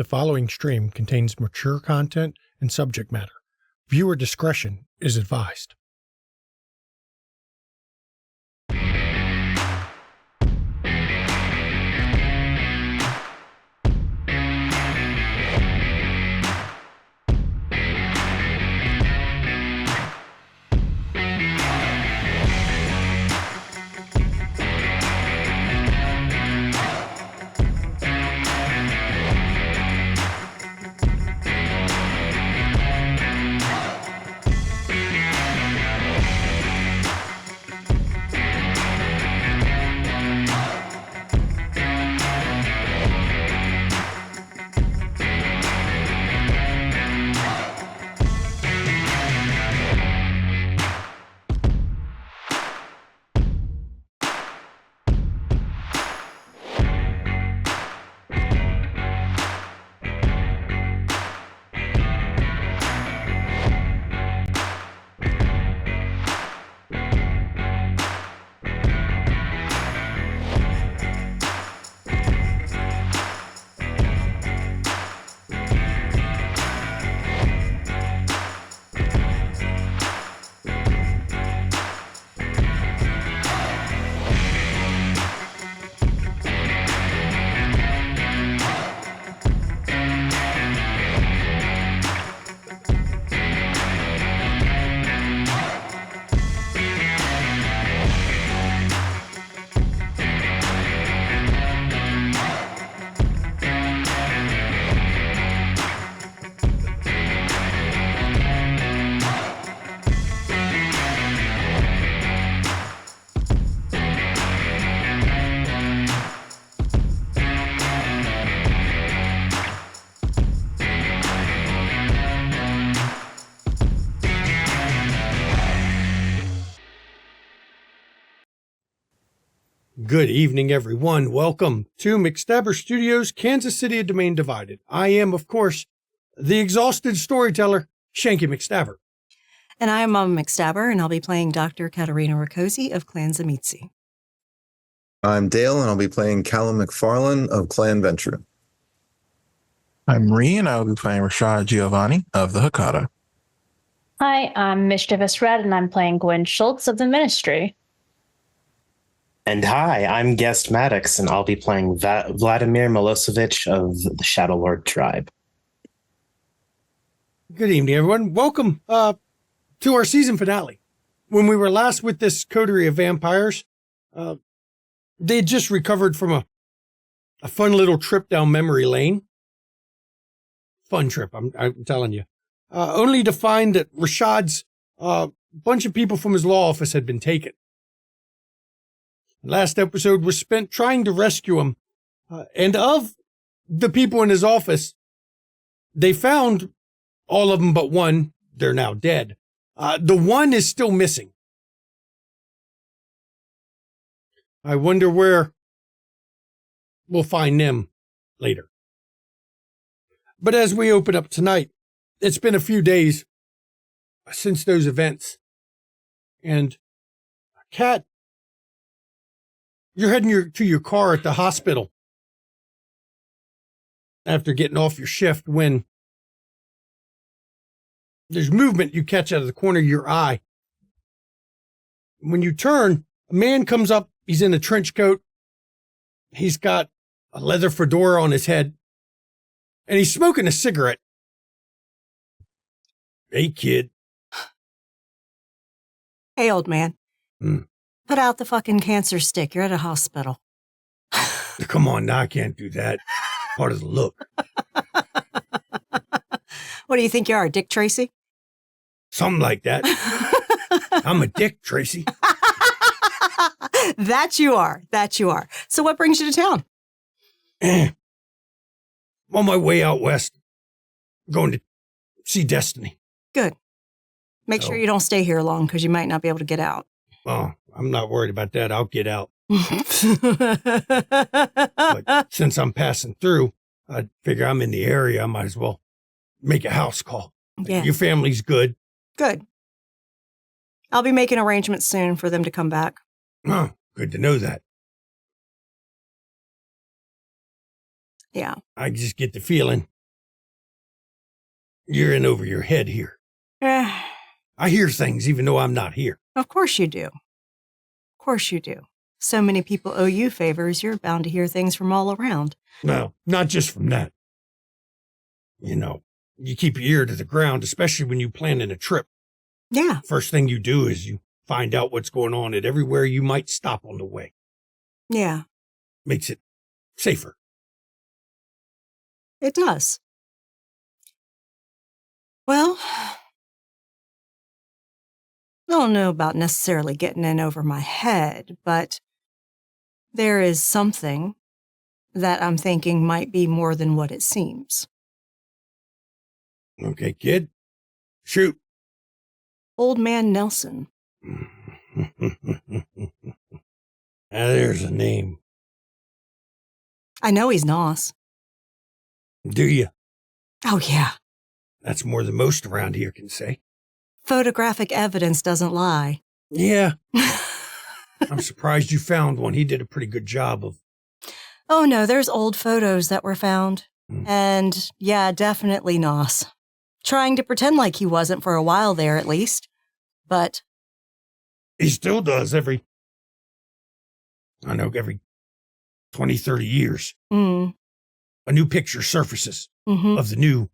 The following stream contains mature content and subject matter. Viewer discretion is advised. Good evening, everyone. Welcome to McStabber Studios, Kansas City, A Domain Divided. I am, of course, the exhausted storyteller, Shanky McStabber. And I am Mama McStabber, and I'll be playing Dr. Katerina Rakosi of Clan Zamitzi. I'm Dale, and I'll be playing Callum McFarlane of Clan Venture. I'm Ree, and I will be playing Rashad Giovanni of the Hakata. Hi, I'm Mischievous Red, and I'm playing Gwen Schultz of the Ministry. And hi, I'm Guest Maddox, and I'll be playing Vladimir Milosevic of the Shadow Lord tribe. Good evening, everyone. Welcome to our season finale. When we were last with this coterie of vampires, they had just recovered from a fun little trip down memory lane. Fun trip, I'm telling you. Only to find that Rashad's bunch of people from his law office had been taken. Last episode was spent trying to rescue him. And of the people in his office, they found all of them but one. They're now dead. The one is still missing. I wonder where we'll find them later. But as we open up tonight, it's been a few days since those events. And Kat, you're heading to your car at the hospital after getting off your shift when there's movement you catch out of the corner of your eye. When you turn, a man comes up. He's in a trench coat. He's got a leather fedora on his head, and he's smoking a cigarette. Hey, kid. Hey, old man. Put out the fucking cancer stick. You're at a hospital. Come on, now I can't do that. Part of the look. What do you think you are, Dick Tracy? Something like that. I'm a dick, Tracy. That you are. That you are. So what brings you to town? I'm on my way out west. Going to see Destiny. Good. Make sure you don't stay here long because you might not be able to get out. Oh, I'm not worried about that. I'll get out. But since I'm passing through, I figure I'm in the area. I might as well make a house call. Yeah. Your family's good. Good. I'll be making arrangements soon for them to come back. Oh, good to know that. Yeah. I just get the feeling you're in over your head here. I hear things even though I'm not here. Of course you do. Of course you do. So many people owe you favors, you're bound to hear things from all around. No, not just from that. You know, you keep your ear to the ground, especially when you plan in a trip. Yeah. First thing you do is you find out what's going on at everywhere you might stop on the way. Yeah. Makes it safer. It does. Well, I don't know about necessarily getting in over my head, but there is something that I'm thinking might be more than what it seems. Okay, kid. Shoot. Old Man Nelson. There's a name. I know he's Nos. Do you? Oh, yeah. That's more than most around here can say. Photographic evidence doesn't lie. Yeah. I'm surprised you found one. He did a pretty good job of... Oh, no, there's old photos that were found. Hmm. And, yeah, definitely Nos. Trying to pretend like he wasn't for a while there, at least. But... He still does every 20, 30 years. Mm. A new picture surfaces Mm-hmm. of the new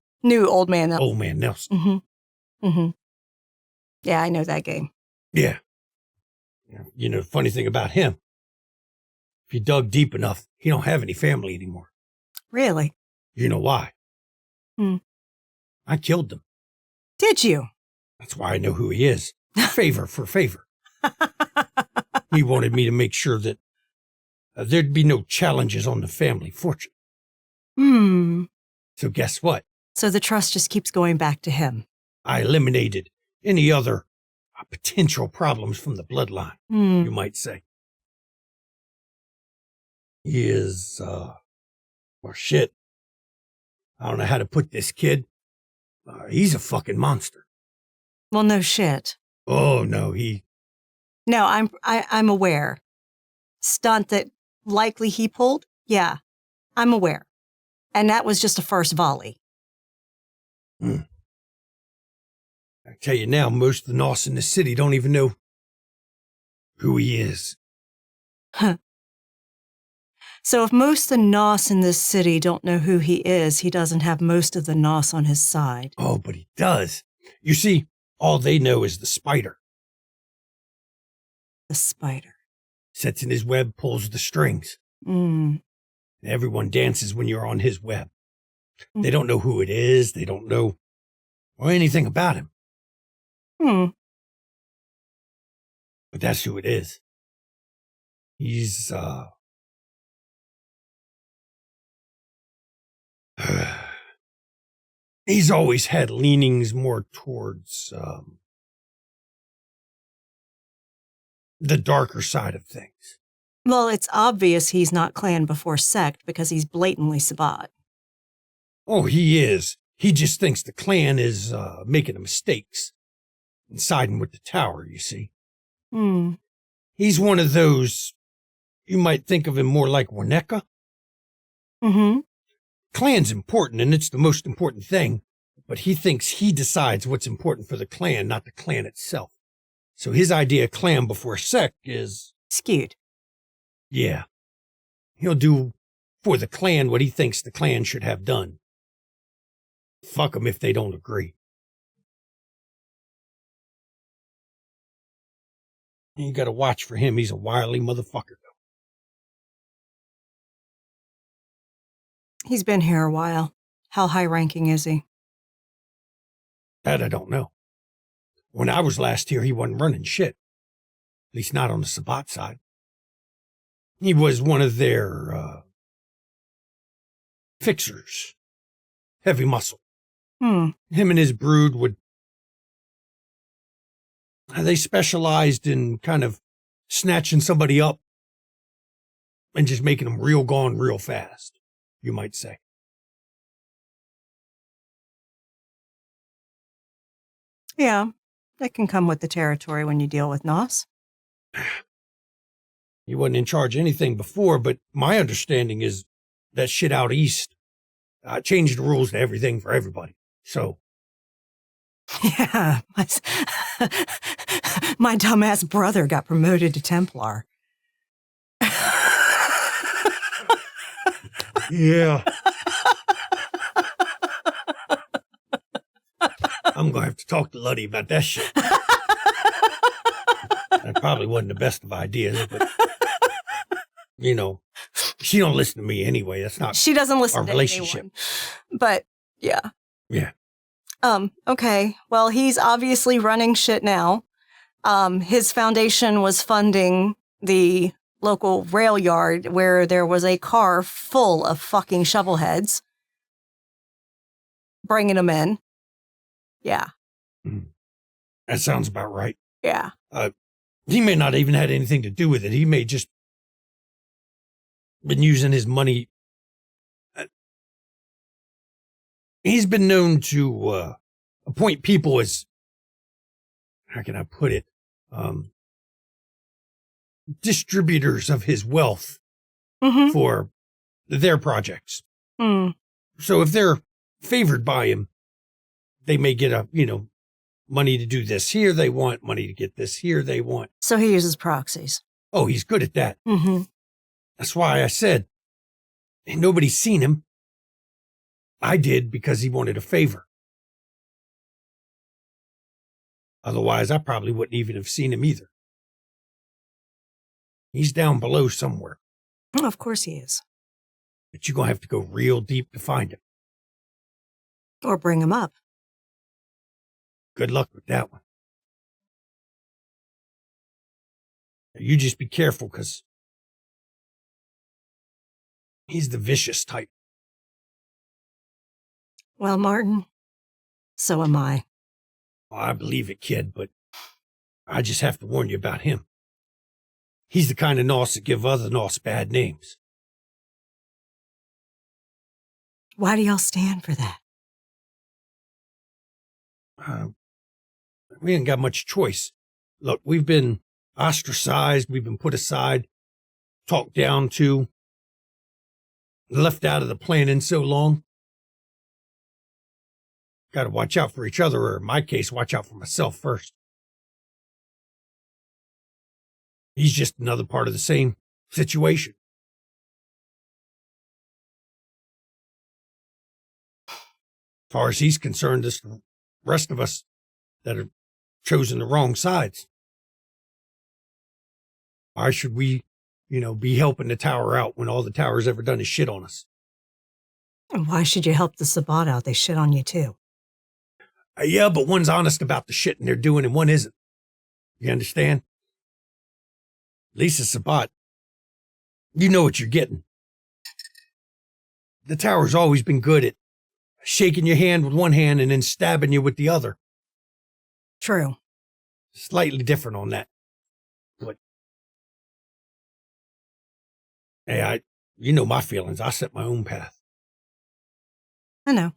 Old Man Nelson. Old Man Nelson. Mm-hmm. Mm-hmm. Yeah, I know that game. Yeah. You know, the funny thing about him, if you dug deep enough, he don't have any family anymore. Really? You know why? I killed them. Did you? That's why I know who he is. Favor for favor. He wanted me to make sure that there'd be no challenges on the family fortune. So guess what? So the trust just keeps going back to him. I eliminated any other potential problems from the bloodline, you might say. He is, well, shit. I don't know how to put this kid. He's a fucking monster. Well, no shit. Oh, no, No, I'm aware. Stunt that likely he pulled? Yeah, I'm aware. And that was just a first volley. I tell you now, most of the Nos in the city don't even know who he is. Huh. So if most of the Nos in this city don't know who he is, he doesn't have most of the Nos on his side. Oh, but he does. You see, all they know is the spider. The spider. Sets in his web, pulls the strings. Everyone dances when you're on his web. They don't know who it is. They don't know or anything about him. But that's who it is. He's, he's always had leanings more towards, the darker side of things. Well, it's obvious he's not clan before sect because he's blatantly Sabbat. Oh, he is. He just thinks the clan is making the mistakes and siding with the tower, you see. He's one of those, you might think of him more like Warneka. Clan's important, and it's the most important thing, but he thinks he decides what's important for the clan, not the clan itself. So his idea of clan before sect is... skewed. Yeah. He'll do for the clan what he thinks the clan should have done. Fuck them if they don't agree. You gotta watch for him. He's a wily motherfucker. He's been here a while. How high-ranking is he? That I don't know. When I was last here, he wasn't running shit. At least not on the Sabbat side. He was one of their fixers. Heavy muscle. Him and his brood would... They specialized in kind of snatching somebody up and just making them real gone real fast, you might say. Yeah, that can come with the territory when you deal with Nos. He wasn't in charge of anything before, but my understanding is that shit out east changed the rules to everything for everybody. So, Yeah, my dumbass brother got promoted to Templar. yeah. I'm going to have to talk to Luddy about that shit. That probably wasn't the best of ideas, but, you know, she don't listen to me anyway. That's not She doesn't listen our to relationship. anyone. But, yeah. Yeah. Okay. Well, he's obviously running shit now. His foundation was funding the local rail yard where there was a car full of fucking shovelheads. Bringing them in. Yeah. That sounds about right. Yeah. He may not even had anything to do with it. He may just been using his money. He's been known to appoint people as, how can I put it, distributors of his wealth Mm-hmm. for their projects. Mm. So if they're favored by him, they may get money to do this here. They want money to get this here. They want. So he uses proxies. Oh, he's good at that. Mm-hmm. That's why I said, ain't nobody's seen him. I did because he wanted a favor. Otherwise, I probably wouldn't even have seen him either. He's down below somewhere, Oh, of course he is. but you're going to have to go real deep to find him. Or bring him up. Good luck with that one. You just be careful because he's the vicious type. Well, Martin, so am I. Oh, I believe it, kid, but I just have to warn you about him. He's the kind of Nos that give other Nos bad names. Why do y'all stand for that? We ain't got much choice. Look, we've been ostracized. We've been put aside, talked down to, left out of the planning so long. Got to watch out for each other, or in my case, watch out for myself first. He's just another part of the same situation. As far as he's concerned, it's the rest of us that have chosen the wrong sides. Why should we, be helping the tower out when all the tower's ever done is shit on us? And why should you help the Sabbat out? They shit on you too. Yeah, but one's honest about the shit and they're doing and one isn't. You understand? Lisa Sabat, you know what you're getting. The tower's always been good at shaking your hand with one hand and then stabbing you with the other. True. Slightly different on that. But, hey, you know my feelings. I set my own path. I know.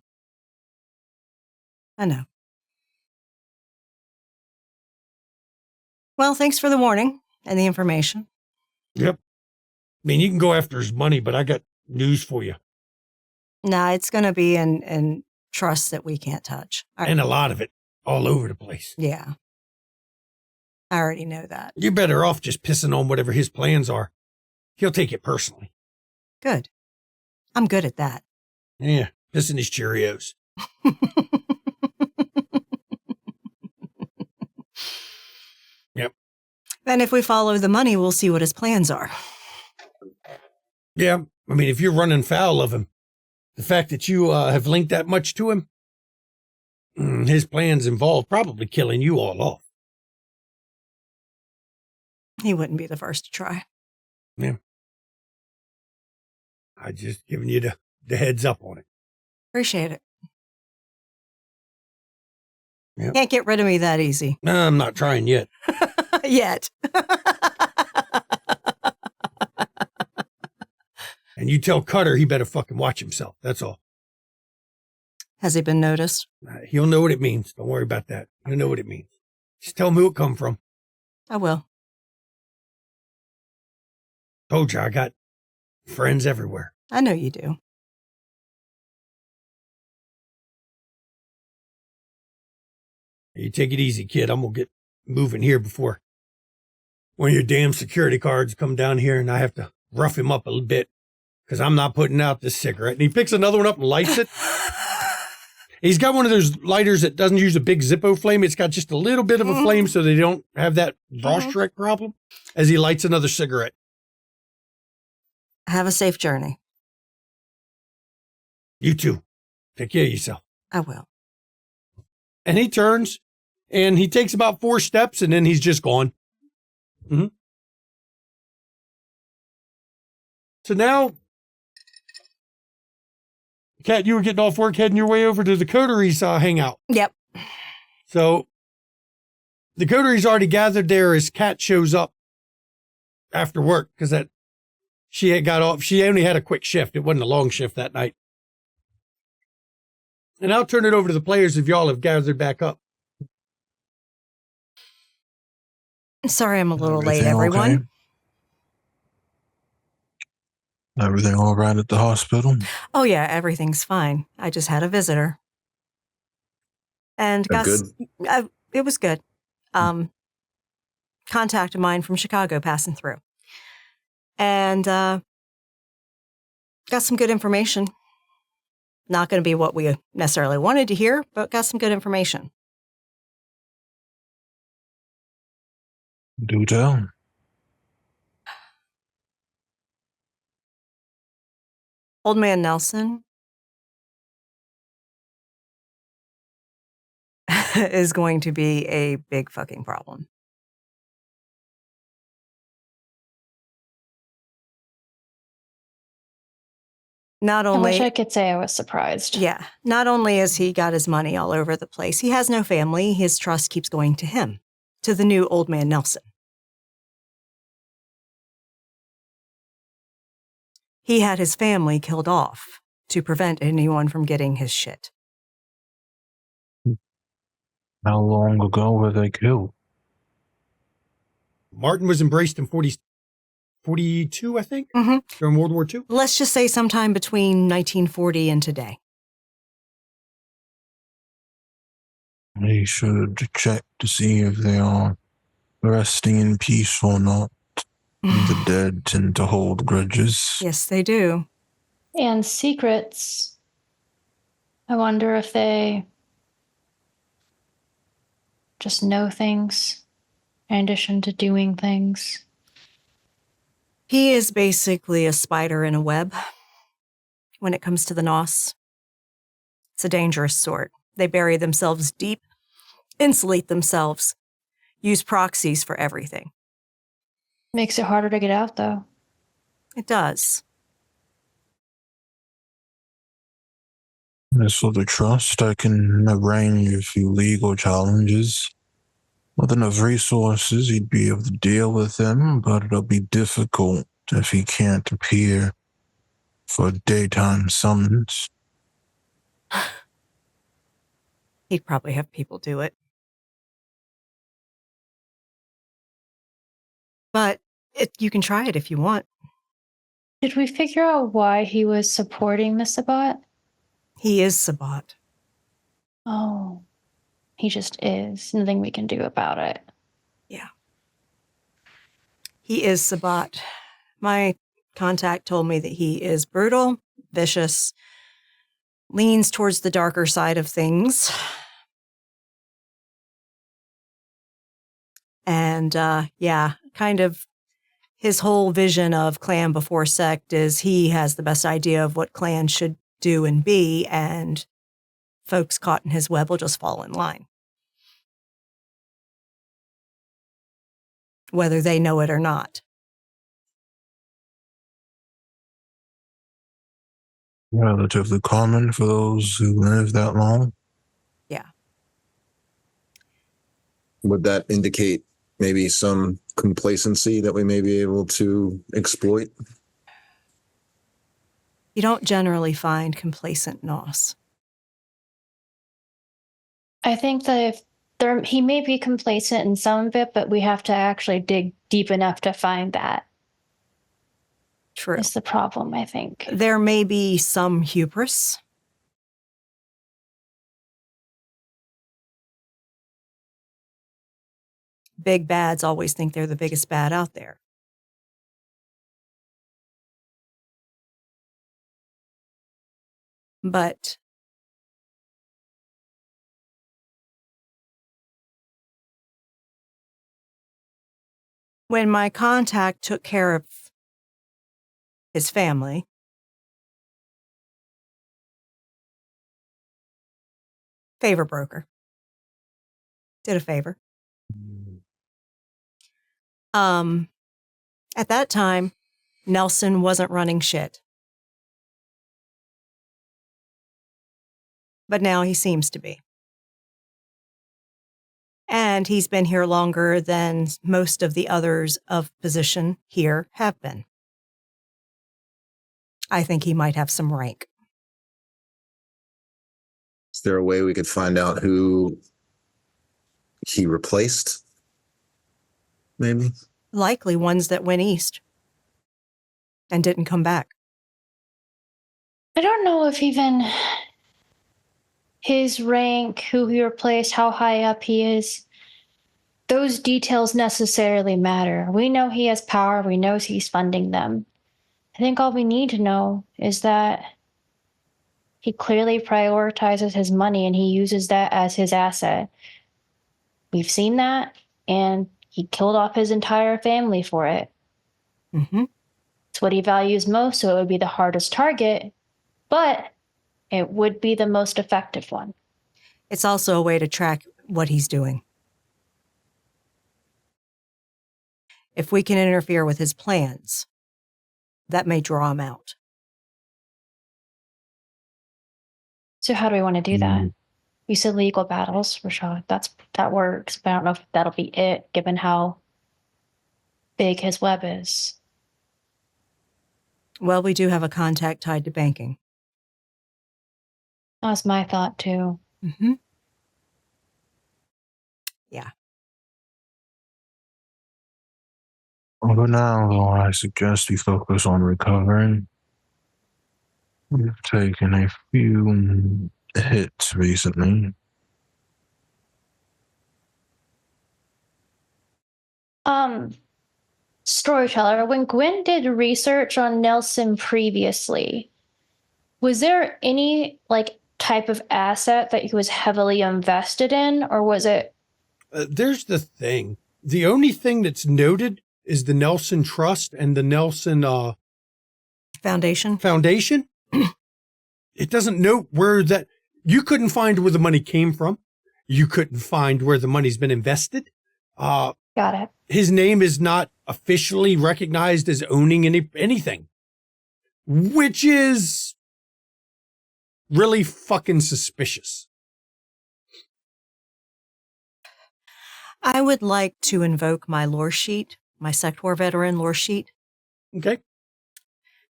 Well, thanks for the warning and the information. Yep. I mean, you can go after his money, but I got news for you. Nah, it's going to be in trusts that we can't touch. And a lot of it all over the place. Yeah. I already know that. You're better off just pissing on whatever his plans are. He'll take it personally. Good. I'm good at that. Yeah, pissing his Cheerios. Yep. And if we follow the money, we'll see what his plans are. Yeah, I mean, if you're running foul of him, the fact that you have linked that much to him, his plans involve probably killing you all off. He wouldn't be the first to try. Yeah. I just giving you the heads up on it. Appreciate it. Yep. Can't get rid of me that easy. No, I'm not trying yet. Yet. And you tell Cutter he better fucking watch himself. That's all. Has he been noticed? He'll know what it means. Don't worry about that. He'll know what it means. Just tell him who it come from. I will. Told you I got friends everywhere. I know you do. You take it easy, kid. I'm going to get moving here before one of your damn security cards come down here and I have to rough him up a little bit because I'm not putting out this cigarette. And he picks another one up and lights it. He's got one of those lighters that doesn't use a big Zippo flame. It's got just a little bit of a flame so they don't have that Vostrek problem as he lights another cigarette. Have a safe journey. You too. Take care of yourself. I will. And he turns and he takes about 4 steps and then he's just gone. Mm-hmm. So now, Kat, you were getting off work, heading your way over to the Coteries hangout. Yep. So the Coteries already gathered there as Kat shows up after work because she had got off. She only had a quick shift. It wasn't a long shift that night. And I'll turn it over to the players if y'all have gathered back up. Sorry I'm a little late, Everything everyone. okay? Everything all right at the hospital? Oh, yeah, everything's fine. I just had a visitor. And got Good. it was good. Contact of mine from Chicago passing through. And got some good information. Not going to be what we necessarily wanted to hear, but got some good information. Do tell. Old Man Nelson is going to be a big fucking problem. Not I wish only, I could say I was surprised. yeah, not only has he got his money all over the place, he has no family. His trust keeps going to him, to the new Old Man Nelson. He had his family killed off to prevent anyone from getting his shit. How long ago were they killed? Martin was embraced in 42, I think, Mhm. during World War II. Let's just say sometime between 1940 and today. They should check to see if they are resting in peace or not. The dead tend to hold grudges. Yes, they do. And secrets. I wonder if they just know things in addition to doing things. He is basically a spider in a web when it comes to the Nos. It's a dangerous sort. They bury themselves deep, insulate themselves, use proxies for everything. Makes it harder to get out, though. It does. As for the trust, I can arrange a few legal challenges. With enough resources, he'd be able to deal with them, but it'll be difficult if he can't appear for daytime summons. He'd probably have people do it. But you can try it if you want. Did we figure out why he was supporting the Sabbat? He is Sabbat. Oh, he just is. Nothing we can do about it. Yeah. He is Sabbat. My contact told me that he is brutal, vicious, leans towards the darker side of things. And yeah, kind of his whole vision of clan before sect is he has the best idea of what clan should do and be, and folks caught in his web will just fall in line, whether they know it or not. Relatively common for those who live that long. Yeah. Would that indicate maybe some complacency that we may be able to exploit? You don't generally find complacent Nos. I think that if he may be complacent in some of it, but we have to actually dig deep enough to find that. True. is the problem, I think. There may be some hubris. Big bads always think they're the biggest bad out there. But when my contact took care of his family, favor broker, did a favor. At that time, Nelson wasn't running shit. But now he seems to be. And he's been here longer than most of the others of position here have been. I think he might have some rank. Is there a way we could find out who he replaced? Maybe? Likely ones that went east and didn't come back. I don't know if even his rank, who he replaced, how high up he is, those details necessarily matter. We know he has power. We know he's funding them. I think all we need to know is that he clearly prioritizes his money and he uses that as his asset. We've seen that, and he killed off his entire family for it. Mm-hmm. It's what he values most, so it would be the hardest target, but it would be the most effective one. It's also a way to track what he's doing. If we can interfere with his plans, that may draw him out. So how do we want to do that? You said legal battles, for sure. That works, but I don't know if that'll be it, given how big his web is. Well, we do have a contact tied to banking. That was my thought, too. Mm-hmm. Yeah. Well, for now, though, I suggest we focus on recovering. We've taken a few hits recently. Storyteller, when Gwen did research on Nelson previously, was there any type of asset that he was heavily invested in, or was it? There's the thing. The only thing that's noted is the Nelson Trust and the Nelson Foundation. It doesn't note where that. You couldn't find where the money came from. You couldn't find where the money's been invested. Got it. His name is not officially recognized as owning anything, which is really fucking suspicious. I would like to invoke my lore sheet, my Sector veteran lore sheet. Okay.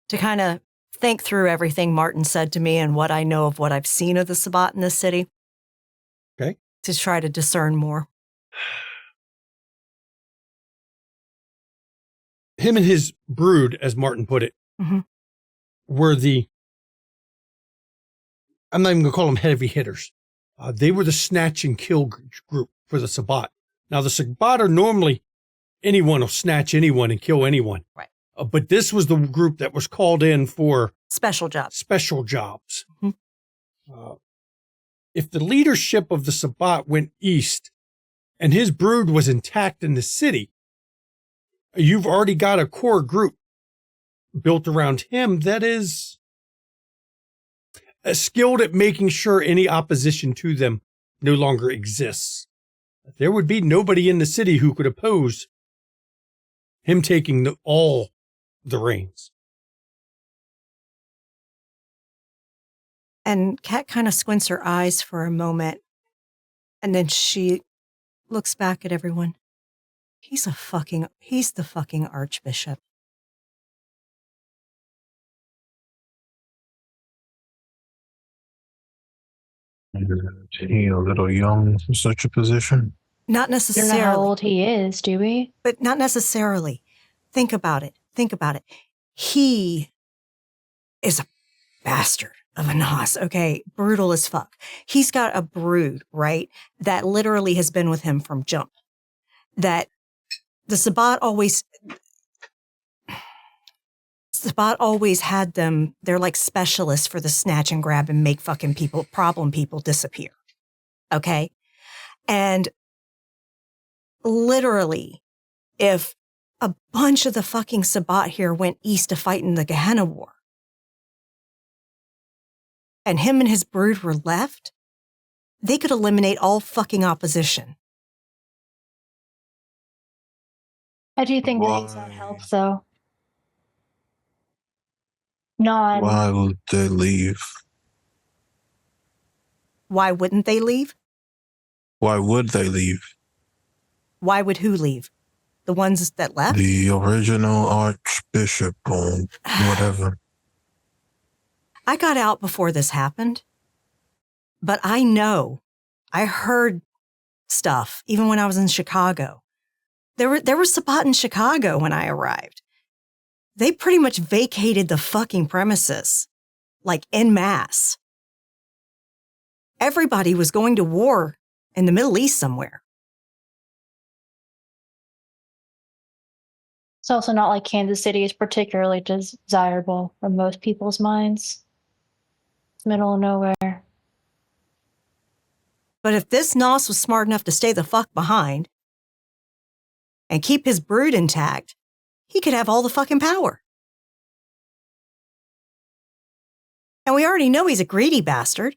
To kind of think through everything Martin said to me and what I know of what I've seen of the Sabbat in this city. Okay. To try to discern more. Him and his brood, as Martin put it, were I'm not even going to call them heavy hitters. They were the snatch and kill group for the Sabbat. Now, the Sabbat are normally anyone will snatch anyone and kill anyone. Right. But this was the group that was called in for special jobs. Mm-hmm. If the leadership of the Sabbat went east and his brood was intact in the city, you've already got a core group built around him that is skilled at making sure any opposition to them no longer exists. There would be nobody in the city who could oppose him taking all the reins. And Kat kind of squints her eyes for a moment, and then she looks back at everyone. He's the fucking archbishop. Is he a little young for such a position? Not We don't know necessarily. how old he is, do we? But not necessarily. Think about it. He is a bastard of a Nos, okay? Brutal as fuck. He's got a brood, right? That literally has been with him from jump. That the Sabbat always had them, they're like specialists for the snatch and grab and make fucking problem people disappear. Okay? And literally, if a bunch of the fucking Sabbat here went east to fight in the Gehenna War, and him and his brood were left, they could eliminate all fucking opposition. I do think that he's had help, though. Non. Why would they leave? Why wouldn't they leave? Why would they leave? Why would who leave? The ones that left? The original archbishop or whatever. I got out before this happened, but I heard stuff, even when I was in Chicago. There was Sabbat in Chicago when I arrived. They pretty much vacated the fucking premises, like en masse. Everybody was going to war in the Middle East somewhere. It's also not like Kansas City is particularly desirable from most people's minds. It's middle of nowhere. But if this Nos was smart enough to stay the fuck behind and keep his brood intact, he could have all the fucking power. And we already know he's a greedy bastard.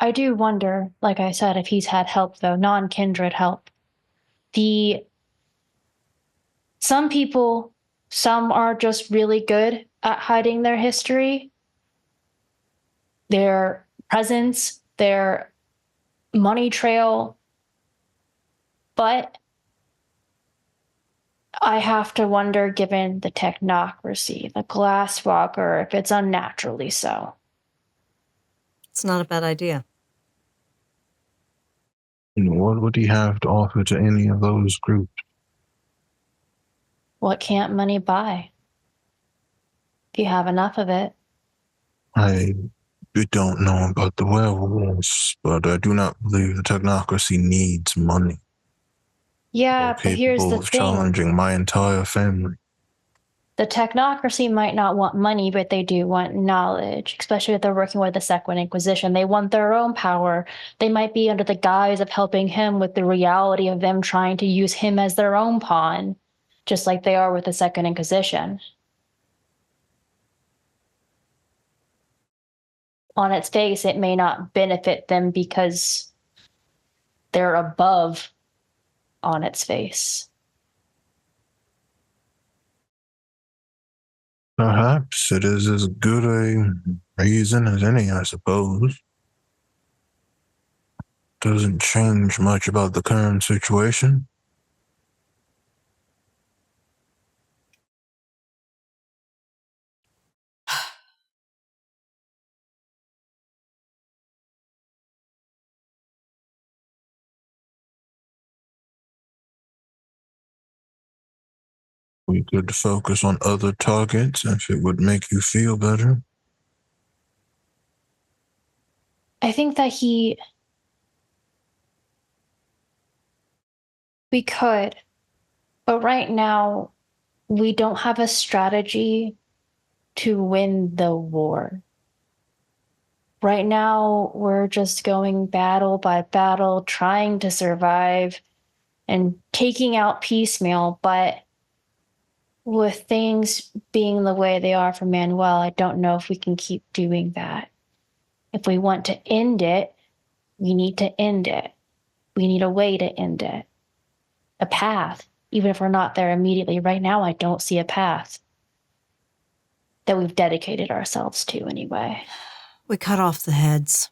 I do wonder, like I said, if he's had help, though, non-kindred help. Some people, some are just really good at hiding their history, their presence, their money trail. But I have to wonder, given the technocracy, the glasswalker, if it's unnaturally so. It's not a bad idea. What would he have to offer to any of those groups? What can't money buy? If you have enough of it. I don't know about the werewolves, but I do not believe the technocracy needs money. Yeah, but here's Capable the of thing. challenging my entire family. The technocracy might not want money, but they do want knowledge, especially if they're working with the Second Inquisition. They want their own power. They might be under the guise of helping him with the reality of them trying to use him as their own pawn, just like they are with the Second Inquisition. On its face, it may not benefit them because they're above on its face. Perhaps it is as good a reason as any, I suppose. Doesn't change much about the current situation. We could focus on other targets if it would make you feel better. I think that we could, but right now we don't have a strategy to win the war. Right now we're just going battle by battle, trying to survive and taking out piecemeal, but with things being the way they are for Manuel, I don't know if we can keep doing that. If we want to end it, we need to end it. We need a way to end it. A path, even if we're not there immediately. Right now, I don't see a path that we've dedicated ourselves to anyway. We cut off the heads.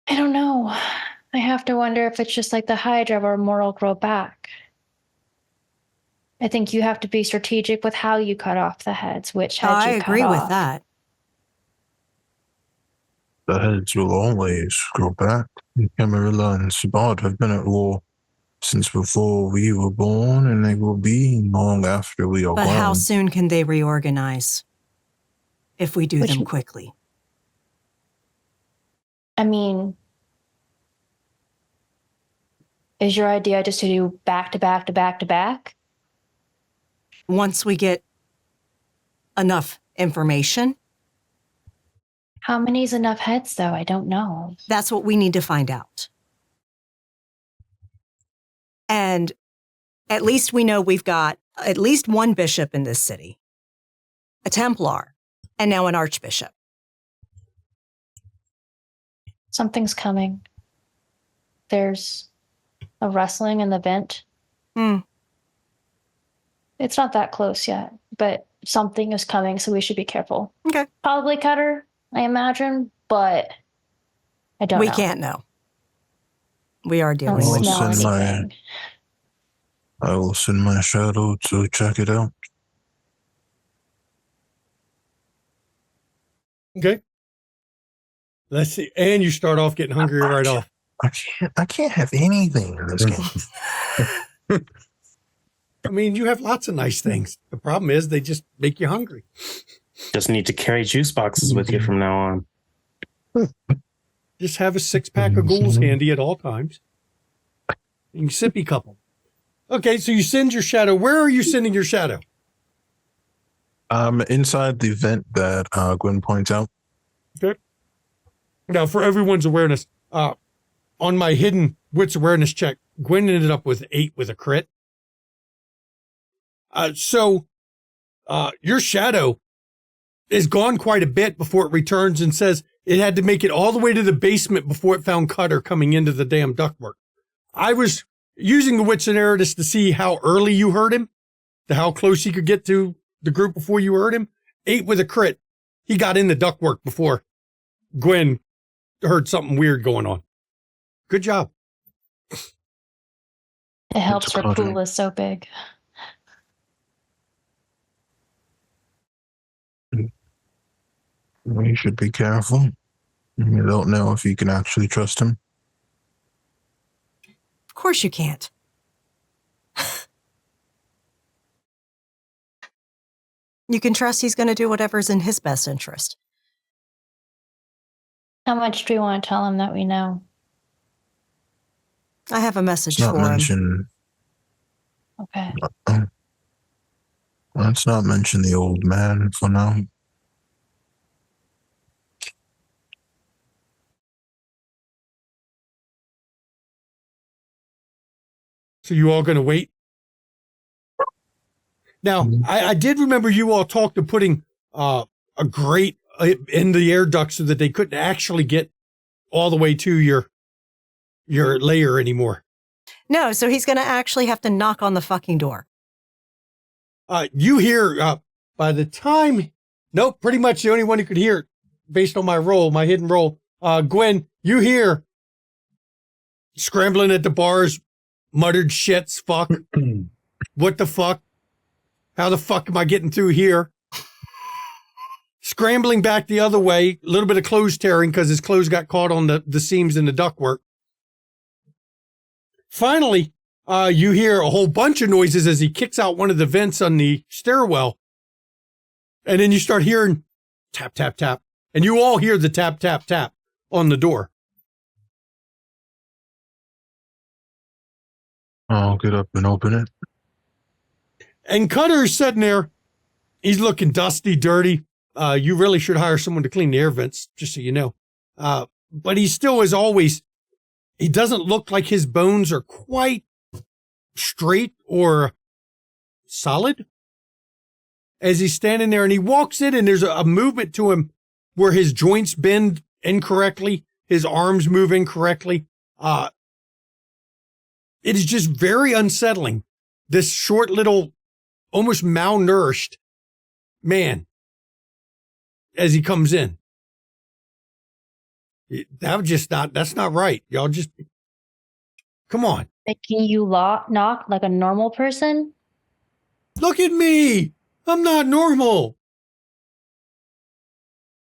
I don't know. I have to wonder if it's just like the Hydra where moral grow back. I think you have to be strategic with how you cut off the heads, which heads you cut off. I agree with that. The heads will always grow back. Camarilla and Sabad have been at war since before we were born, and they will be long after we are But gone. how soon can they reorganize if we do them quickly? I mean, is your idea just to do back to back to back to back? Once we get enough information, How many is enough heads, though? I don't know. that's what we need to find out. And at least we know we've got at least one bishop in this city, a Templar, and now an archbishop. Something's coming. There's a rustling in the vent. It's not that close yet, but something is coming, so we should be careful. Okay. Probably Cutter, I imagine, but I don't know. We can't know. We are I dealing don't with smell Listen, anything. I will send my shadow to check it out. Okay. Let's see. And you start off getting hungry right off. I can't have anything in this game. I mean, you have lots of nice things. The problem is they just make you hungry. Just need to carry juice boxes with you from now on. Just have a 6-pack of ghouls handy at all times. You can sippy couple. Okay, so you send your shadow. Where are you sending your shadow? Inside the vent that Gwen points out. Okay. Now, for everyone's awareness, on my hidden wits awareness check, Gwen ended up with 8 with a crit. So your shadow is gone quite a bit before it returns and says it had to make it all the way to the basement before it found Cutter coming into the damn ductwork. I was using the wits and Eridas to see how early you heard him, to how close he could get to the group before you heard him. 8 with a crit. He got in the ductwork before Gwen heard something weird going on. Good job. It helps It's her Cutter. pool is so big. You should be careful. You don't know if you can actually trust him. Of course you can't. You can trust he's going to do whatever's in his best interest. How much do we want to tell him that we know? I have a message Let's not for him. mention. Okay. Let's not mention the old man for now. So you all going to wait? Now, I did remember you all talked of putting a grate in the air duct so that they couldn't actually get all the way to your layer anymore. No, so he's going to actually have to knock on the fucking door. You hear, by the time, nope, pretty much the only one who could hear it based on my roll, my hidden roll. Gwen, you hear scrambling at the bars, muttered shits, fuck. What the fuck? How the fuck am I getting through here? Scrambling back the other way, a little bit of clothes tearing because his clothes got caught on the seams in the ductwork. Finally, you hear a whole bunch of noises as he kicks out one of the vents on the stairwell. And then you start hearing tap, tap, tap. And you all hear the tap, tap, tap on the door. I'll get up and open it. And Cutter is sitting there. He's looking dusty, dirty. You really should hire someone to clean the air vents, just so you know. But he still, as always, he doesn't look like his bones are quite straight or solid. As he's standing there and he walks in and there's a movement to him where his joints bend incorrectly, his arms move incorrectly. It is just very unsettling. This short little, almost malnourished man as he comes in. That's not right. Y'all just, come on. Making you knock like a normal person? Look at me. I'm not normal.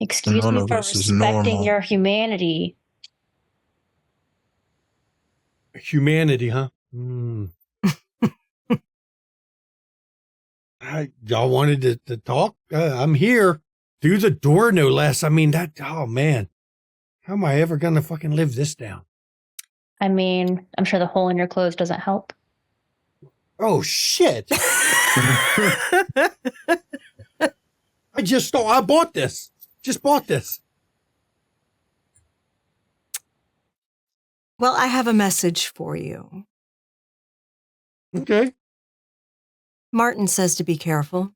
Excuse None me of for us is respecting normal. your humanity. Humanity, huh? Y'all wanted to talk? I'm here. Through the door, no less. I mean, oh man. How am I ever going to fucking live this down? I mean, I'm sure the hole in your clothes doesn't help. Oh, shit. I bought this. Just bought this. Well, I have a message for you. Okay. Martin says to be careful.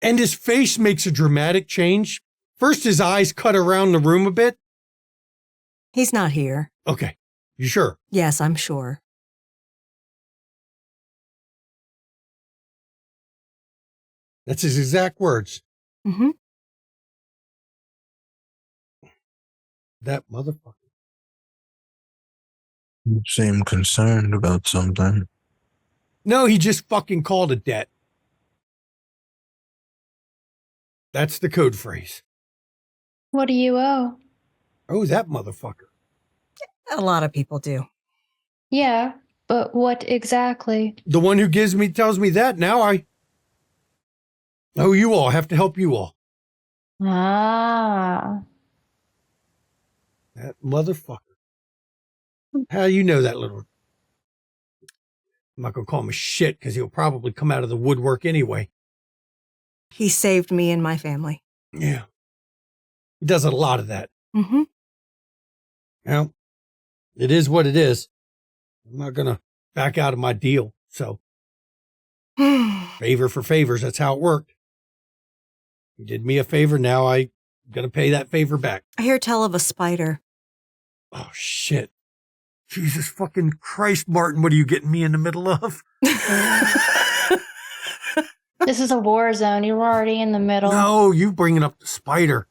And his face makes a dramatic change. First, his eyes cut around the room a bit. He's not here. Okay. You sure? Yes, I'm sure. That's his exact words. Mm-hmm. That motherfucker. You seem concerned about something. No, he just fucking called a debt. That's the code phrase. What do you owe? Oh, that motherfucker. A lot of people do. Yeah, but what exactly? The one who tells me that, now I owe you all. I have to help you all. Ah. That motherfucker. How you know that little... I'm not going to call him a shit because he'll probably come out of the woodwork anyway. He saved me and my family. Yeah. He does a lot of that. Mm-hmm. Well, it is what it is. I'm not going to back out of my deal. So, favor for favors. That's how it worked. You did me a favor. Now I'm going to pay that favor back. I hear tell of a spider. Oh, shit. Jesus fucking Christ, Martin. What are you getting me in the middle of? This is a war zone. You were already in the middle. No, you bringing up the spider.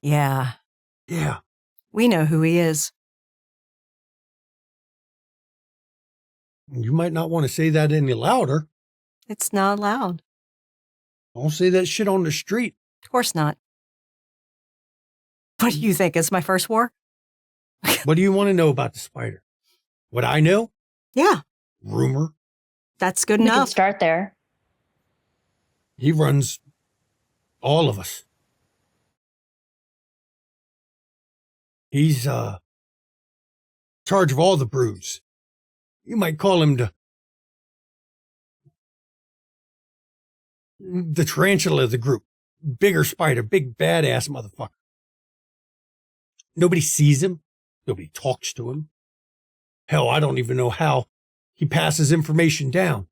Yeah. Yeah. We know who he is. You might not want to say that any louder. It's not loud. Don't say that shit on the street. Of course not. What do you think? It's my first war? What do you want to know about the spider? What I know? Yeah. Rumor. That's good We can enough. start there. He runs all of us. He's charge of all the brews. You might call him the tarantula of the group. Bigger spider, big badass motherfucker. Nobody sees him. Nobody talks to him. Hell, I don't even know how he passes information down.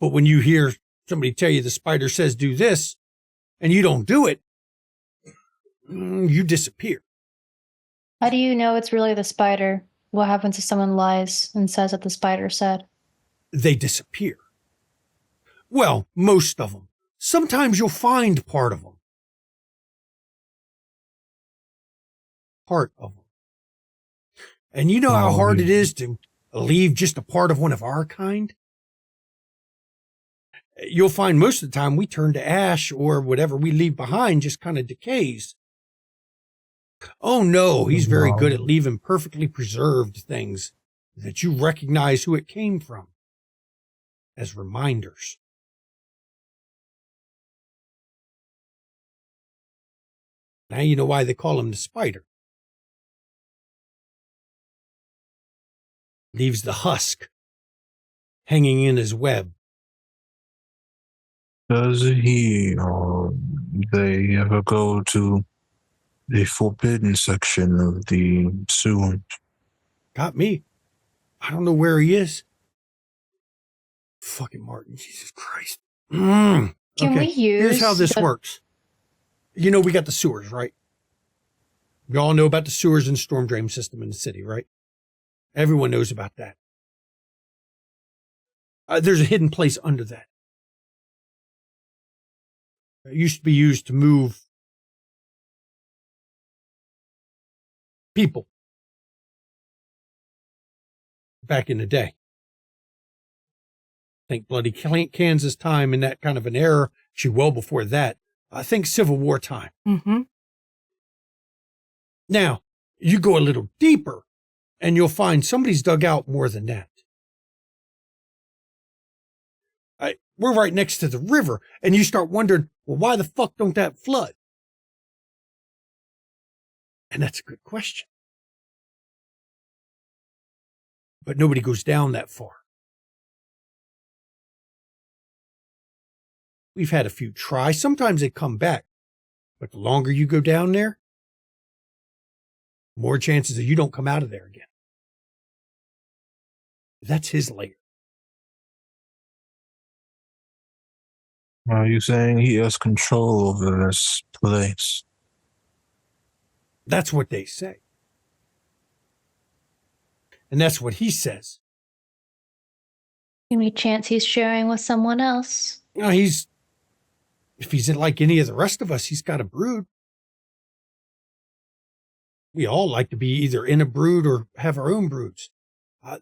But when you hear somebody tell you the spider says do this, and you don't do it, you disappear. How do you know it's really the spider? What happens if someone lies and says that the spider said? They disappear. Well, most of them. Sometimes you'll find part of them. Part of them. And you know how hard it is to leave just a part of one of our kind? You'll find most of the time we turn to ash, or whatever we leave behind just kind of decays. Oh no, he's very good at leaving perfectly preserved things that you recognize who it came from as reminders. Now you know why they call him the spider. Leaves the husk hanging in his web. Does he or they ever go to the forbidden section of the sewers? Got me. I don't know where he is. Fucking Martin, Jesus Christ. Can we use... Here's how this works. You know, we got the sewers, right? We all know about the sewers and storm drain system in the city, right? Everyone knows about that. There's a hidden place under that. It used to be used to move people back in the day. Think bloody Kansas time in that kind of an era. Actually, well before that, I think Civil War time. Mm-hmm. Now, you go a little deeper, and you'll find somebody's dug out more than that. We're right next to the river, and you start wondering, well, why the fuck don't that flood? And that's a good question. But nobody goes down that far. We've had a few try. Sometimes they come back. But the longer you go down there, more chances that you don't come out of there again. That's his lair. Are you saying he has control over this place? That's what they say. And that's what he says. Any chance he's sharing with someone else? You know, if he's like any of the rest of us, he's got a brood. We all like to be either in a brood or have our own broods.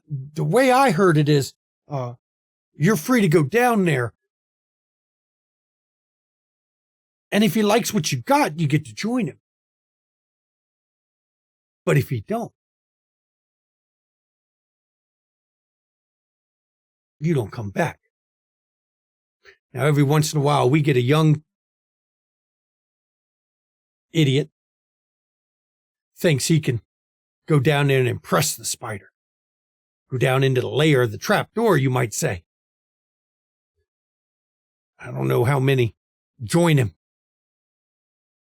The way I heard it is, you're free to go down there. And if he likes what you got, you get to join him. But if he don't, you don't come back. Now, every once in a while, we get a young idiot thinks he can go down there and impress the spider. Go down into the lair of the trapdoor, you might say. I don't know how many join him.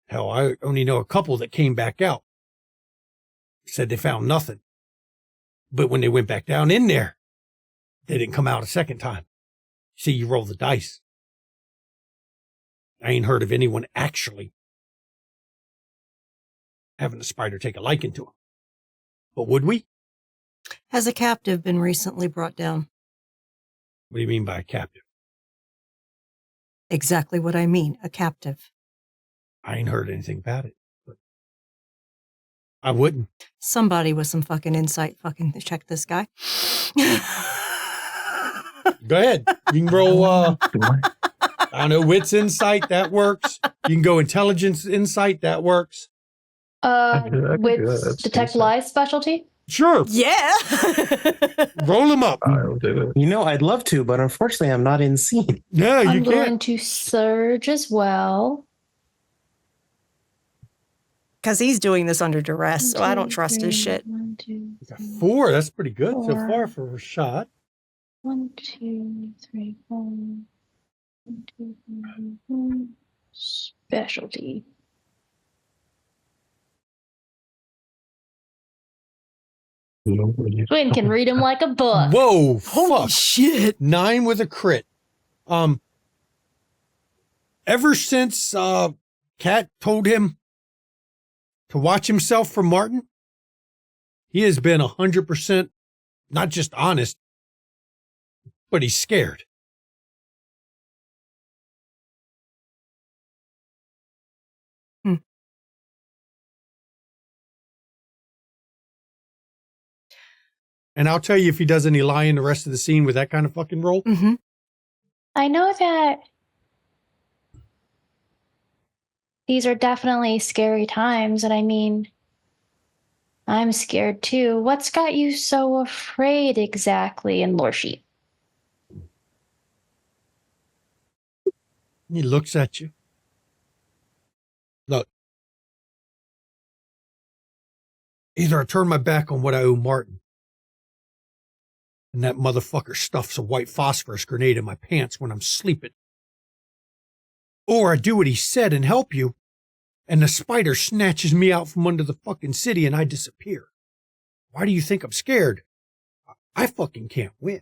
Hell, I only know a couple that came back out. Said they found nothing. But when they went back down in there, they didn't come out a second time. See, you roll the dice. I ain't heard of anyone actually having a spider take a liking to him. But would we? Has a captive been recently brought down? What do you mean by a captive? Exactly what I mean, a captive. I ain't heard anything about it. But I wouldn't. Somebody with some fucking insight fucking check this guy. Go ahead. You can roll, I don't know, wits insight, that works. You can go intelligence insight, that works. With detect lies specialty? Sure. Yeah. Roll them up. I'll do it. You know, I'd love to, but unfortunately, I'm not in scene. No, you I'm going can't. to surge as well. Because he's doing this under duress, so I don't 1, 2, trust his 3, shit. 1, 2, You got 3. 4. That's pretty good so 4. far for a shot. 1, 2, 3, 4. 1, 2, 3, 4. Specialty. Quinn can read him like a book. Whoa, Holy fuck. shit. 9 with a crit. Ever since Kat told him to watch himself from Martin, he has been 100% not just honest, but he's scared. And I'll tell you if he does any lying the rest of the scene with that kind of fucking roll. Mm-hmm. I know that these are definitely scary times, and I mean, I'm scared too. What's got you so afraid exactly in lore sheet? He looks at you. Look. Either I turn my back on what I owe Martin, and that motherfucker stuffs a white phosphorus grenade in my pants when I'm sleeping, or I do what he said and help you, and the spider snatches me out from under the fucking city and I disappear. Why do you think I'm scared? I fucking can't win.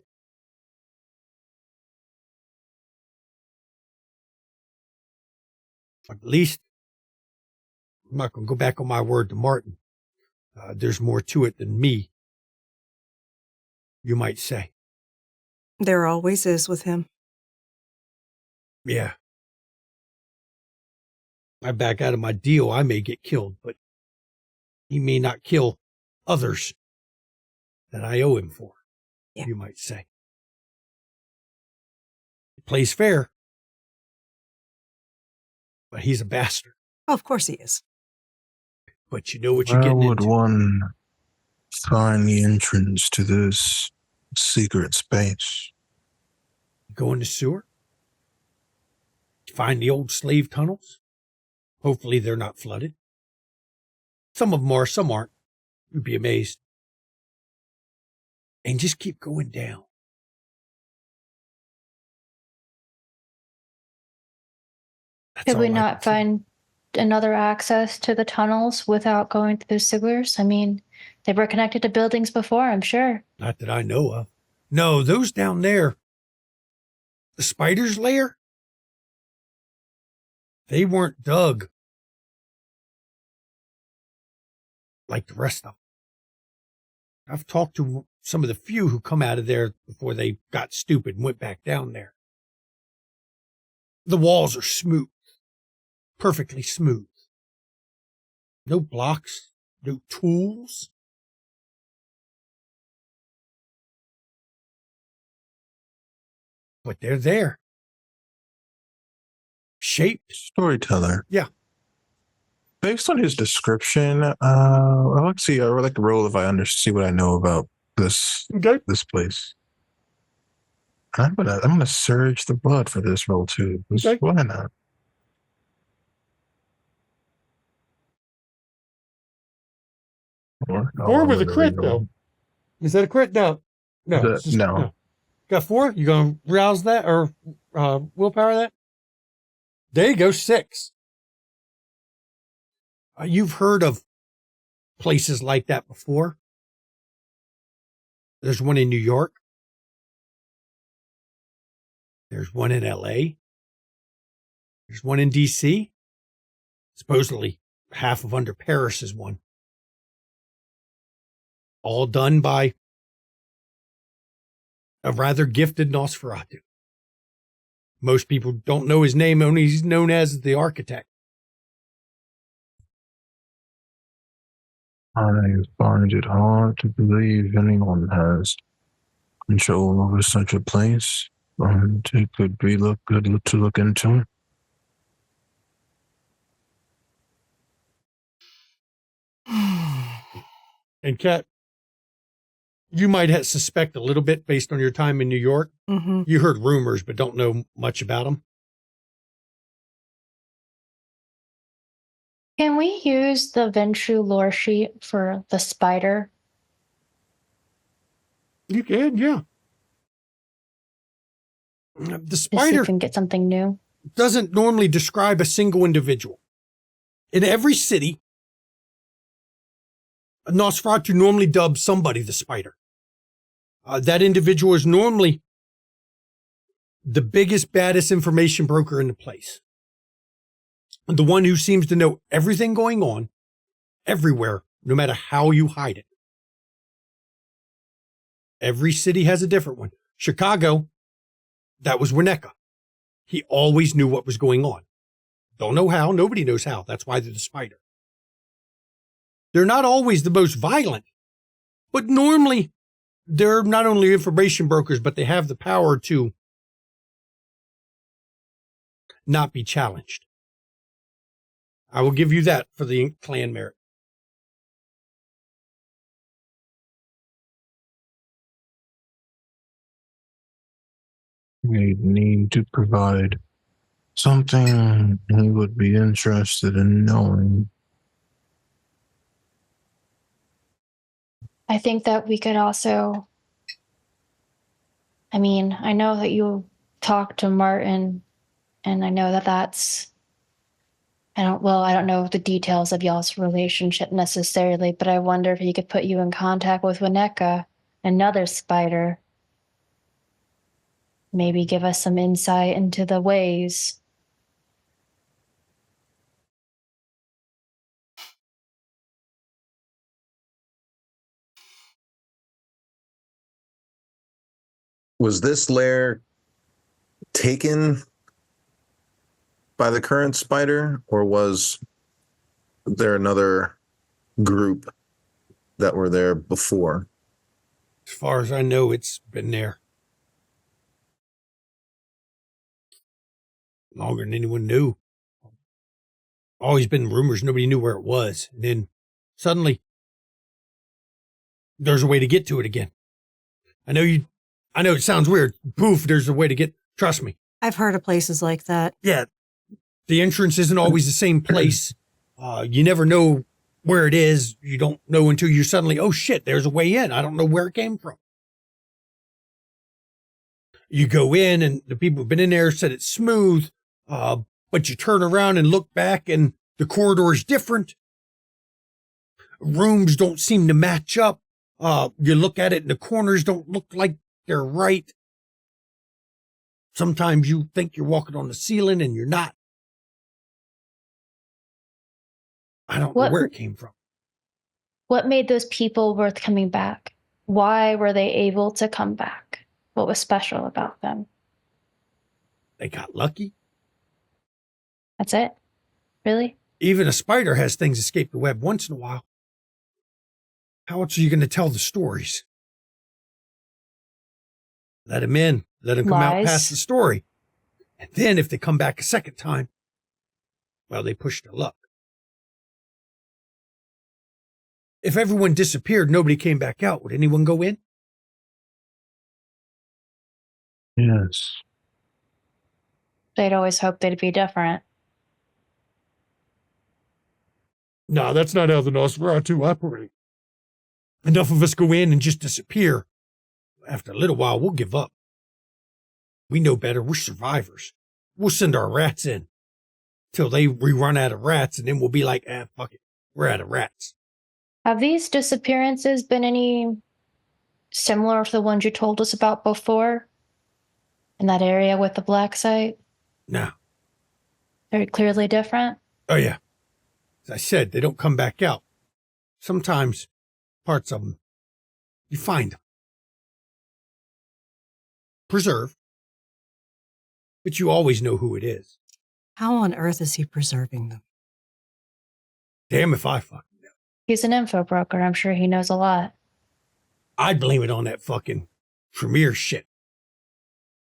At least I'm not going to go back on my word to Martin. There's more to it than me, you might say. There always is with him. Yeah. I back out of my deal, I may get killed, but he may not kill others that I owe him for, Yeah. you might say. He plays fair. But he's a bastard. Oh, of course he is. But you know what you're Where getting would into. one find the entrance to this secret space? Go in the sewer. Find the old slave tunnels. Hopefully they're not flooded. Some of them are, some aren't. You'd be amazed. And just keep going down. That's Did we all I not can say. find another access to the tunnels without going through the sewers? I mean, they were connected to buildings before, I'm sure. Not that I know of. No, those down there, the spider's lair, they weren't dug like the rest of them. I've talked to some of the few who come out of there before they got stupid and went back down there. The walls are smooth, perfectly smooth. No blocks, no tools. But they're there. Shaped. Storyteller. Yeah. Based on his description, let's see. I would like to roll if I see what I know about this Okay. this place. I'm gonna surge the blood for this roll too. Okay. Why not? Four with a crit, though. Is that a crit? No. No. The- it's just- no. Got 4? You gonna rouse that or willpower that? There you go, 6. You've heard of places like that before. There's one in New York. There's one in LA. There's one in DC. Supposedly half of Under Paris is one. All done by a rather gifted Nosferatu. Most people don't know his name, only he's known as the architect. I find it hard to believe anyone has control over such a place, and it could be good to look into. And Kat, you might suspect a little bit based on your time in New York. Mm-hmm. You heard rumors, but don't know much about them. Can we use the Ventru lore sheet for the spider? You can, yeah. The Just see if spider we can get something new. doesn't normally describe a single individual. In every city, Nosferatu normally dubs somebody the spider. That individual is normally the biggest, baddest information broker in the place. The one who seems to know everything going on, everywhere, no matter how you hide it. Every city has a different one. Chicago, that was Winnetka. He always knew what was going on. Don't know how. Nobody knows how. That's why they're the spider. They're not always the most violent, but normally they're not only information brokers, but they have the power to not be challenged. I will give you that for the clan merit. We need to provide something he would be interested in knowing. I think that we could also, I mean, I know that you talked to Martin, and I know that I don't know the details of y'all's relationship necessarily, but I wonder if he could put you in contact with Winnetka, another spider. Maybe give us some insight into the ways. Was this lair taken by the current spider, or was there another group that were there before? As far as I know, it's been there longer than anyone knew. always been rumors. Nobody knew where it was. And then suddenly there's a way to get to it again. I know it sounds weird. Poof, there's a way to get, trust me. I've heard of places like that. Yeah. The entrance isn't always the same place. You never know where it is. You don't know until you suddenly, oh shit, there's a way in. I don't know where it came from. You go in and the people who've been in there said it's smooth, but you turn around and look back and the corridor is different. Rooms don't seem to match up. You look at it and the corners don't look like they're right. Sometimes you think you're walking on the ceiling and you're not. I don't know where it came from. What made those people worth coming back? Why were they able to come back? What was special about them? They got lucky. That's it? Really? Even a spider has things escape the web once in a while. How else are you going to tell the stories? Let them in. Let them come out past the story. And then if they come back a second time, well, they push their luck. If everyone disappeared, nobody came back out, would anyone go in? Yes. They'd always hoped they'd be different. No, that's not how the Nosferatu operate. Enough of us go in and just disappear. After a little while, we'll give up. We know better. We're survivors. We'll send our rats in till we run out of rats, and then we'll be like, fuck it. We're out of rats. Have these disappearances been any similar to the ones you told us about before? In that area with the black site? No. Very clearly different? Oh, yeah. As I said, they don't come back out. Sometimes parts of them, you find them. Preserved. But you always know who it is. How on earth is he preserving them? Damn if I fucking know. He's an info broker. I'm sure he knows a lot. I'd blame it on that fucking Tremere shit.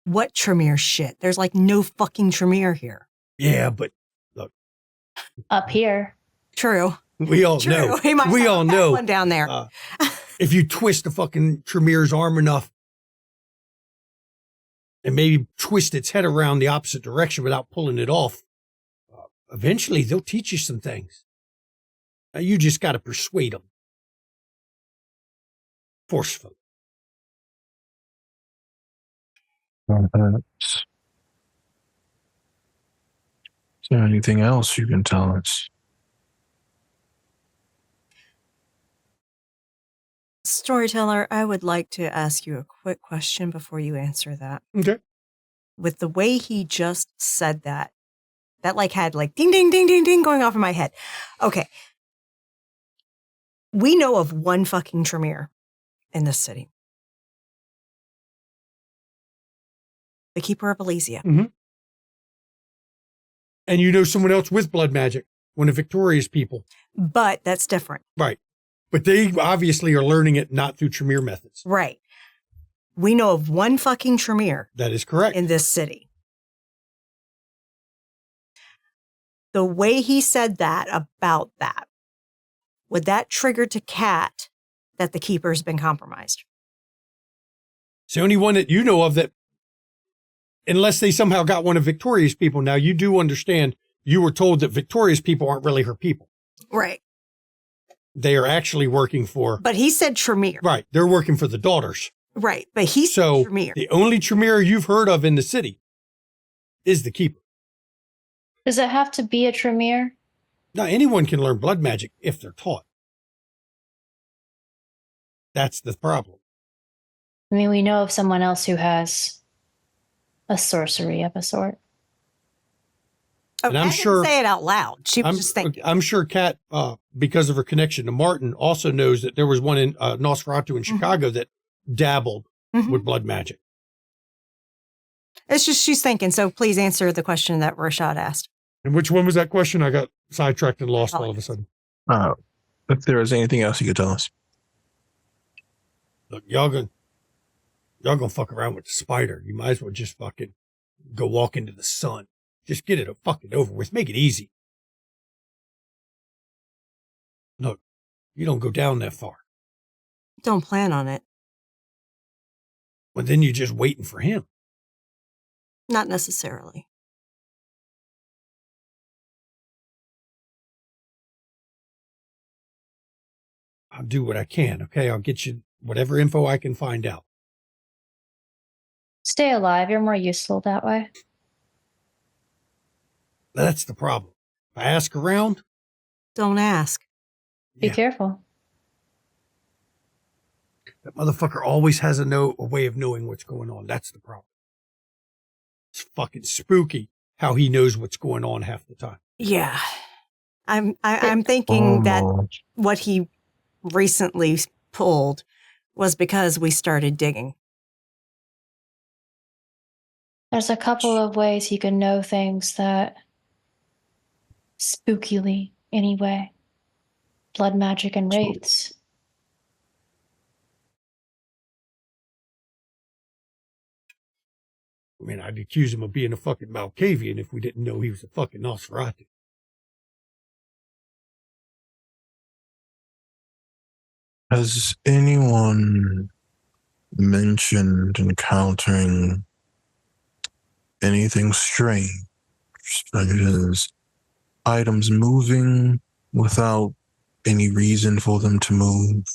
What Tremere shit? There's like no fucking Tremere here. Yeah, but look. Up here. True. We all True. know. He might We all know. one down there. If you twist the fucking Tremere's arm enough and maybe twist its head around the opposite direction without pulling it off, eventually they'll teach you some things. You just got to persuade them. Forcefully. Perhaps. Is there anything else you can tell us? Storyteller, I would like to ask you a quick question before you answer that. Okay. With the way he just said that like had like ding, ding, ding, ding, ding going off in my head. Okay. We know of one fucking Tremere in this city. The Keeper of Elysia. Mm-hmm. And you know someone else with blood magic, one of Victoria's people. But that's different. Right. But they obviously are learning it not through Tremere methods. Right. We know of one fucking Tremere. That is correct. In this city. The way he said that about that, would that trigger to Kat that the Keeper's been compromised? It's the only one that you know of that, unless they somehow got one of Victoria's people. Now, you do understand you were told that Victoria's people aren't really her people. Right. They are actually working for... But he said Tremere. Right. They're working for the daughters. Right. But he said Tremere. The only Tremere you've heard of in the city is the Keeper. Does it have to be a Tremere? Now, anyone can learn blood magic if they're taught. That's the problem. I mean, we know of someone else who has a sorcery of a sort. Oh, and I'm I sure didn't say it out loud. She was just thinking. I'm sure Kat, because of her connection to Martin, also knows that there was one in Nosferatu in Chicago that dabbled with blood magic. It's just she's thinking. So please answer the question that Rashad asked. And which one was that question? I got sidetracked and lost all of a sudden. If there is anything else you could tell us. Look, y'all gonna fuck around with the spider. You might as well just fucking go walk into the sun. Just get it fucking over with. Make it easy. Look, you don't go down that far. Don't plan on it. Well, then you're just waiting for him. Not necessarily. I'll do what I can, okay? I'll get you whatever info I can find out. Stay alive. You're more useful that way. That's the problem. If I ask around, Don't ask. Be yeah, careful. that motherfucker always has a way of knowing what's going on. That's the problem. It's fucking spooky how he knows what's going on half the time. Yeah. I'm thinking that Almost. what he recently pulled was because we started digging. There's a couple of ways you can know things that spookily, anyway. Blood magic and wraiths. I mean, I'd accuse him of being a fucking Malkavian if we didn't know he was a fucking Nosferatu. Has anyone mentioned encountering anything strange, such as items moving without any reason for them to move?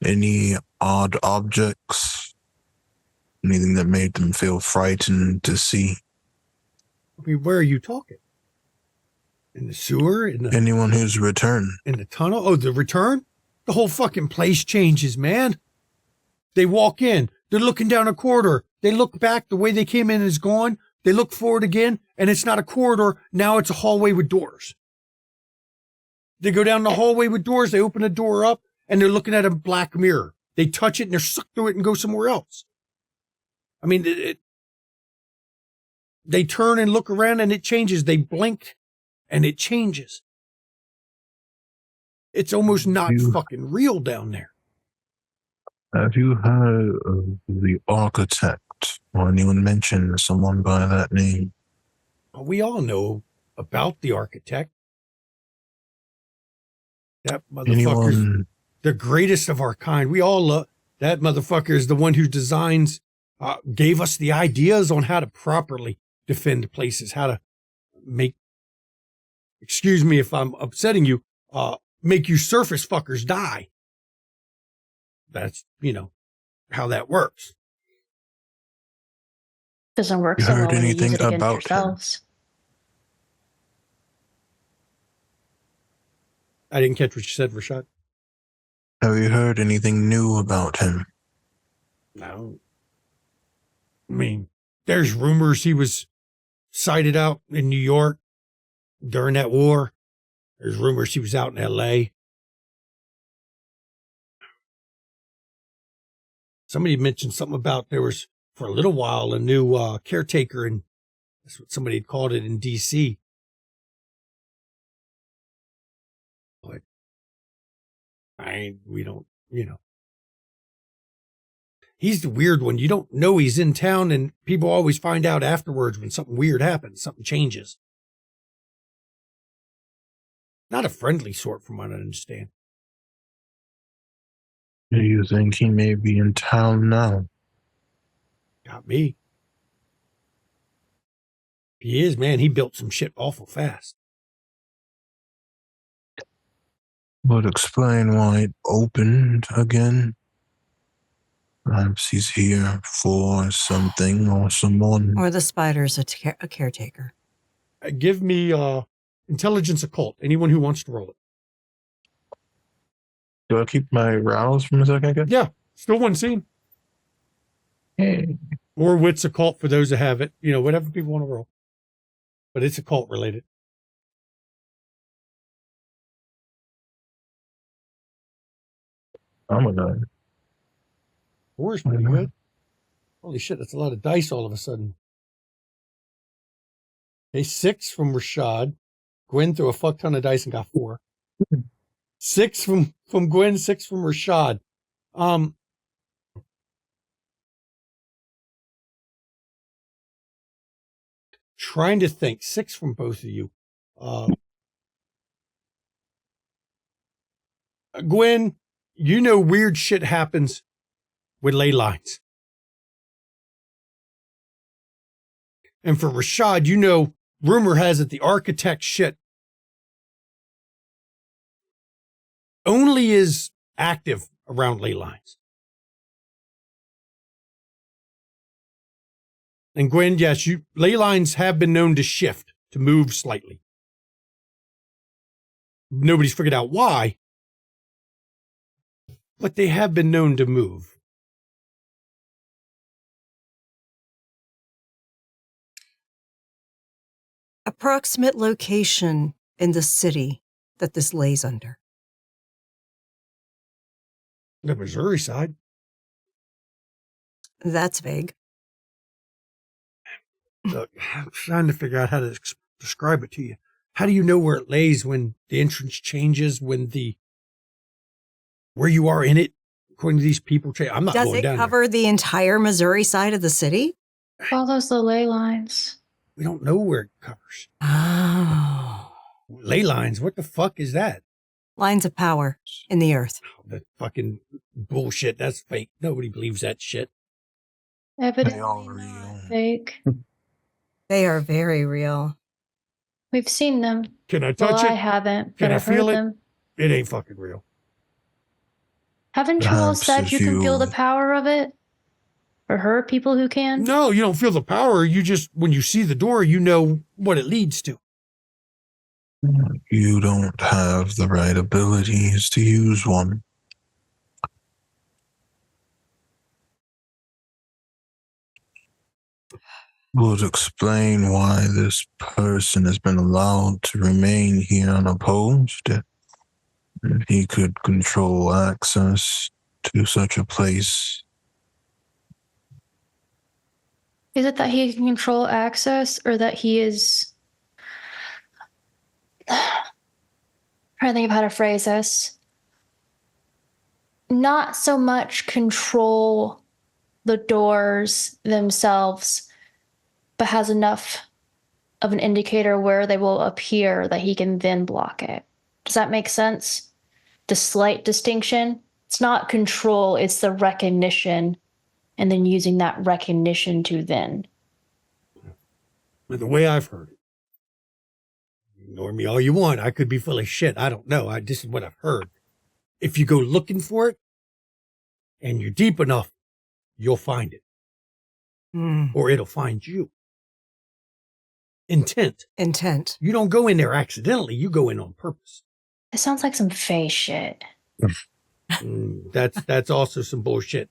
Any odd objects? Anything that made them feel frightened to see? I mean, where are you talking? In the sewer? Anyone who's returned? In the tunnel? Oh, the return? The whole fucking place changes, man. They walk in. They're looking down a corridor. They look back. The way they came in is gone. They look forward again, and it's not a corridor. Now it's a hallway with doors. They go down the hallway with doors. They open a door up, and they're looking at a black mirror. They touch it, and they're sucked through it and go somewhere else. I mean, they turn and look around, and it changes. They blink, and it changes. It's almost not fucking real down there. Have you heard of the architect, or anyone mention someone by that name? We all know about the architect. That motherfucker's Anyone? the greatest of our kind. We all love that motherfucker. Is the one who designs, gave us the ideas on how to properly defend places, how to make, excuse me if I'm upsetting you, make you surface fuckers die. That's, how that works. Doesn't work You so heard well when you use anything it against about him? yourselves. I didn't catch what you said, Rashad. Have you heard anything new about him? No. I mean, there's rumors he was sighted out in New York during that war. There's rumors he was out in L.A. Somebody mentioned something about there was, for a little while, a new caretaker, and that's what somebody had called it in D.C. But we don't, He's the weird one. You don't know he's in town, and people always find out afterwards when something weird happens, something changes. Not a friendly sort, from what I understand. Do you think he may be in town now? Got me. He is, man. He built some shit awful fast. Would explain why it opened again. Perhaps he's here for something or someone. Or the spider's a caretaker. Give me intelligence occult. Anyone who wants to roll it. Do I keep my rouse from a second ago? Yeah, still one scene. Hey. Or wits occult for those that have it. Whatever people want to roll. But it's occult related. I'm a guy. 4 is pretty good. Holy shit, that's a lot of dice all of a sudden. Okay, 6 from Rashad. Gwen threw a fuck ton of dice and got 4. 6 from Gwen, 6 from Rashad. Trying to think. 6 from both of you. Gwen, you know weird shit happens with ley lines. And for Rashad, you know, rumor has it the architect shit only is active around ley lines. And Gwen, yes, ley lines have been known to shift, to move slightly. Nobody's figured out why, but they have been known to move. Approximate location in the city that this lays under. The Missouri side. That's vague. Look, I'm trying to figure out how to describe it to you. How do you know where it lays when the entrance changes, when where you are in it, according to these people change? I'm not Does going it down cover the entire Missouri side of the city? Follows the ley lines. there. We don't know where it covers. Oh. Ley lines, what the fuck is that? Lines of power in the earth. That fucking bullshit. That's fake. Nobody believes that shit. Evidently all not real. fake. They are very real. We've seen them. Can I Well, touch I it? haven't, Can but I I've heard feel it? them. It ain't fucking real. Haven't you all Perhaps said if you can feel you- the power of it? Or heard people who can? No, you don't feel the power. You just, when you see the door, you know what it leads to. You don't have the right abilities to use one. Would explain why this person has been allowed to remain here unopposed. If he could control access to such a place. Is it that he can control access or that he is... I'm trying to think of how to phrase this. Not so much control the doors themselves, but has enough of an indicator where they will appear that he can then block it. Does that make sense? The slight distinction? It's not control, it's the recognition, and then using that recognition to then. The way I've heard it. Ignore me all you want. I could be full of shit. I don't know. This is what I've heard. If you go looking for it and you're deep enough, you'll find it. Or it'll find you. Intent. Intent. You don't go in there accidentally. You go in on purpose. It sounds like some Fae shit. That's also some bullshit.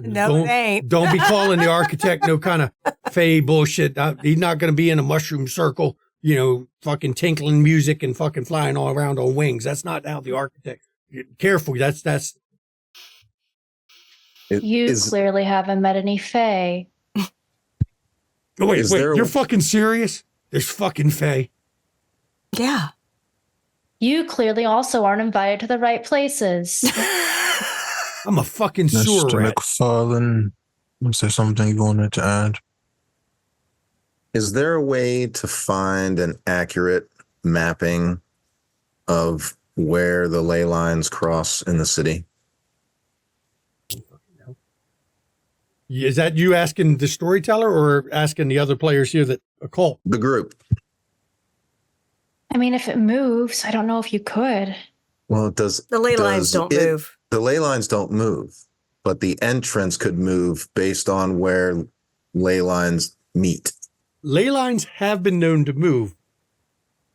No, it ain't. Don't be calling the architect no kind of fey bullshit. He's not going to be in a mushroom circle, fucking tinkling music and fucking flying all around on wings. That's not how the architect. Careful. That's. You clearly haven't met any Fae. Oh, wait, Is there- you're fucking serious? There's fucking fey. Yeah. You clearly also aren't invited to the right places. I'm a fucking sewer Mr. rat. McFarlane, is there something you wanted to add? Is there a way to find an accurate mapping of where the ley lines cross in the city? Is that you asking the storyteller or asking the other players here that occult? The group. I mean, if it moves, I don't know if you could. Well, it does. The ley lines don't move. The ley lines don't move, but the entrance could move based on where ley lines meet. Ley lines have been known to move,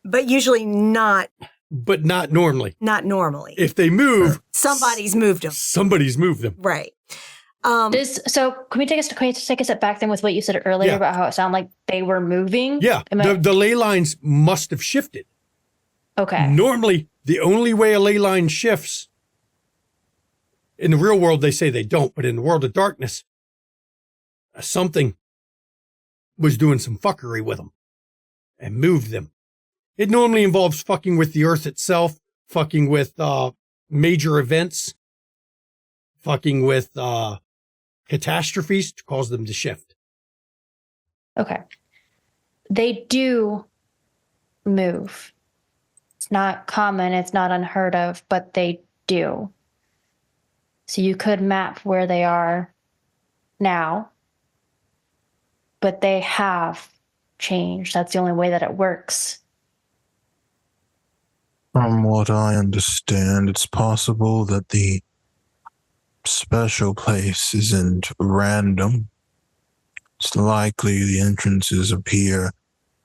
But usually not but not normally. normally. If they move, Somebody's moved them. somebody's moved them. Right. So can we take a step back then with what you said earlier Yeah. about how it sounded like they were moving? Yeah, the ley lines must have shifted. Okay. Normally, the only way a ley line shifts, in the real world, they say they don't, but in the world of darkness, something was doing some fuckery with them and moved them. It normally involves fucking with the earth itself, fucking with major events, fucking with catastrophes to cause them to shift. Okay. They do move. It's not common, it's not unheard of, but they do. So you could map where they are now, but they have changed. That's the only way that it works. From what I understand, it's possible that the special place isn't random. It's likely the entrances appear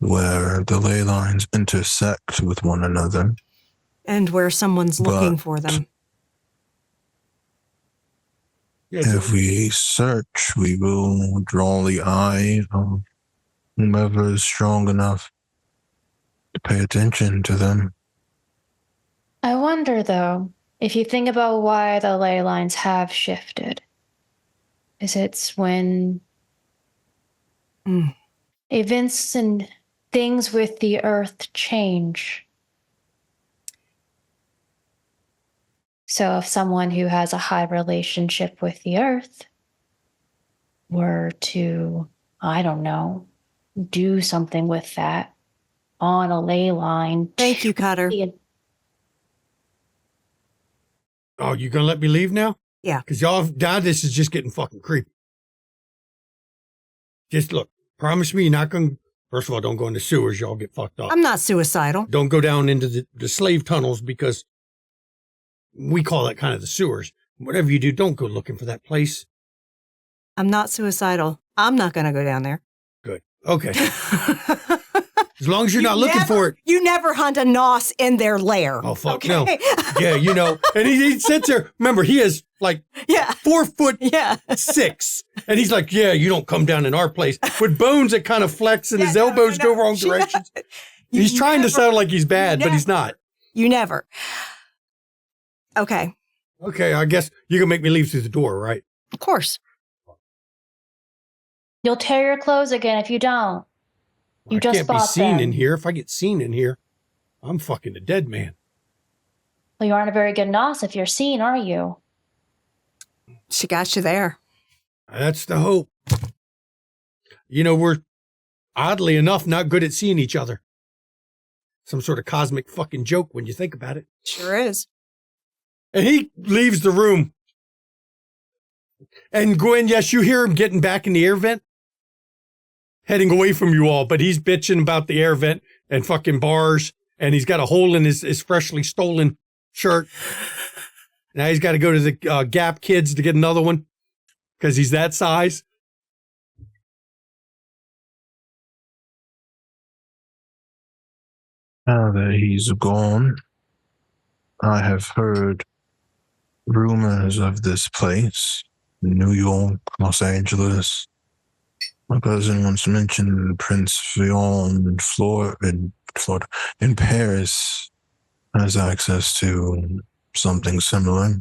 where the ley lines intersect with one another. And where someone's looking But for them. if we search, we will draw the eye of whomever is strong enough to pay attention to them. I wonder, though, if you think about why the ley lines have shifted. Is it's when events and things with the earth change. So if someone who has a high relationship with the earth were to, I don't know, do something with that on a ley line. Thank you, Cutter. Oh, you gonna let me leave now? Yeah. Because now this is just getting fucking creepy. Just look, promise me you're not gonna, first of all, don't go in the sewers, y'all get fucked up. I'm not suicidal. Don't go down into the slave tunnels because we call that kind of the sewers. Whatever you do, don't go looking for that place. I'm not suicidal. I'm not going to go down there. Good. Okay. As long as you're not looking for it. You never hunt a nos in their lair. Oh, fuck no. Yeah, you know. And he sits there. Remember, he is like 4'6". And he's like, yeah, you don't come down in our place. With bones that kind of flex and his elbows go wrong directions. He's trying to sound like he's bad, but he's not. You never. Okay. Okay, I guess you can make me leave through the door, right? Of course. You'll tear your clothes again if you don't. You just can't be bought seen them. in here. If I get seen in here, I'm fucking a dead man. Well, you aren't a very good nos if you're seen, are you? She got you there. That's the hope. You know, we're oddly enough not good at seeing each other. Some sort of cosmic fucking joke when you think about it. Sure is. And he leaves the room. And Gwen, yes, you hear him getting back in the air vent, heading away from you all, but he's bitching about the air vent and fucking bars, and he's got a hole in his freshly stolen shirt. Now he's got to go to the Gap Kids to get another one because he's that size. Now that he's gone, I have heard rumors of this place, New York, Los Angeles. My cousin once mentioned Prince Vion in Florida, in Paris, has access to something similar.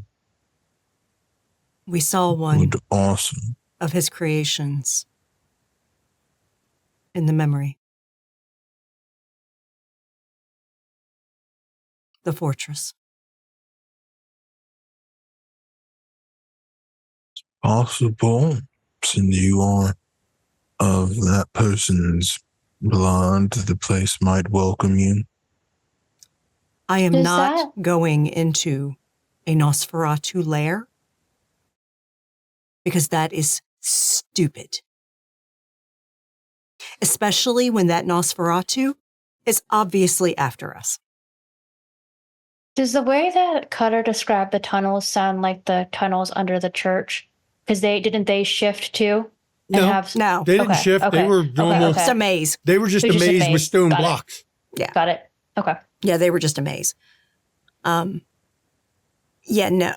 We saw one Would awesome. of his creations in the memory. The fortress. Possible, since you are of that person's blood, the place might welcome you. I am Is not that- going into a Nosferatu lair because that is stupid. Especially when that Nosferatu is obviously after us. Does the way that Cutter described the tunnels sound like the tunnels under the church? Because didn't they shift too? And No. have- No. They didn't shift. okay, They were okay, normal. okay. It's a maze. They were just They're a just a maze with maze. stone Got it. blocks. Yeah. Got it. Okay. Yeah, they were just a maze. Yeah, no,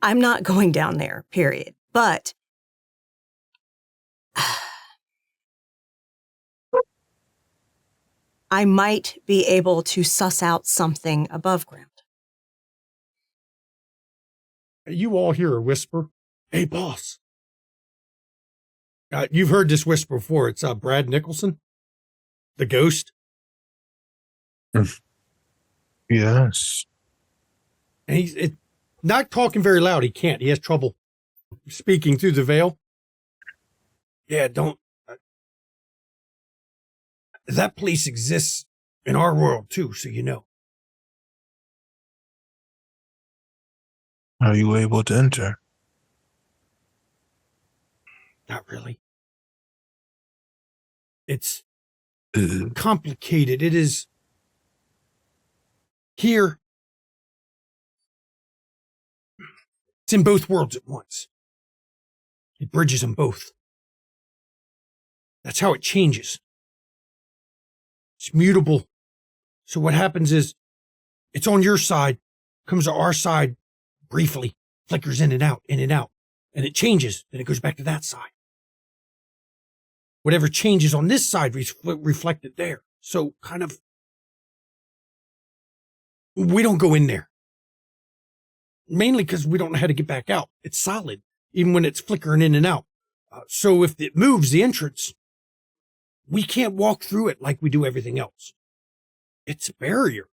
I'm not going down there, period. But I might be able to suss out something above ground. You all hear a whisper. Hey, boss. You've heard this whisper before. It's Brad Nicholson, the ghost. Yes. And he's not talking very loud. He can't. He has trouble speaking through the veil. Yeah, don't. That place exists in our world, too, so you know. Are you able to enter? Not really. It's Uh, complicated. It is here. It's in both worlds at once. It bridges them both. That's how it changes. It's mutable. So what happens is it's on your side, comes to our side briefly, flickers in and out, and it changes. Then it goes back to that side. Whatever changes on this side reflected there. So kind of, we don't go in there. Mainly because we don't know how to get back out. It's solid, even when it's flickering in and out. So if it moves the entrance, we can't walk through it like we do everything else. It's a barrier.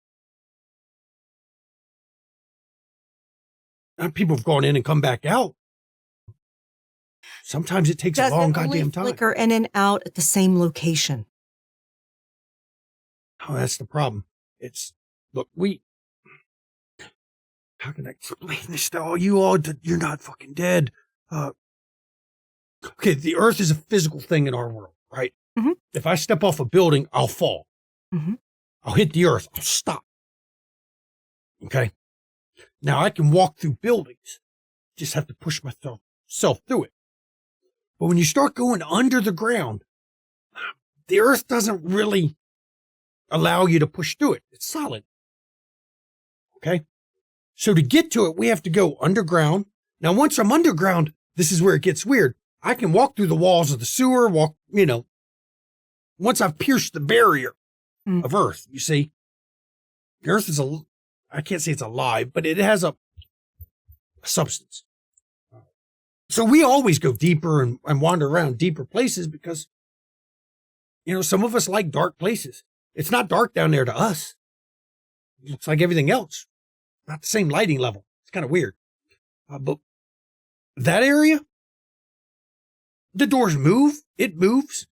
And people have gone in and come back out. Sometimes it takes a long goddamn time. Flicker in and out at the same location. Oh, that's the problem. Look, how can I explain this to all you all? You're not fucking dead. Okay, the earth is a physical thing in our world, right? Mm-hmm. If I step off a building, I'll fall. Mm-hmm. I'll hit the earth. I'll stop. Okay? Now I can walk through buildings. Just have to push myself through it. But when you start going under the ground, the earth doesn't really allow you to push through it. It's solid. Okay? So to get to it, we have to go underground. Now, once I'm underground, this is where it gets weird. I can walk through the walls of the sewer, once I've pierced the barrier of earth, you see, the earth is I can't say it's alive, but it has a substance. So we always go deeper and wander around deeper places because, some of us like dark places. It's not dark down there to us. It looks like everything else. Not the same lighting level. It's kind of weird. But that area, the doors move. It moves.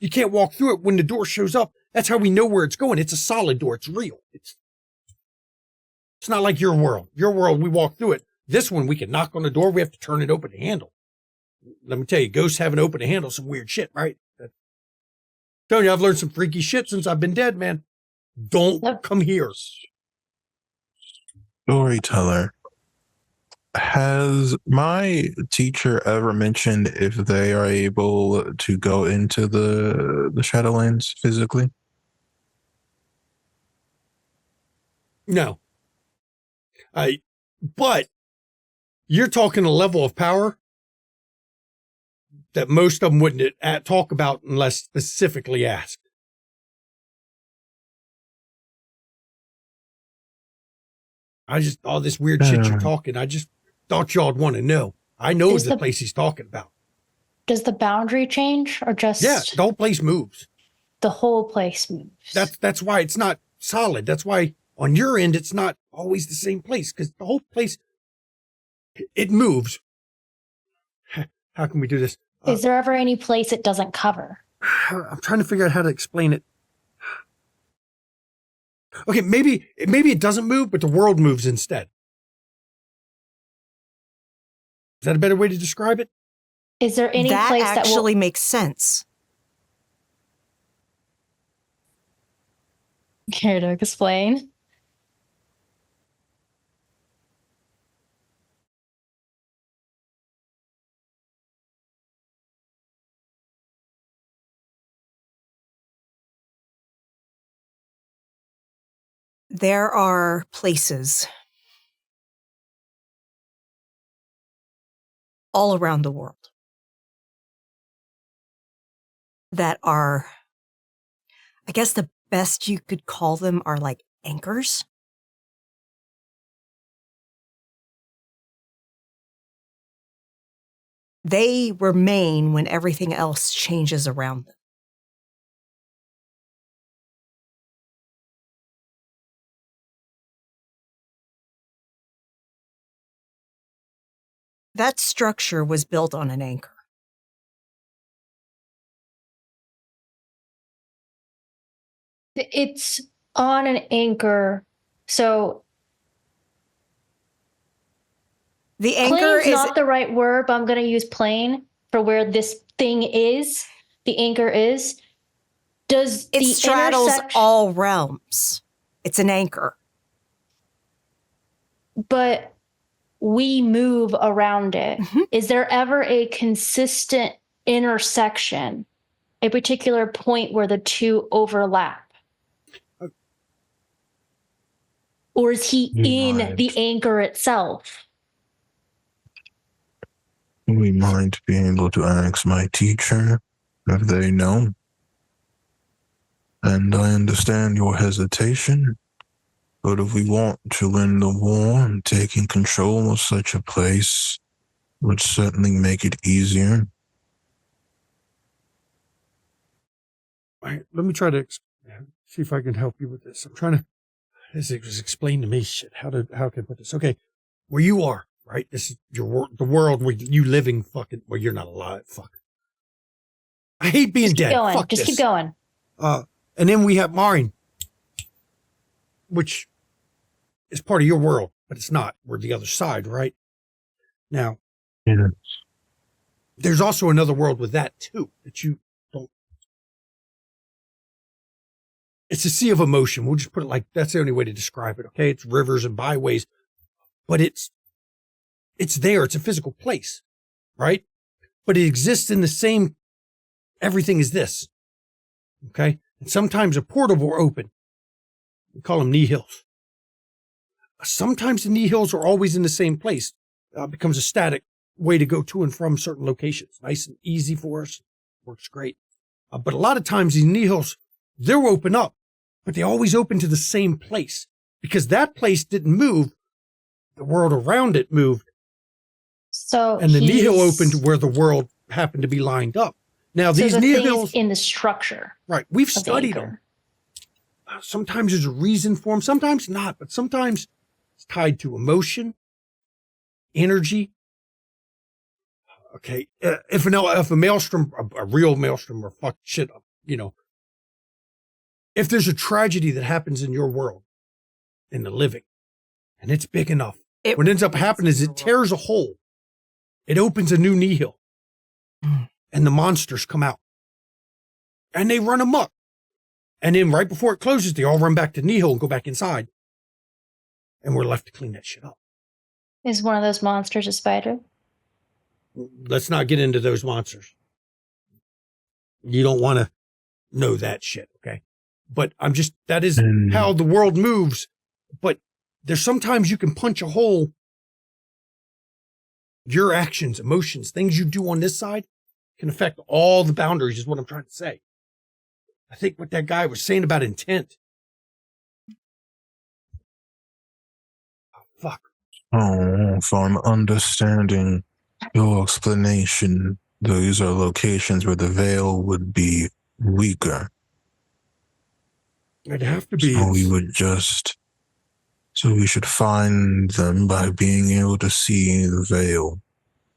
You can't walk through it when the door shows up. That's how we know where it's going. It's a solid door. It's real. It's not like your world. Your world, we walk through it. This one, we can knock on the door. We have to turn it open to handle. Let me tell you, ghosts having open to handle some weird shit, right? Telling you, I've learned some freaky shit since I've been dead, man. Don't come here. Storyteller, has my teacher ever mentioned if they are able to go into the Shadowlands physically? No. But you're talking a level of power that most of them wouldn't talk about unless specifically asked. All this weird shit you're talking, I just thought y'all'd want to know. I know the place he's talking about. Does the boundary change or just... Yeah, the whole place moves. The whole place moves. That's why it's not solid. That's why on your end, it's not always the same place because the whole place, it moves. How can we do this? Is there ever any place it doesn't cover? I'm trying to figure out how to explain it. Okay, maybe it doesn't move, but the world moves instead. Is that a better way to describe it? Is there any that place that actually makes sense? Care to explain? There are places all around the world that are, I guess the best you could call them are like anchors. They remain when everything else changes around them. That structure was built on an anchor. It's on an anchor, so The anchor Plane's is not the right word, but I'm going to use plane for where this thing is. The anchor is. Does it the straddles intersection, all realms. It's an anchor. but we move around it. Mhm. Is there ever a consistent intersection, a particular point where the two overlap? Or is he in the anchor itself? We might be able to ask my teacher if they know. And I understand your hesitation, but if we want to win the war, taking control of such a place would certainly make it easier. All right, let me try to see if I can help you with this. I'm trying to. This was explained to me. Shit, how can I put this? Okay, where you are, right? This is the world where you living. Fucking, well, you're not alive. Fuck. I hate being dead. Going. Fuck Just this. keep going. And then we have mine, which is part of your world, but it's not. We're the other side, right? Now, Yeah. there's also another world with that too, that you don't. It's a sea of emotion. We'll just put it like, that's the only way to describe it. Okay. It's rivers and byways, but it's there. It's a physical place, right? But it exists in the same, everything is this. Okay. And sometimes a portal will open. We call them nihils. Sometimes the nihils are always in the same place. Becomes a static way to go to and from certain locations. Nice and easy for us. Works great. But a lot of times these nihils, they'll open up, but they always open to the same place because that place didn't move. The world around it moved. So And the nihil opened to where the world happened to be lined up. Now, so these the nihils, thing's in the structure. right, we've of the studied anchor. them. Sometimes there's a reason for them, sometimes not, but sometimes it's tied to emotion, energy. Okay, if a maelstrom, a real maelstrom or fuck shit, if there's a tragedy that happens in your world, in the living, and it's big enough, what ends up happening is it tears a hole. It opens a new nihil. And the monsters come out. And they run amok. And then right before it closes, they all run back to nihil and go back inside. And we're left to clean that shit up. Is one of those monsters a spider? Let's not get into those monsters. You don't want to know that shit, okay? But that is how the world moves. But there's sometimes you can punch a hole. Your actions, emotions, things you do on this side can affect all the boundaries is what I'm trying to say. I think what that guy was saying about intent. Oh, fuck. Oh, if I'm understanding your explanation, these are locations where the veil would be weaker. It'd have to be. So we should find them by being able to see the veil.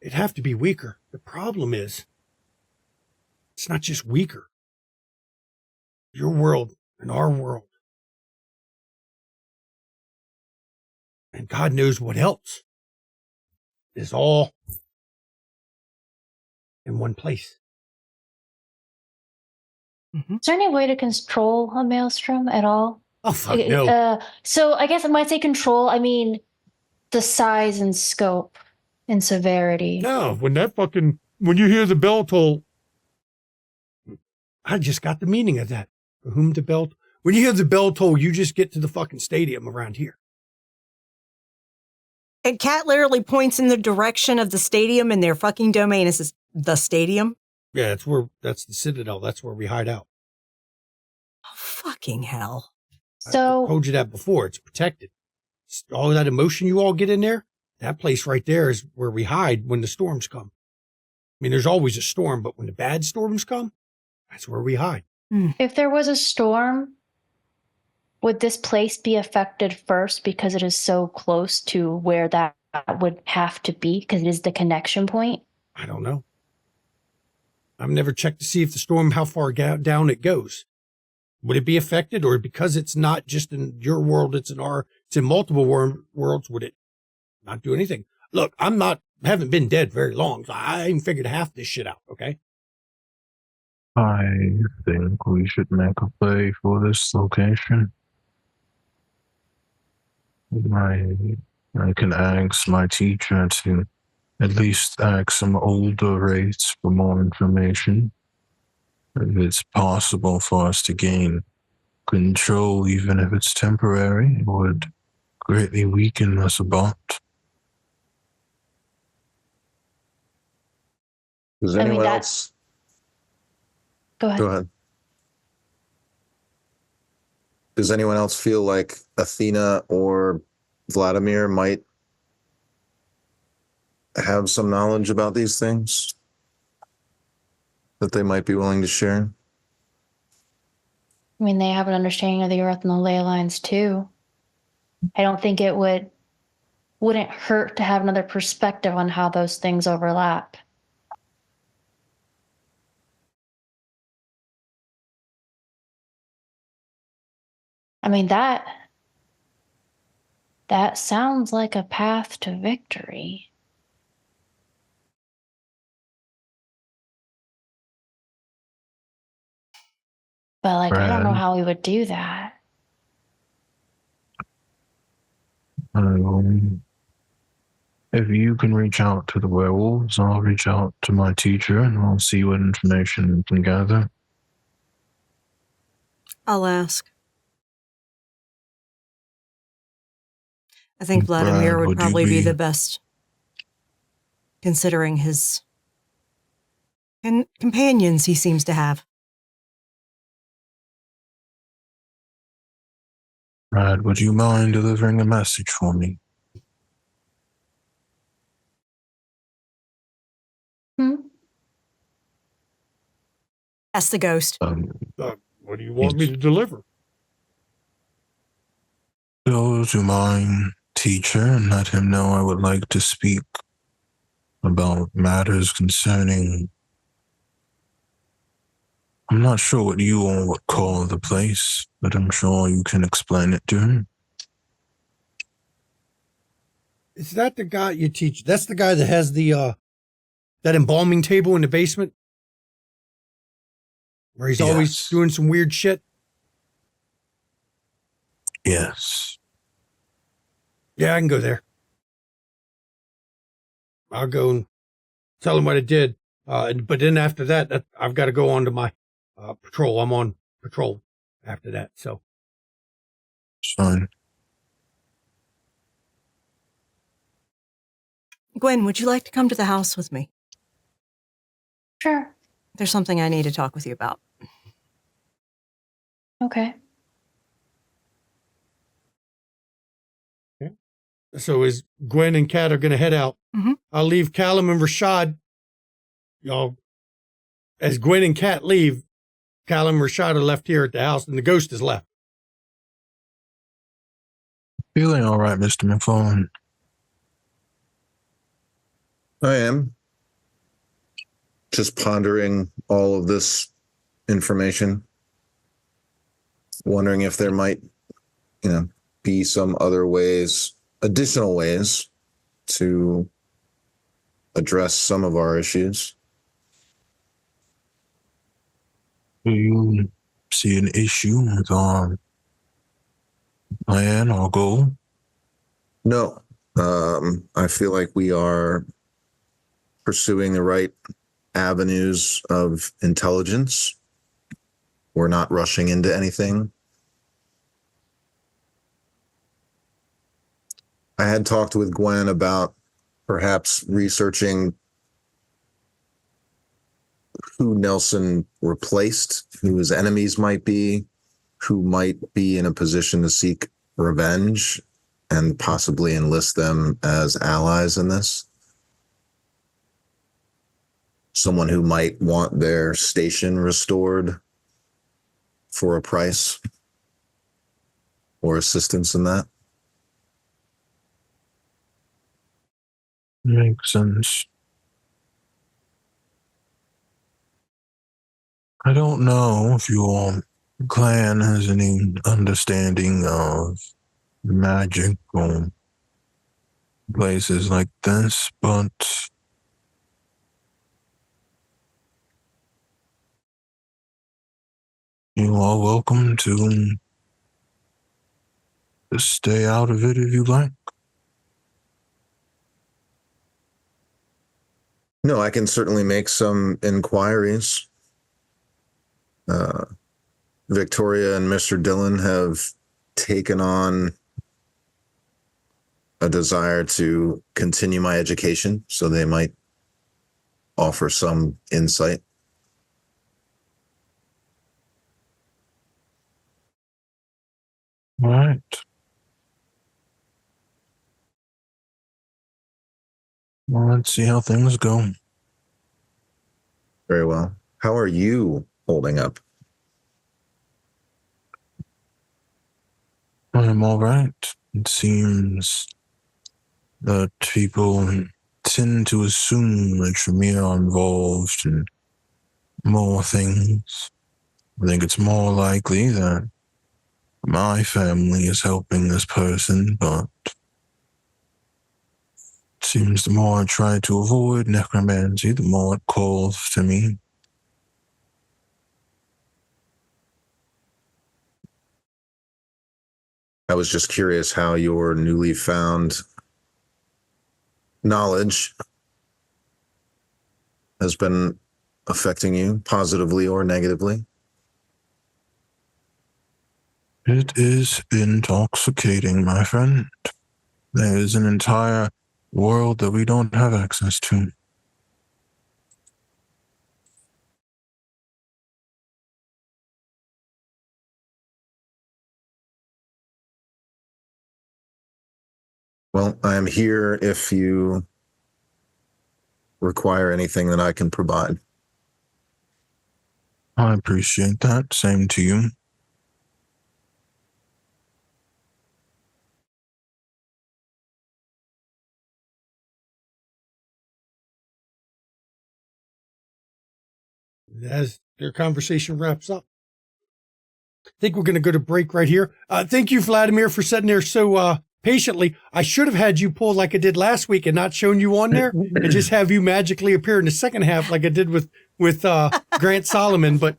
It'd have to be weaker. The problem is, it's not just weaker. Your world and our world. And God knows what else is all in one place. Is there any way to control a maelstrom at all? Oh, fuck no. So I guess when I say control, I mean the size and scope and severity. No, when you hear the bell toll, I just got the meaning of that. For whom the bell, when you hear the bell toll, you just get to the fucking stadium around here. And Kat literally points in the direction of the stadium in their fucking domain. It says, the stadium? Yeah, that's the Citadel. That's where we hide out. Oh, fucking hell. So I told you that before. It's protected. All that emotion you all get in there, that place right there is where we hide when the storms come. I mean, there's always a storm, but when the bad storms come, that's where we hide. if there was a storm, would this place be affected first because it is so close to where that would have to be because it is the connection point? I don't know. I've never checked to see if the storm, how far down it goes. Would it be affected, or because it's not just in your world, it's in multiple worlds, would it not do anything? Look, haven't been dead very long, so I ain't figured half this shit out, okay? I think we should make a play for this location. I can ask my teacher to at least ask some older rates for more information. If it's possible for us to gain control, even if it's temporary, it would greatly weaken us a bond. Does I mean, anyone that- else? Go ahead. Go ahead. Does anyone else feel like Athena or Vladimir might have some knowledge about these things that they might be willing to share? I mean, they have an understanding of the earth and the ley lines too. I don't think it wouldn't hurt to have another perspective on how those things overlap. I mean, that sounds like a path to victory. But like, I don't know Brad. how we would do that. If you can reach out to the werewolves, I'll reach out to my teacher and I'll see what information we can gather. I'll ask. I think Vladimir Brad, would would you probably be be- the best, considering his companions he seems to have. Brad, would you mind delivering a message for me? That's the ghost. What do you want me to deliver? Go to my teacher and let him know I would like to speak about matters concerning... I'm not sure what you all would call the place, but I'm sure you can explain it to him. Is that the guy you teach? That's the guy that has the that embalming table in the basement? Where he's always Yes. doing some weird shit? Yes. Yeah, I can go there. I'll go and tell him what I did. But then after that, I've got to go on to my patrol. I'm on patrol after that, so. It's fine. Gwen, would you like to come to the house with me? Sure. There's something I need to talk with you about. Okay. So as Gwen and Kat are going to head out, I'll leave Callum and Rashad. Y'all, as Gwen and Kat leave, Callum and Rashad are left here at the house, and the ghost is left. Feeling all right, Mr. McFarlane? I am just pondering all of this information, wondering if there might, be some other ways, additional ways to address some of our issues. Do you see an issue with our plan or goal? No, I feel like we are pursuing the right avenues of intelligence. We're not rushing into anything. I had talked with Gwen about perhaps researching who Nelson replaced, who his enemies might be, who might be in a position to seek revenge and possibly enlist them as allies in this. Someone who might want their station restored for a price or assistance in that. Makes sense. I don't know if your clan has any understanding of magic or places like this, but you are welcome to just stay out of it if you like. No, I can certainly make some inquiries. Victoria and Mr. Dillon have taken on a desire to continue my education, so they might offer some insight. All right. Well, let's see how things go. Very well. How are you holding up? I'm all right. It seems that people tend to assume that Tremere are involved in more things. I think it's more likely that my family is helping this person, but it seems the more I try to avoid necromancy, the more it calls to me. I was just curious how your newly found knowledge has been affecting you, positively or negatively. It is intoxicating, my friend. There is an entire world that we don't have access to. Well, I am here if you require anything that I can provide. I appreciate that. Same to you. As their conversation wraps up, I think we're going to go to break right here. Thank you, Vladimir, for sitting there so patiently. I should have had you pull like I did last week and not shown you on there and just have you magically appear in the second half like I did with Grant Solomon. But,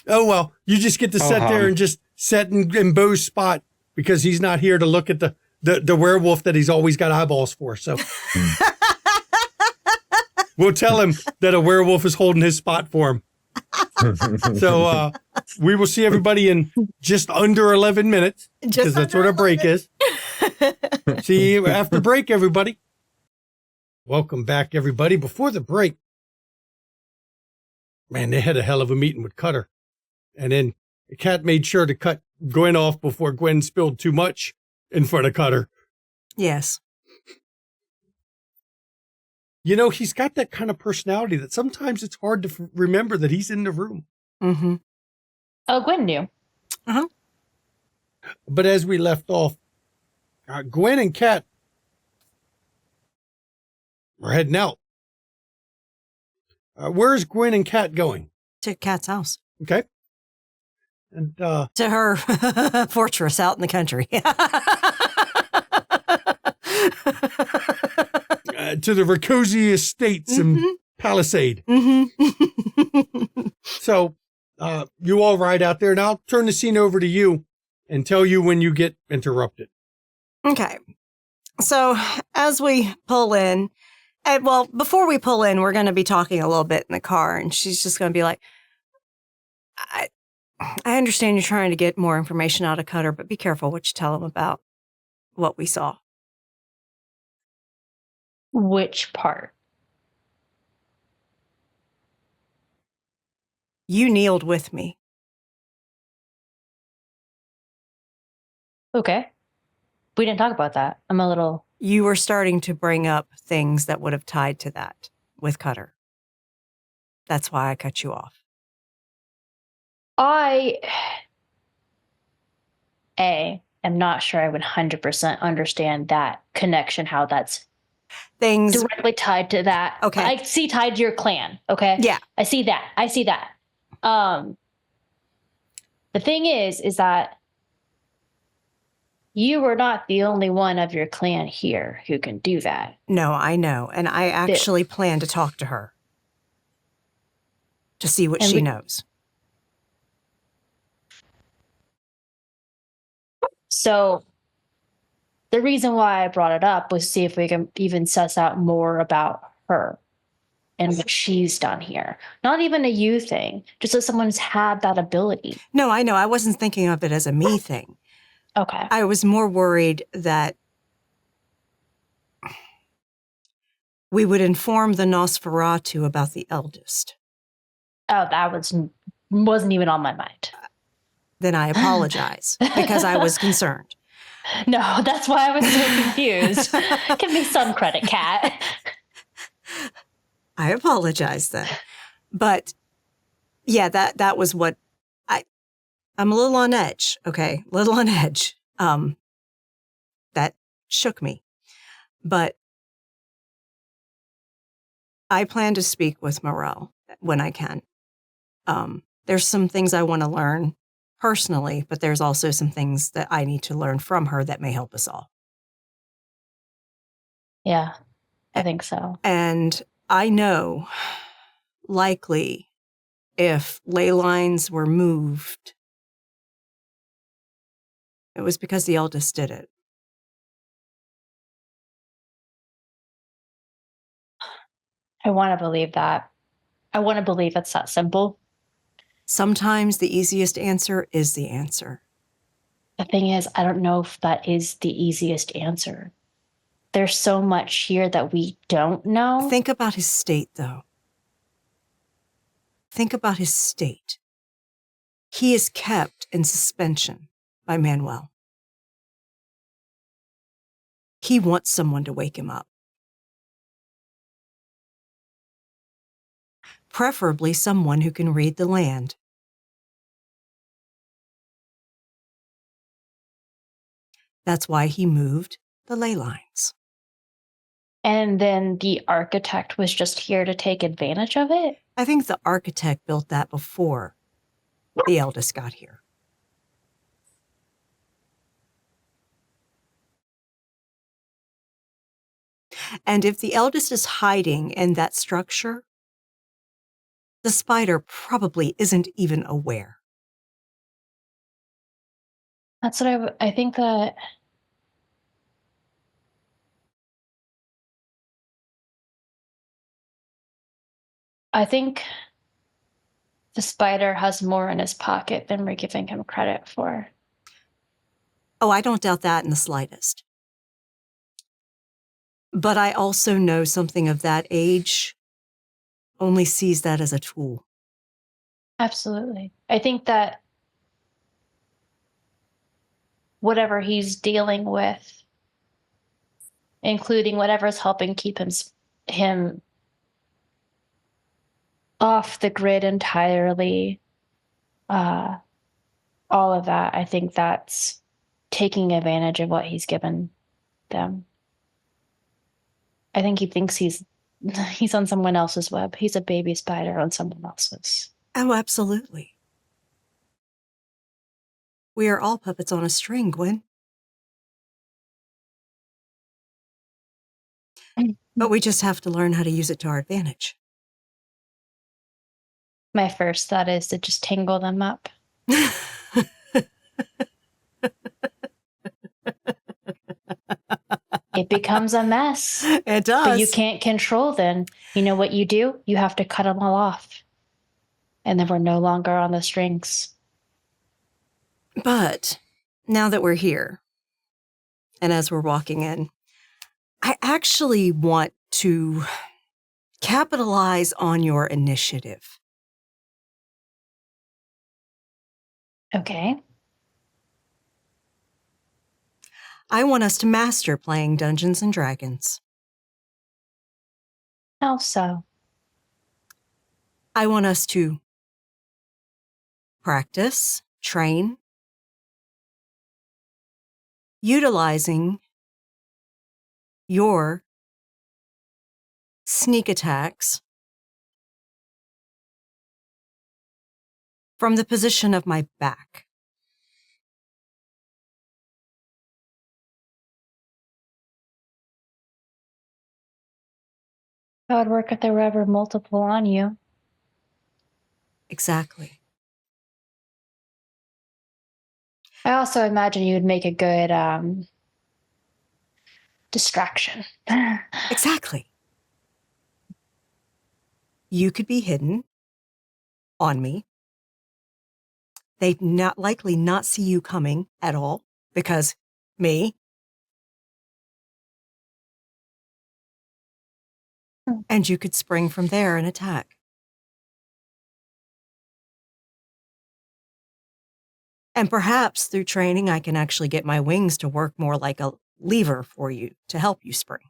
oh, well, you just get to sit there and just sit in Bo's spot because he's not here to look at the werewolf that he's always got eyeballs for. So we'll tell him that a werewolf is holding his spot for him. So we will see everybody in just under 11 minutes because that's what our break is. See you after break, everybody. Welcome back, everybody. Before the break, man, they had a hell of a meeting with Cutter. And then the cat made sure to cut Gwen off before Gwen spilled too much in front of Cutter. Yes. You know, he's got that kind of personality that sometimes it's hard to remember that he's in the room. Mm-hmm. Oh, Gwen knew. Uh-huh. But as we left off, Gwen and Kat are heading out. Where's Gwen and Kat going? To Kat's house. Okay. And to her fortress out in the country. To the Rakosi Estates and Palisade. So you all ride out there, and I'll turn the scene over to you and tell you when you get interrupted. Okay. So as we pull in, well, before we pull in, we're going to be talking a little bit in the car, and she's just going to be like, I understand you're trying to get more information out of Cutter, but be careful what you tell him about what we saw. Which part? You kneeled with me. Okay. We didn't talk about that. I'm a little... You were starting to bring up things that would have tied to that with Cutter. That's why I cut you off. I am not sure I would 100% understand that connection, how that's things directly tied to that. Okay. I see tied to your clan. Okay. Yeah. I see that. The thing is that you are not the only one of your clan here who can do that. No, I know. And I actually plan to talk to her to see what she knows. So the reason why I brought it up was to see if we can even suss out more about her and what she's done here. Not even a you thing, just that someone's had that ability. No, I know. I wasn't thinking of it as a me thing. Okay. I was more worried that we would inform the Nosferatu about the eldest. Oh, that wasn't even on my mind. Then I apologize because I was concerned. No, that's why I was so confused. Give me some credit, Kat. I apologize then. But yeah, that was what I'm a little on edge, okay? A little on edge. That shook me. But I plan to speak with Morel when I can. There's some things I want to learn personally, but there's also some things that I need to learn from her that may help us all. Yeah, I think so. And I know, likely, if ley lines were moved, it was because the eldest did it. I want to believe that. I want to believe it's that simple. Sometimes the easiest answer is the answer. The thing is, I don't know if that is the easiest answer. There's so much here that we don't know. Think about his state, though. Think about his state. He is kept in suspension by Manuel. He wants someone to wake him up. Preferably someone who can read the land. That's why he moved the ley lines. And then the architect was just here to take advantage of it? I think the architect built that before the eldest got here. And if the eldest is hiding in that structure, the spider probably isn't even aware. That's what I think that... I think the spider has more in his pocket than we're giving him credit for. Oh, I don't doubt that in the slightest. But I also know something of that age only sees that as a tool. Absolutely. I think that whatever he's dealing with, including whatever's helping keep him off the grid entirely, all of that, I think that's taking advantage of what he's given them. I think he thinks he's on someone else's web. He's a baby spider on someone else's. Oh, absolutely. We are all puppets on a string, Gwen. But we just have to learn how to use it to our advantage. My first thought is to just tangle them up. It becomes a mess. It does. But you can't control them. You know what you do? You have to cut them all off. And then we're no longer on the strings. But now that we're here, and as we're walking in, I actually want to capitalize on your initiative. Okay. I want us to master playing Dungeons and Dragons. How so? I want us to practice, train, utilizing your sneak attacks from the position of my back. That would work if there were ever multiple on you. Exactly. I also imagine you would make a good distraction. Exactly. You could be hidden on me. They'd not likely not see you coming at all because me. And you could spring from there and attack. And perhaps through training, I can actually get my wings to work more like a lever for you to help you spring.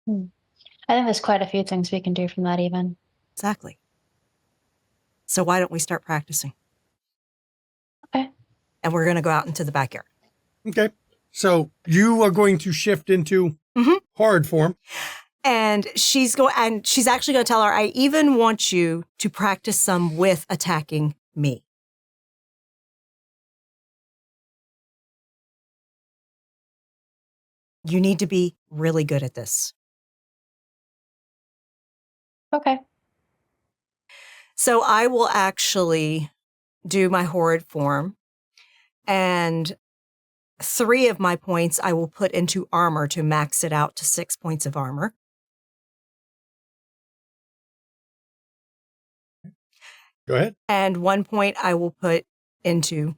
I think there's quite a few things we can do from that even. Exactly. So why don't we start practicing? Okay. And we're going to go out into the backyard. Okay. So you are going to shift into hard form. And she's actually going to tell her, I even want you to practice some with attacking me. You need to be really good at this. Okay. So I will actually do my horrid form, and 3 of my points I will put into armor to max it out to 6 points of armor. Go ahead. And 1 point I will put into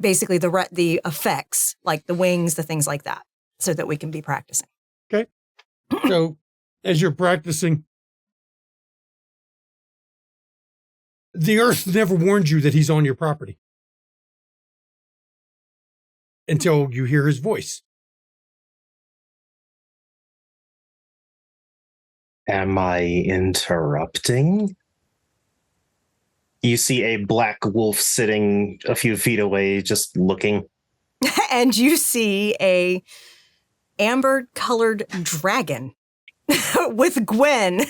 basically the effects, like the wings, the things like that, so that we can be practicing. Okay. So as you're practicing, the earth never warned you that he's on your property until you hear his voice. Am I interrupting? You see a black wolf sitting a few feet away, just looking. And you see a amber-colored dragon with Gwen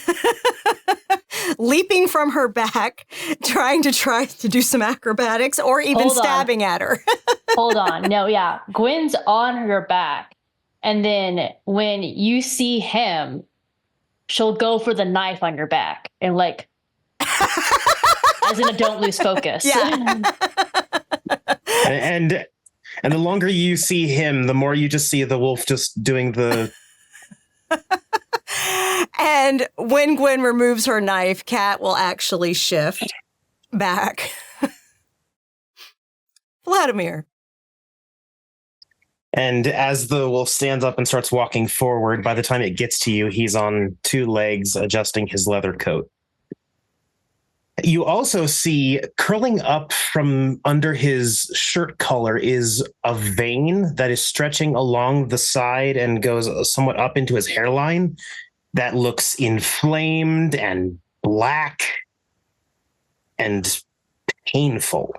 leaping from her back, trying to do some acrobatics or even stabbing at her. Hold on. No, yeah. Gwen's on your back. And then when you see him, she'll go for the knife on your back and like, as in a don't lose focus. Yeah. And the longer you see him, the more you just see the wolf just doing the... And when Gwen removes her knife, Kat will actually shift back. Vladimir. And as the wolf stands up and starts walking forward, by the time it gets to you, he's on 2 legs, adjusting his leather coat. You also see curling up from under his shirt collar is a vein that is stretching along the side and goes somewhat up into his hairline that looks inflamed and black and painful.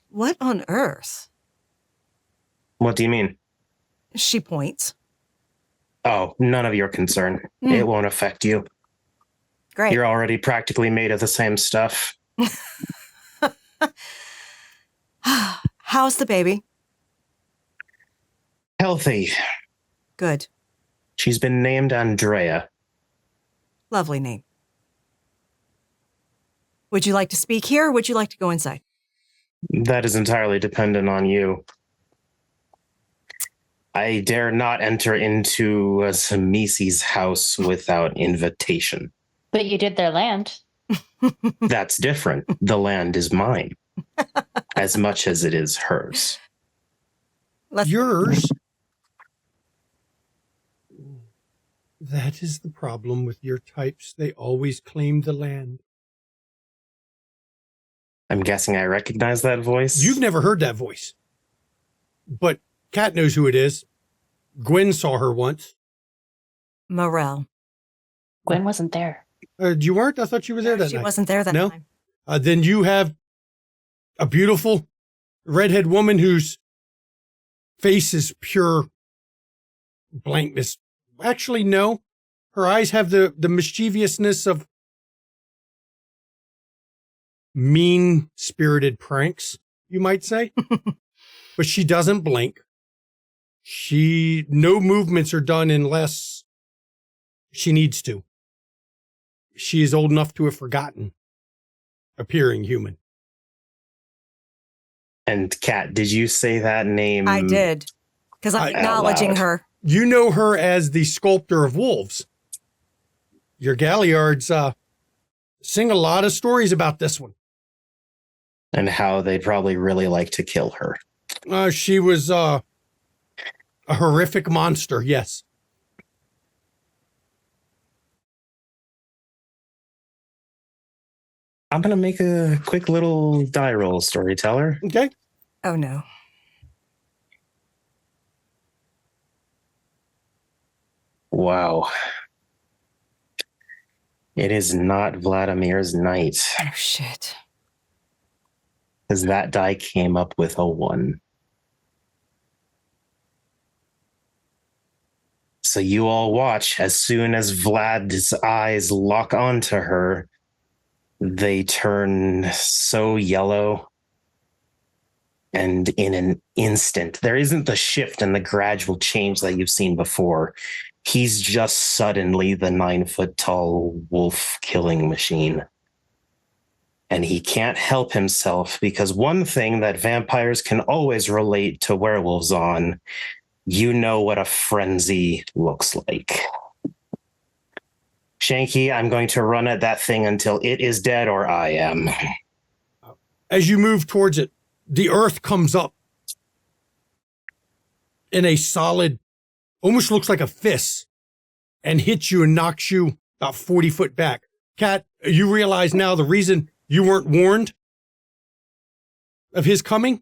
What on earth? What do you mean? She points. Oh, none of your concern. It won't affect you. Great. You're already practically made of the same stuff. How's the baby? Healthy. Good. She's been named Andrea. Lovely name. Would you like to speak here or would you like to go inside? That is entirely dependent on you. I dare not enter into a Samisi's house without invitation. But you did their land. That's different. The land is mine, as much as it is hers. Yours? That is the problem with your types. They always claim the land. I'm guessing I recognize that voice. You've never heard that voice. But Kat knows who it is. Gwen saw her once. Morel. Gwen wasn't there. You weren't? I thought you were there that night. She wasn't there that time. Then you have a beautiful redhead woman whose face is pure blankness. Actually, no. Her eyes have the mischievousness of mean-spirited pranks, you might say. but she doesn't blink. No movements are done unless she needs to. She is old enough to have forgotten appearing human. And Kat, did you say that name? I did, because I'm acknowledging loud. her. You know her as the sculptor of wolves. Your Galliards sing a lot of stories about this one. And how they'd probably really like to kill her. She was a horrific monster, yes. I'm going to make a quick little die roll, storyteller. Okay. Oh, no. Wow. It is not Vladimir's night. Oh, shit. Because that die came up with a 1. So you all watch as soon as Vlad's eyes lock onto her, they turn so yellow. And in an instant, there isn't the shift and the gradual change that you've seen before. He's just suddenly the 9-foot-tall wolf killing machine. And he can't help himself, because one thing that vampires can always relate to werewolves on, you know what a frenzy looks like. Shanky, I'm going to run at that thing until it is dead or I am. As you move towards it, the earth comes up in a solid, almost looks like a fist, and hits you and knocks you about 40 foot back. Kat, you realize now the reason you weren't warned of his coming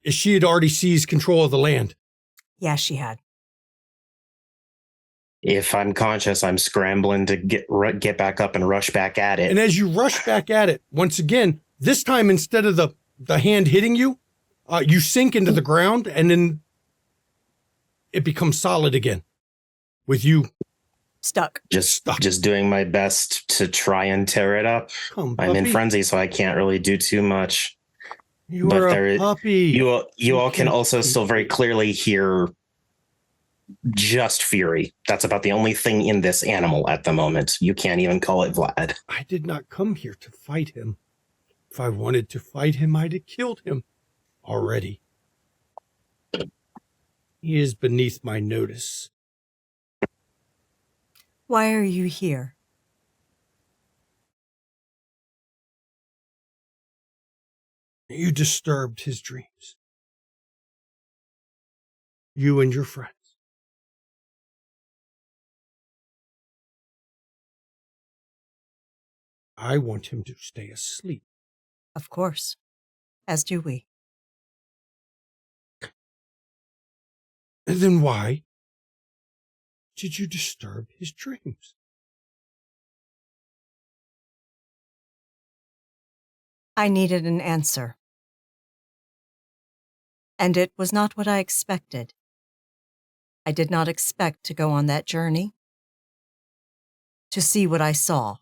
is she had already seized control of the land. Yeah, she had. If I'm conscious, I'm scrambling to get back up and rush back at it. And as you rush back at it, once again, this time instead of the hand hitting you, you sink into the ground, and then it becomes solid again with you Stuck. Just doing my best to try and tear it up. I'm in frenzy, so I can't really do too much. You are a puppy. You all can also still very clearly hear just fury. That's about the only thing in this animal at the moment. You can't even call it Vlad. I did not come here to fight him. If I wanted to fight him, I'd have killed him already. He is beneath my notice. Why are you here? You disturbed his dreams. You and your friends. I want him to stay asleep. Of course. As do we. And then why did you disturb his dreams? I needed an answer. And it was not what I expected. I did not expect to go on that journey, to see what I saw.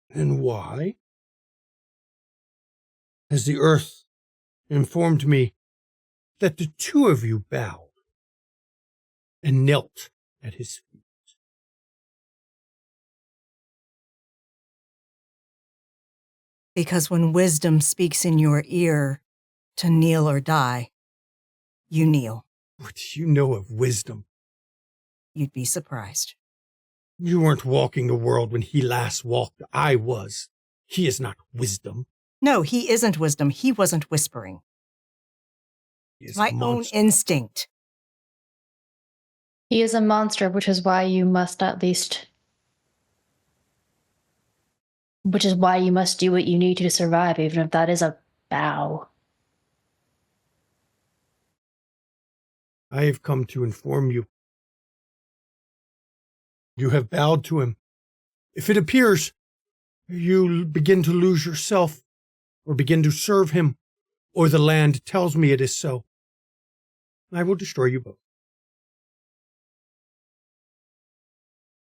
And why has the earth informed me that the two of you bowed and knelt at his feet? Because when wisdom speaks in your ear to kneel or die, you kneel. What do you know of wisdom? You'd be surprised. You weren't walking the world when he last walked. I was. He is not wisdom. No, he isn't wisdom. He wasn't whispering. He is My a own monster. instinct. He is a monster, which is why you must do what you need to survive, even if that is a bow. I have come to inform you. You have bowed to him. If it appears you begin to lose yourself, or begin to serve him, or the land tells me it is so, I will destroy you both.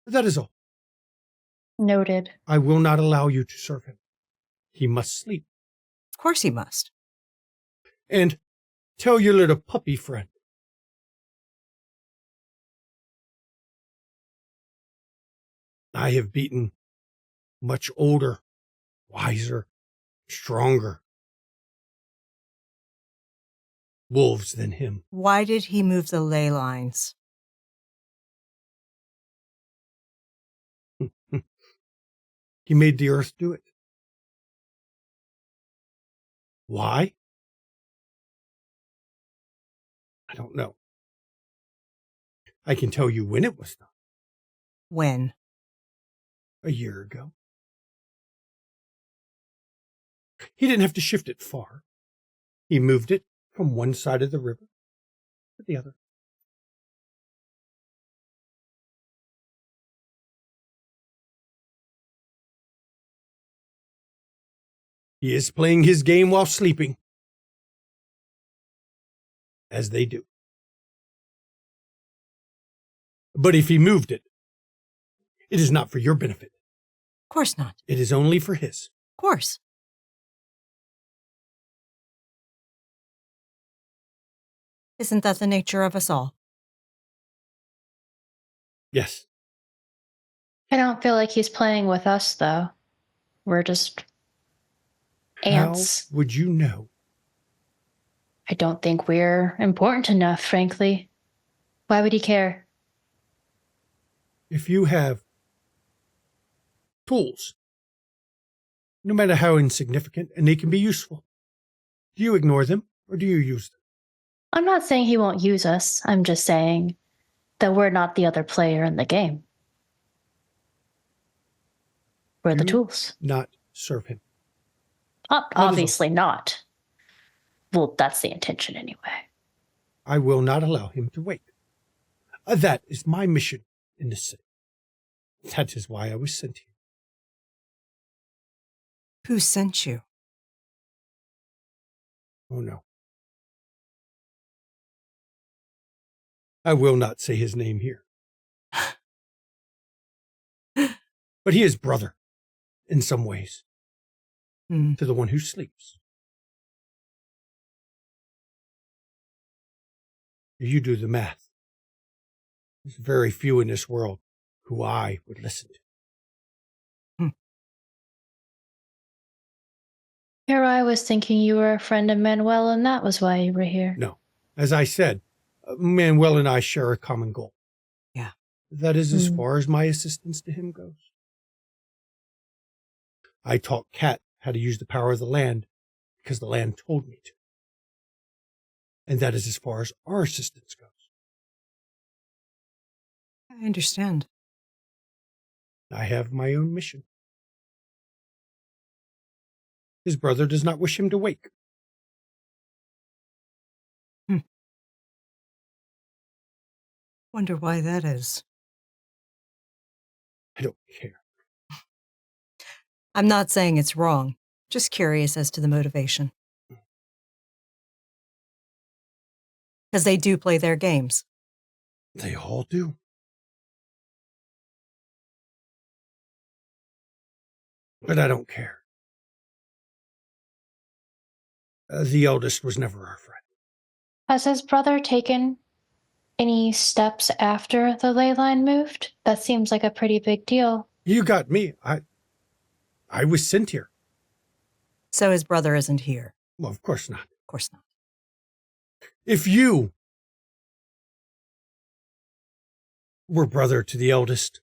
That is all. Noted. I will not allow you to serve him. He must sleep. Of course he must. And tell your little puppy friend. I have beaten much older, wiser, stronger wolves than him. Why did he move the ley lines? He made the earth do it. Why? I don't know. I can tell you when it was done. When? A year ago. He didn't have to shift it far. He moved it from one side of the river to the other. He is playing his game while sleeping, as they do. But if he moved it, it is not for your benefit. Of course not. It is only for his. Of course. Isn't that the nature of us all? Yes. I don't feel like he's playing with us, though. We're just ants. How would you know? I don't think we're important enough, frankly. Why would he care? If you have tools, no matter how insignificant, and they can be useful, do you ignore them or do you use them? I'm not saying he won't use us. I'm just saying that we're not the other player in the game. We're the Do tools. Not serve him. Obviously not. Well, that's the intention anyway. I will not allow him to wait. That is my mission in this city. That is why I was sent here. Who sent you? Oh, no. I will not say his name here. But he is brother, in some ways, to the one who sleeps. You do the math. There's very few in this world who I would listen to. Here I was thinking you were a friend of Manuel, and that was why you were here. No. As I said, Manuel and I share a common goal. Yeah. That is as far as my assistance to him goes. I taught Kat how to use the power of the land because the land told me to. And that is as far as our assistance goes. I understand. I have my own mission. His brother does not wish him to wake. Wonder why that is. I don't care. I'm not saying it's wrong. Just curious as to the motivation. Because they do play their games. They all do. But I don't care. The eldest was never our friend. Has his brother taken any steps after the ley line moved? That seems like a pretty big deal. You got me. I was sent here. So his brother isn't here. Well, of course not. Of course not. If you were brother to the eldest,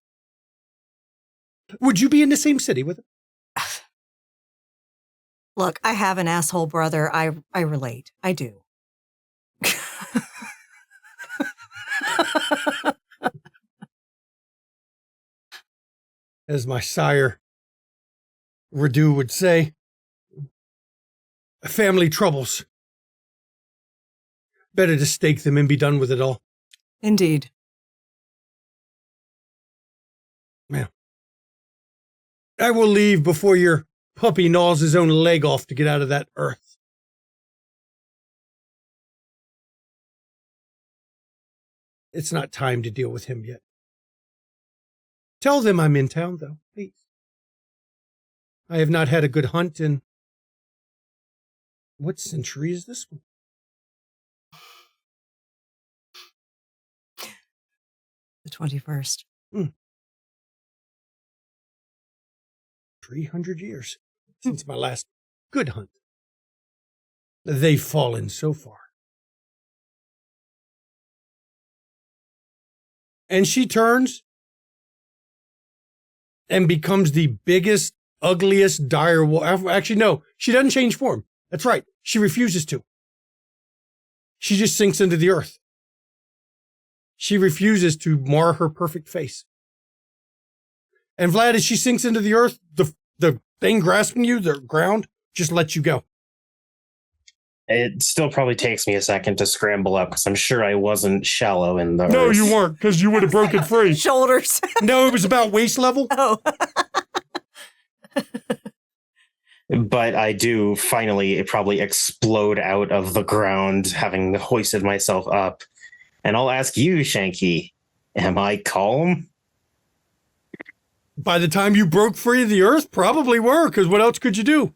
would you be in the same city with him? Look, I have an asshole brother. I relate. I do. As my sire, Radu, would say, family troubles. Better to stake them and be done with it all. Indeed. Yeah. I will leave before your puppy gnaws his own leg off to get out of that earth. It's not time to deal with him yet. Tell them I'm in town, though, please. I have not had a good hunt in... What century is this one? The 21st. 300 years since my last good hunt. They've fallen so far. And she turns and becomes the biggest, ugliest dire wolf. Actually, no, she doesn't change form. That's right. She refuses to. She just sinks into the earth. She refuses to mar her perfect face. And Vlad, as she sinks into the earth, the thing grasping you, the ground, just lets you go. It still probably takes me a second to scramble up because I'm sure I wasn't shallow in the No, earth. you weren't, because you would have broken free. Shoulders. No, it was about waist level. Oh. But I do finally probably explode out of the ground, having hoisted myself up. And I'll ask you, Shanky, am I calm? By the time you broke free of the earth, probably were, because what else could you do?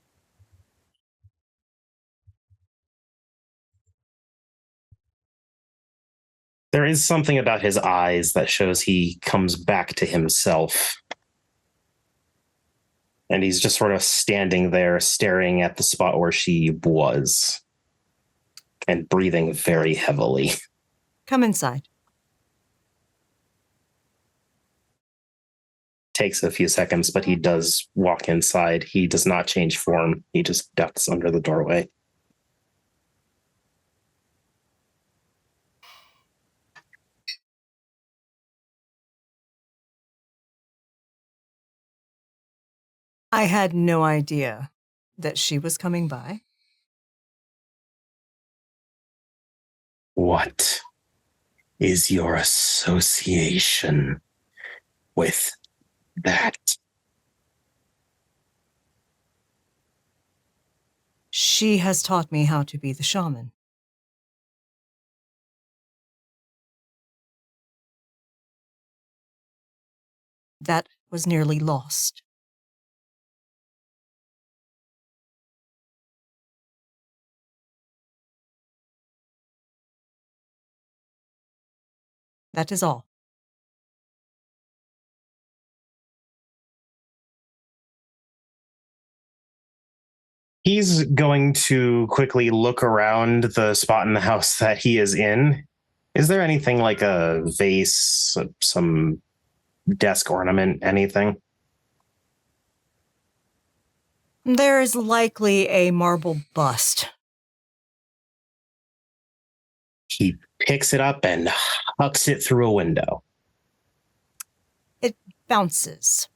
There is something about his eyes that shows he comes back to himself. And he's just sort of standing there staring at the spot where she was and breathing very heavily. Come inside. Takes a few seconds, but he does walk inside. He does not change form. He just ducks under the doorway. I had no idea that she was coming by. What is your association with that? She has taught me how to be the shaman. That was nearly lost. That is all. He's going to quickly look around the spot in the house that he is in. Is there anything like a vase, some desk ornament, anything? There is likely a marble bust. He picks it up and hucks it through a window. It bounces.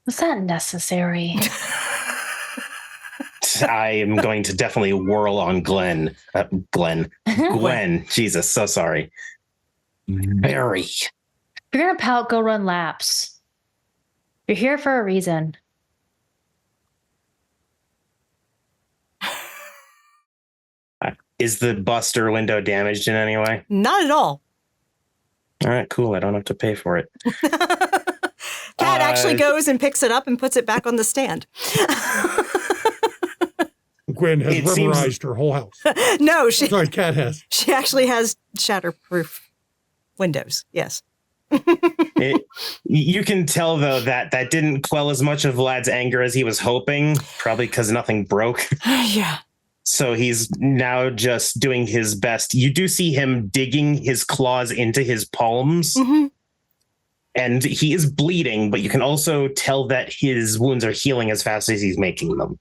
Was that necessary? I am going to definitely whirl on Gwen. Jesus, so sorry. Very. If you're gonna pout, go run laps. You're here for a reason. Is the buster window damaged in any way? Not at all. All right, cool. I don't have to pay for it. Kat actually goes and picks it up and puts it back on the stand. Gwen has It rubberized her whole house. No, Sorry, Kat has. she actually has shatterproof windows. Yes. You can tell, though, that didn't quell as much of Vlad's anger as he was hoping, probably because nothing broke. Yeah. So he's now just doing his best. You do see him digging his claws into his palms, Mm-hmm. and he is bleeding, but you can also tell that his wounds are healing as fast as he's making them.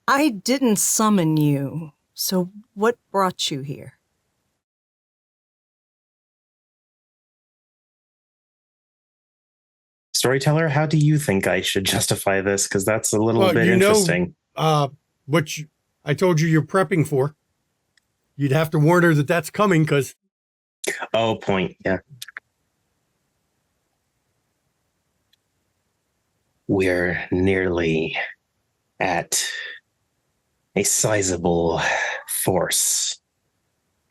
I didn't summon you. So what brought you here? Storyteller, how do you think I should justify this? Because that's a little bit interesting. I told you you're prepping for. You'd have to warn her that that's coming, because... Oh, point, yeah. We're nearly at a sizable force,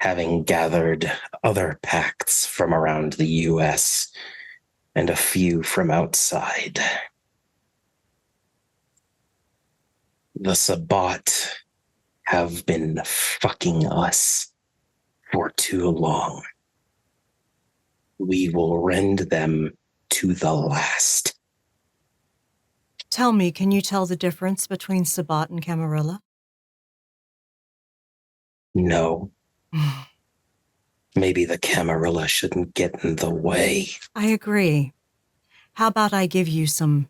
having gathered other pacts from around the U.S. and a few from outside. The Sabbat have been fucking us for too long. We will rend them to the last. Tell me, can you tell the difference between Sabbat and Camarilla? No. Maybe the Camarilla shouldn't get in the way. I agree. How about I give you some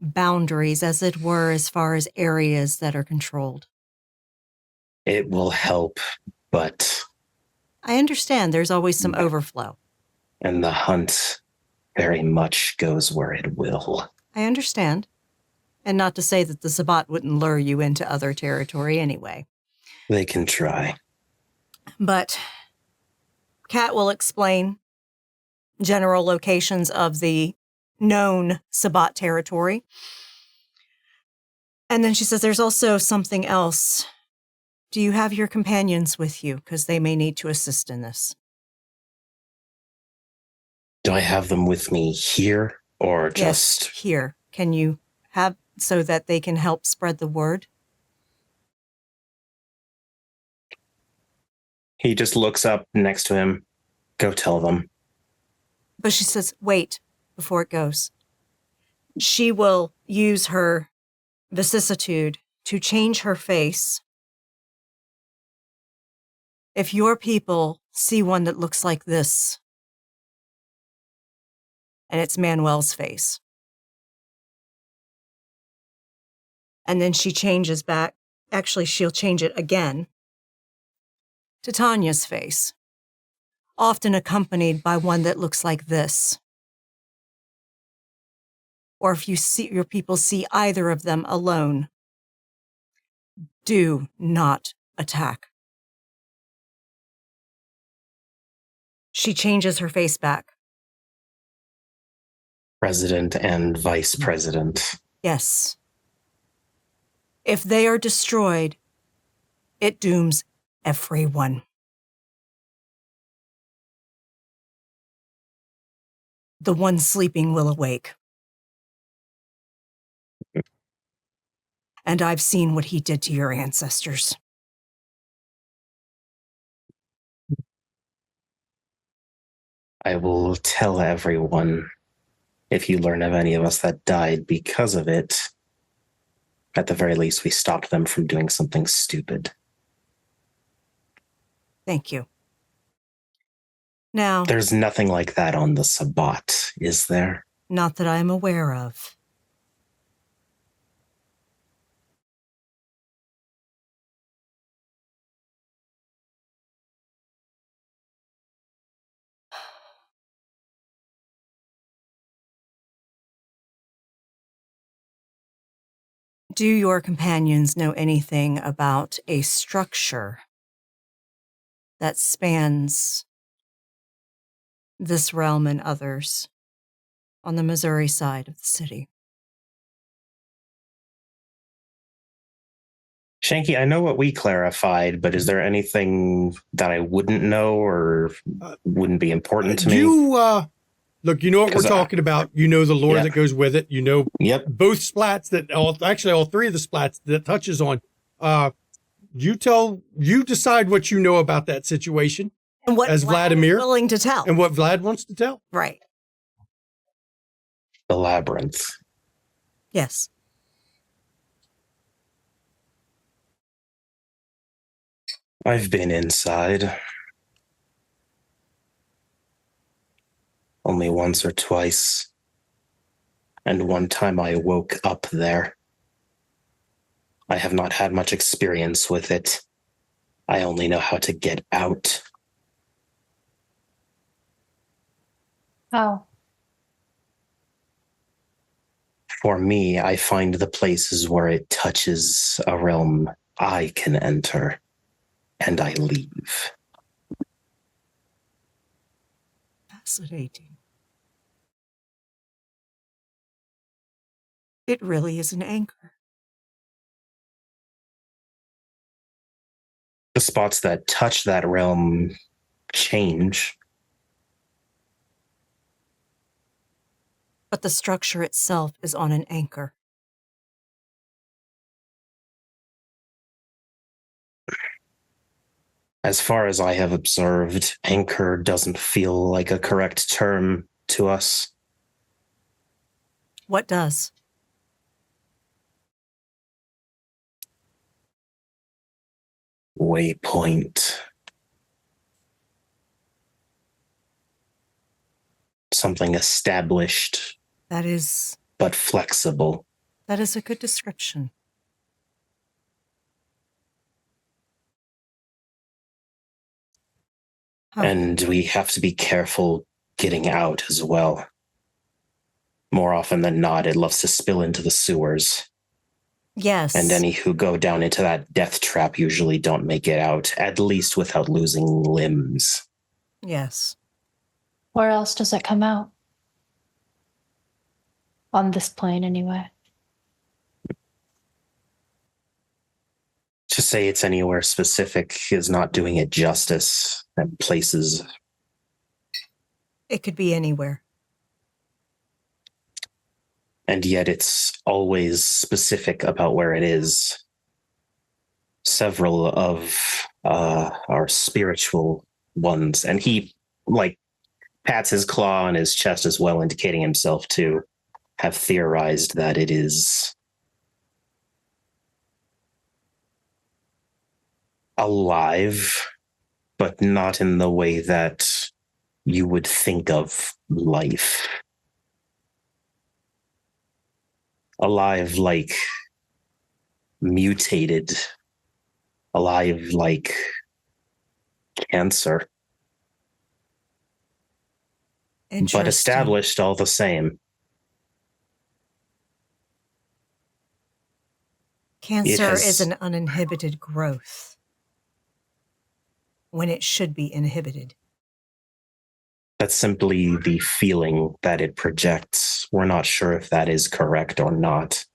boundaries, as it were, as far as areas that are controlled? It will help, but... I understand there's always some overflow. And the hunt very much goes where it will. I understand. And not to say that the Sabbat wouldn't lure you into other territory anyway. They can try. But Kat will explain general locations of the known Sabbat territory. And then she says, there's also something else. Do you have your companions with you? Because they may need to assist in this. Do I have them with me here or just... Yes, here. Can you have so that they can help spread the word? He just looks up next to him. Go tell them. But she says, wait, before it goes. She will use her vicissitude to change her face. If your people see one that looks like this, and it's Manuel's face. And then she changes back. Actually, she'll change it again to Tanya's face, often accompanied by one that looks like this. Or if you see your people see either of them alone, do not attack. She changes her face back. President and vice president. Yes. If they are destroyed, it dooms everyone. The one sleeping will awake. And I've seen what he did to your ancestors. I will tell everyone if you learn of any of us that died because of it. At the very least, we stopped them from doing something stupid. Thank you. Now, There's nothing like that on the Sabbat, is there? not that I'm aware of. Do your companions know anything about a structure that spans this realm and others on the Missouri side of the city? Shanky, I know what we clarified, but is there anything that I wouldn't know or wouldn't be important to me? Look, you know what we're talking about. You know the lore Yeah. that goes with it. You know Yep. both splats that all three of the splats that touches on. You decide what you know about that situation And what as Vlad Vladimir is willing to tell. and what Vlad wants to tell. Right. The labyrinth. Yes. I've been inside. Only once or twice. And one time I woke up there. I have not had much experience with it. I only know how to get out. Oh, For me, I find the places where it touches a realm I can enter, and I leave. Fascinating. It really is an anchor. The spots that touch that realm change. But the structure itself is on an anchor. As far as I have observed, anchor doesn't feel like a correct term to us. What does? Waypoint. Something established, That is but flexible. a good description. Huh. And we have to be careful getting out as well. More often than not, it loves to spill into the sewers. Yes. And any who go down into that death trap usually don't make it out, at least without losing limbs. Yes. Where else does it come out? On this plane, anyway. To say it's anywhere specific is not doing it justice. And places. It could be anywhere. And yet it's always specific about where it is. Several of our spiritual ones, and he, pats his claw on his chest as well, indicating himself to have theorized that it is alive, but not in the way that you would think of life. Alive like mutated. Alive like cancer. But established all the same. Cancer is an uninhibited growth when it should be inhibited. That's simply the feeling that it projects. We're not sure if that is correct or not.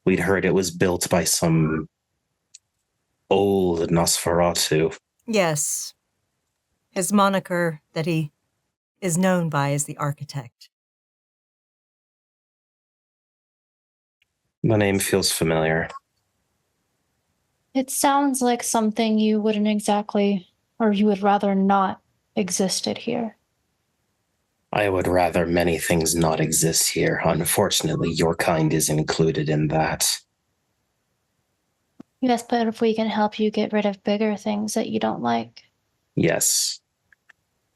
We'd heard it was built by some old Nosferatu. Yes. His moniker that he is known by is the Architect. The name feels familiar. It sounds like something you wouldn't exactly, or you would rather not existed here. I would rather many things not exist here. Unfortunately, your kind is included in that. Yes, but if we can help you get rid of bigger things that you don't like. Yes.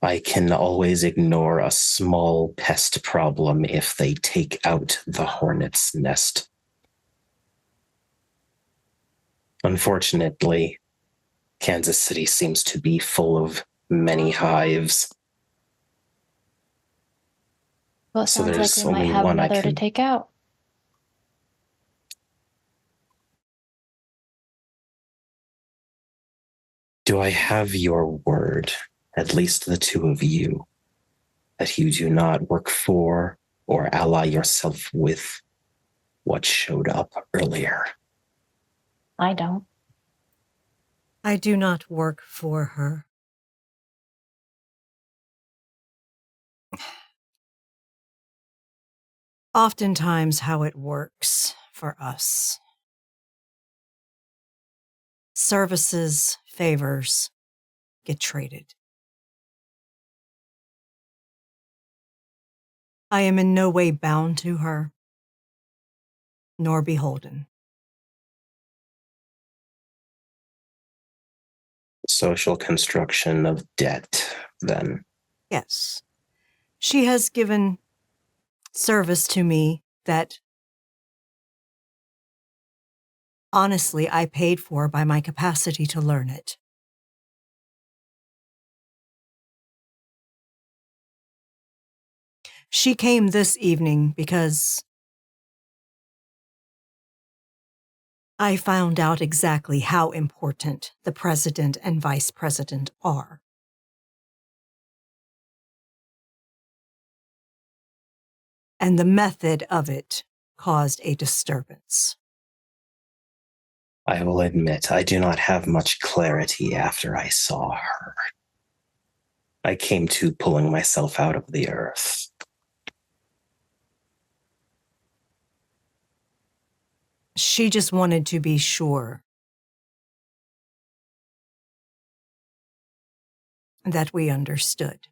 I can always ignore a small pest problem if they take out the hornet's nest. Unfortunately, Kansas City seems to be full of many hives. Well, it So sounds there's like we might only have one I another to can- take out. Do I have your word, at least the two of you, that you do not work for or ally yourself with what showed up earlier? I don't. I do not work for her. Oftentimes how it works for us. Services, favors get traded. I am in no way bound to her, nor beholden. Social construction of debt, then. Yes. She has given service to me that honestly I paid for by my capacity to learn it. She came this evening because I found out exactly how important the president and vice president are. And the method of it caused a disturbance. I will admit, I do not have much clarity after I saw her. I came to pulling myself out of the earth. She just wanted to be sure that we understood.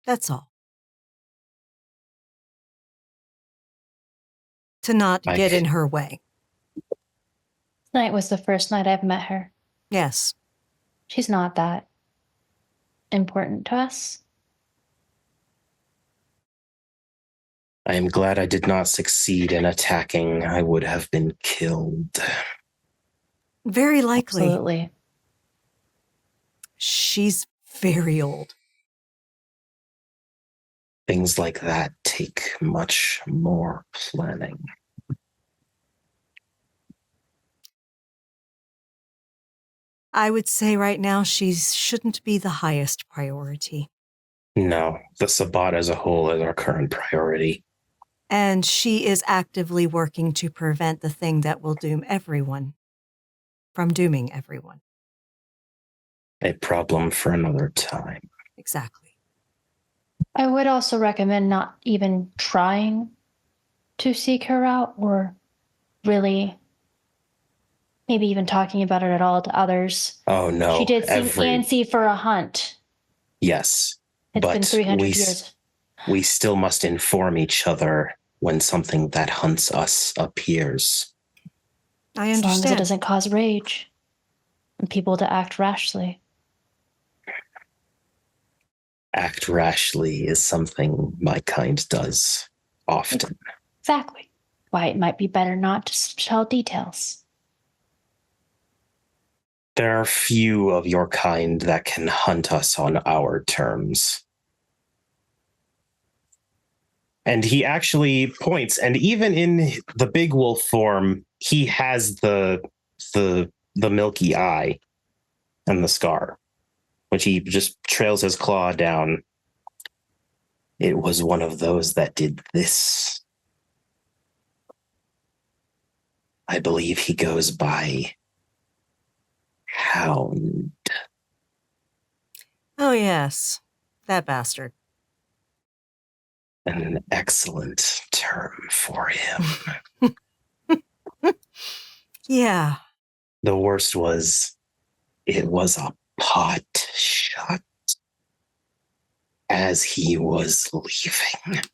That's all. To not get in her way. Tonight was the first night I've met her. Yes. She's not that important to us. I am glad I did not succeed in attacking. I would have been killed. Very likely. Absolutely. She's very old. Things like that take much more planning. I would say right now she shouldn't be the highest priority. No, the Sabbat as a whole is our current priority. And she is actively working to prevent the thing that will doom everyone from dooming everyone. A problem for another time. Exactly. I would also recommend not even trying to seek her out or really maybe even talking about it at all to others. Oh, no. She did seem antsy for a hunt. Yes. It's been 300 years. We still must inform each other when something that hunts us appears. I understand. As long as it doesn't cause rage and people to act rashly. Act rashly is something my kind does often. Exactly. Why it might be better not to tell details. There are few of your kind that can hunt us on our terms. And he actually points, and even in the big wolf form, he has the milky eye and the scar, which he just trails his claw down. It was one of those that did this. I believe he goes by Hound. Oh, yes. That bastard. An excellent term for him. Yeah. The worst was, it was a pot shot as he was leaving.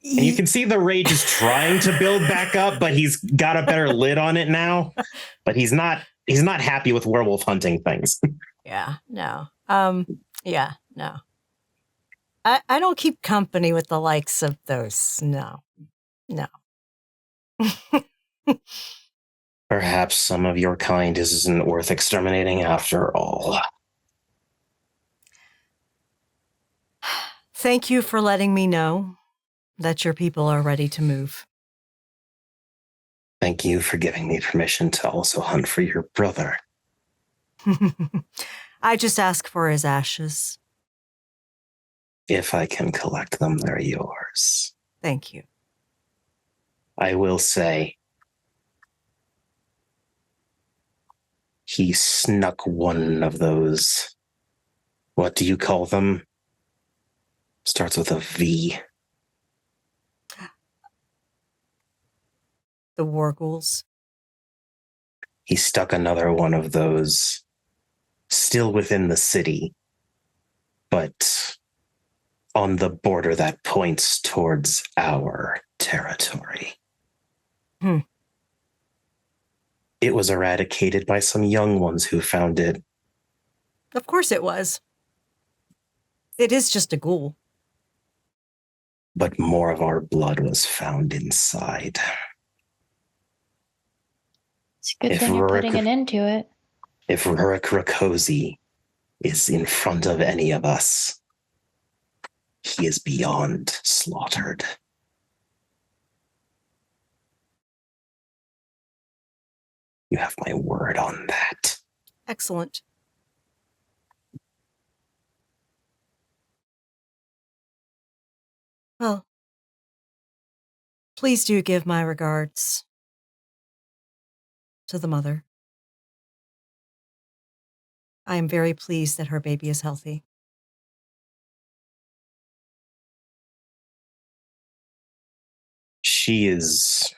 And you can see the rage is trying to build back up, but he's got a better lid on it now. But he's not happy with werewolf hunting things. Yeah, no. Yeah, no. I don't keep company with the likes of those. No. No. Perhaps some of your kind isn't worth exterminating after all. Thank you for letting me know that your people are ready to move. Thank you for giving me permission to also hunt for your brother. I just ask for his ashes. If I can collect them, they're yours. Thank you. I will say, he snuck one of those. What do you call them? Starts with a V. The Wargulls. He stuck another one of those still within the city, but on the border that points towards our territory. It was eradicated by some young ones who found it. Of course it was. It is just a ghoul. But more of our blood was found inside. It's a good thing you're putting an end to it. If Rurik Rakosi is in front of any of us, he is beyond slaughtered. You have my word on that. Excellent. Well, please do give my regards to the mother. I am very pleased that her baby is healthy. She is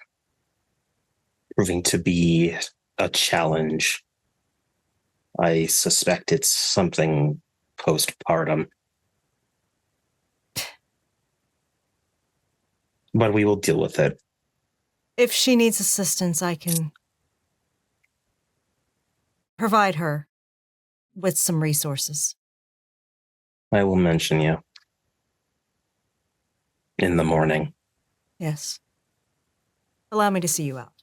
proving to be a challenge. I suspect it's something postpartum. But we will deal with it. If she needs assistance, I can provide her with some resources. I will mention you in the morning. Yes. Allow me to see you out.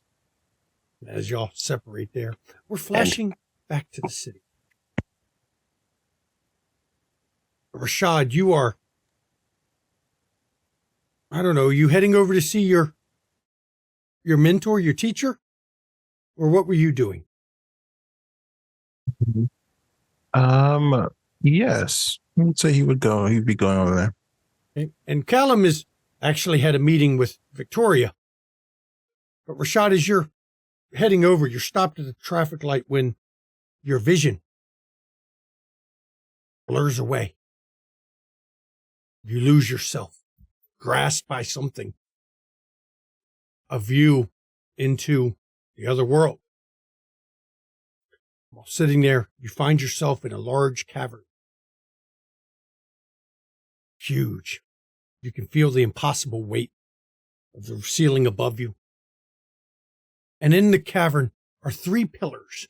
As y'all separate there, we're flashing back to the city. Rashad, you are, I don't know, you heading over to see your mentor, your teacher? Or what were you doing? Yes. I'd say he'd be going over there. Okay. And Callum is actually had a meeting with Victoria. But Rashad, as you're heading over, you're stopped at the traffic light when your vision blurs away. You lose yourself, grasped by something, a view into the other world. While sitting there, you find yourself in a large cavern. Huge. You can feel the impossible weight of the ceiling above you. And in the cavern are 3 pillars.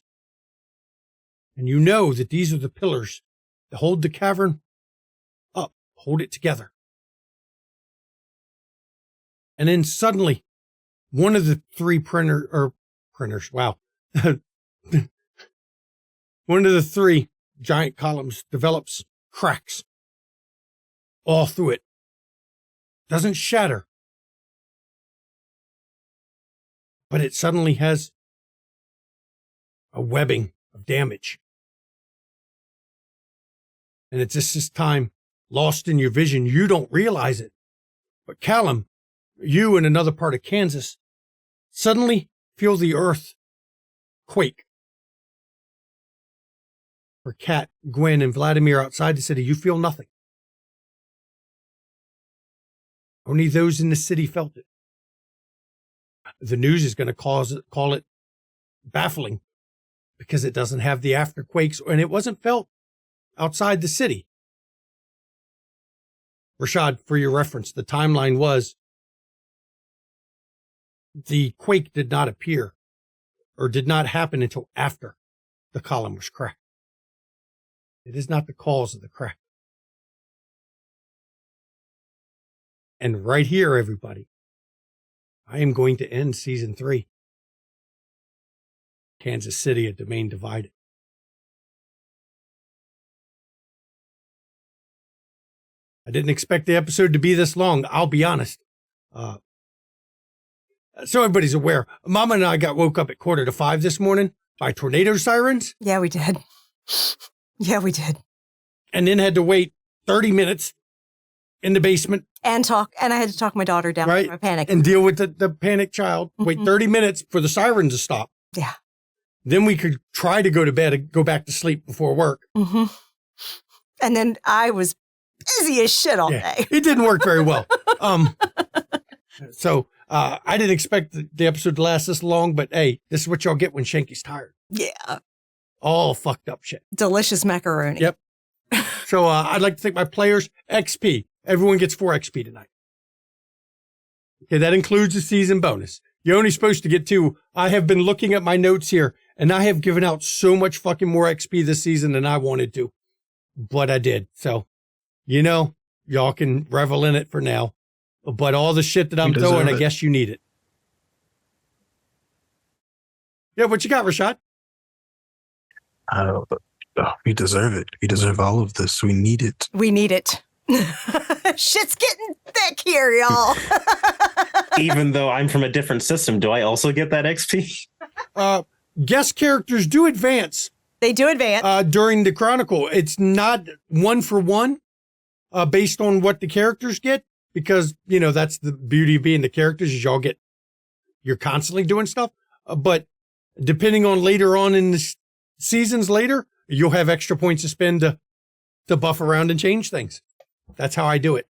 And you know that these are the pillars that hold the cavern up, hold it together. And then suddenly, one of the 3 printers, wow. One of the 3 giant columns develops cracks all through it. Doesn't shatter. But it suddenly has a webbing of damage. And it's just this time lost in your vision. You don't realize it. But Callum, you in another part of Kansas, suddenly feel the earth quake. For Kat, Gwen, and Vladimir outside the city, you feel nothing. Only those in the city felt it. The news is going to call it baffling because it doesn't have the afterquakes, and it wasn't felt outside the city. Rashad, for your reference, the timeline was the quake did not appear or did not happen until after the column was cracked. It is not the cause of the crack. And right here, everybody, I am going to end season 3. Kansas City, a domain divided. I didn't expect the episode to be this long, I'll be honest. So everybody's aware, Mama and I got woke up at 4:45 this morning by tornado sirens. Yeah, we did. Yeah, we did. And then had to wait 30 minutes in the basement. And I had to talk my daughter down Right. from a panic. And deal with the panicked child. Wait 30 minutes for the sirens to stop. Yeah. Then we could try to go to bed and go back to sleep before work. Mm-hmm. And then I was busy as shit all day. It didn't work very well. So I didn't expect the episode to last this long, but hey, this is what y'all get when Shanky's tired. Yeah. All fucked up shit. Delicious macaroni. Yep. So I'd like to thank my players. XP. Everyone gets 4 XP tonight. Okay, that includes the season bonus. You're only supposed to get 2. I have been looking at my notes here, and I have given out so much fucking more XP this season than I wanted to. But I did. So, y'all can revel in it for now. But all the shit that I'm throwing, I guess you need it. Yeah, what you got, Rashad? We deserve it. We deserve all of this. We need it. We need it. Shit's getting thick here, y'all. Even though I'm from a different system, do I also get that XP? Guest characters do advance. They do advance. During the Chronicle. It's not 1 for 1 based on what the characters get, because, that's the beauty of being the characters is you're constantly doing stuff. But depending on later on in the seasons later, you'll have extra points to spend to buff around and change things. That's how I do it.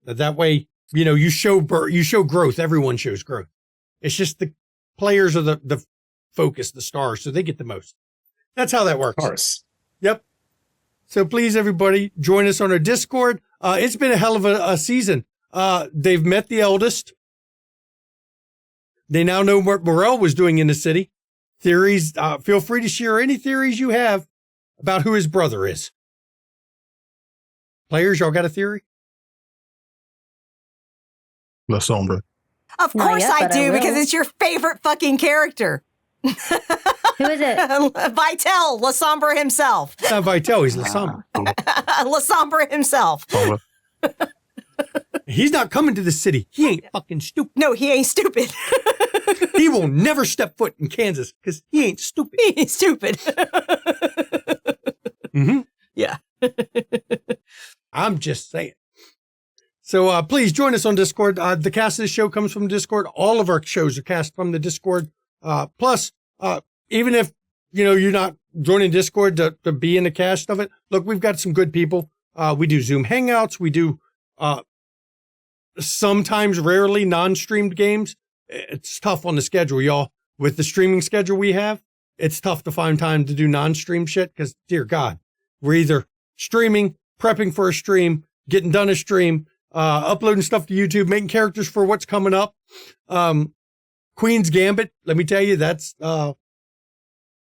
That way, you show growth. Everyone shows growth. It's just the players are the focus, the stars, so they get the most. That's how that works. Of course. Yep. So please, everybody, join us on our Discord. It's been a hell of a season. They've met the eldest. They now know what Morel was doing in the city. Theories, feel free to share any theories you have about who his brother is. Players, y'all got a theory? La Sombra. Of Not course yet, I but I do, because will. it's your favorite fucking character. Who is it? Vitel, Lasombra himself. It's not Vitel, he's Lasombra. Lasombra himself. Sombra. He's not coming to the city. He ain't fucking stupid. No, he ain't stupid. He will never step foot in Kansas because he ain't stupid. He ain't stupid. Mm-hmm. Yeah. I'm just saying. So please join us on Discord. The cast of this show comes from Discord. All of our shows are cast from the Discord. Plus, even if you're not joining Discord to be in the cast of it, look, we've got some good people. We do Zoom Hangouts. We do sometimes, rarely, non-streamed games. It's tough on the schedule, y'all. With the streaming schedule we have, it's tough to find time to do non-stream shit because, dear God, we're either streaming, prepping for a stream, getting done a stream, uploading stuff to YouTube, making characters for what's coming up. Queen's Gambit, let me tell you, that's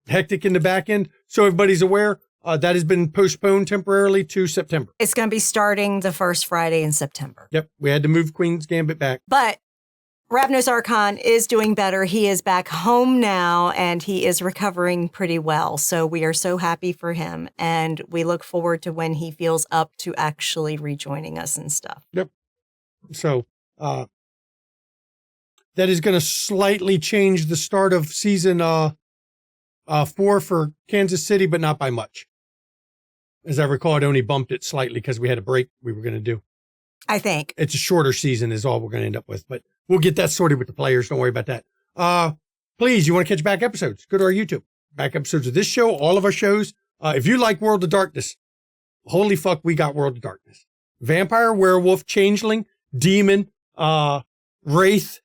hectic in the back end. So everybody's aware, that has been postponed temporarily to September. It's going to be starting the first Friday in September. Yep, we had to move Queen's Gambit back. But Ravnos Archon is doing better. He is back home now, and he is recovering pretty well. So we are so happy for him, and we look forward to when he feels up to actually rejoining us and stuff. Yep. So that is going to slightly change the start of season 4 for Kansas City, but not by much. As I recall, it only bumped it slightly because we had a break we were going to do. I think. It's a shorter season is all we're going to end up with, but we'll get that sorted with the players. Don't worry about that. Please, you want to catch back episodes? Go to our YouTube. Back episodes of this show, all of our shows. If you like World of Darkness, holy fuck, we got World of Darkness. Vampire, werewolf, changeling, demon, wraith,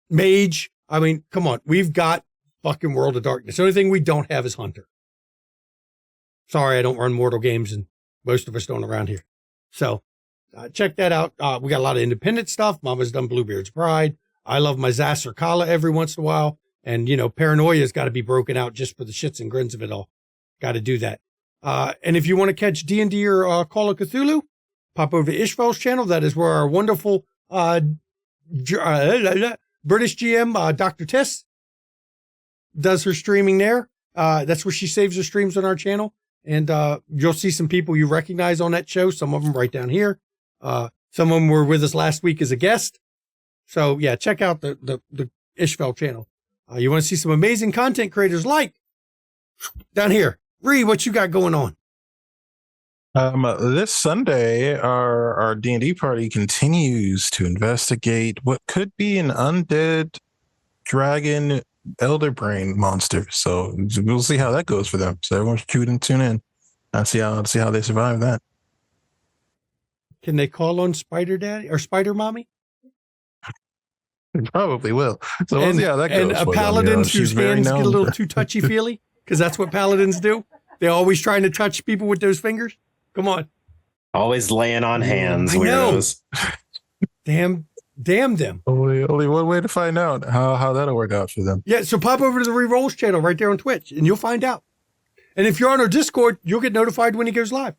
mage. I mean, come on. We've got fucking World of Darkness. The only thing we don't have is Hunter. Sorry, I don't run Mortal games, and most of us don't around here. So check that out. We got a lot of independent stuff. Mama's done Bluebeard's Bride. I love my Zasser Kala every once in a while. And, Paranoia's got to be broken out just for the shits and grins of it all. Got to do that. And if you want to catch D&D or Call of Cthulhu, pop over to Ishval's channel. That is where our wonderful British GM, Dr. Tess, does her streaming there. That's where she saves her streams on our channel. And you'll see some people you recognize on that show. Some of them right down here. Some of them were with us last week as a guest. So yeah, check out the Ishval channel. You want to see some amazing content creators like down here. Ree, what you got going on? This Sunday, our D&D party continues to investigate what could be an undead dragon elder brain monster. So we'll see how that goes for them. So everyone should tune in and see how they survive that. Can they call on Spider Daddy or Spider Mommy? They probably will. So we'll see how that goes. And for them. paladins She's whose very hands get a known. little too touchy-feely, because that's what paladins do. They're always trying to touch people with those fingers. Come on. Always laying on hands, I know. weirdos. Damn them. Only one way to find out how that'll work out for them. Yeah, so pop over to the Rerolls channel right there on Twitch, and you'll find out. And if you're on our Discord, you'll get notified when he goes live.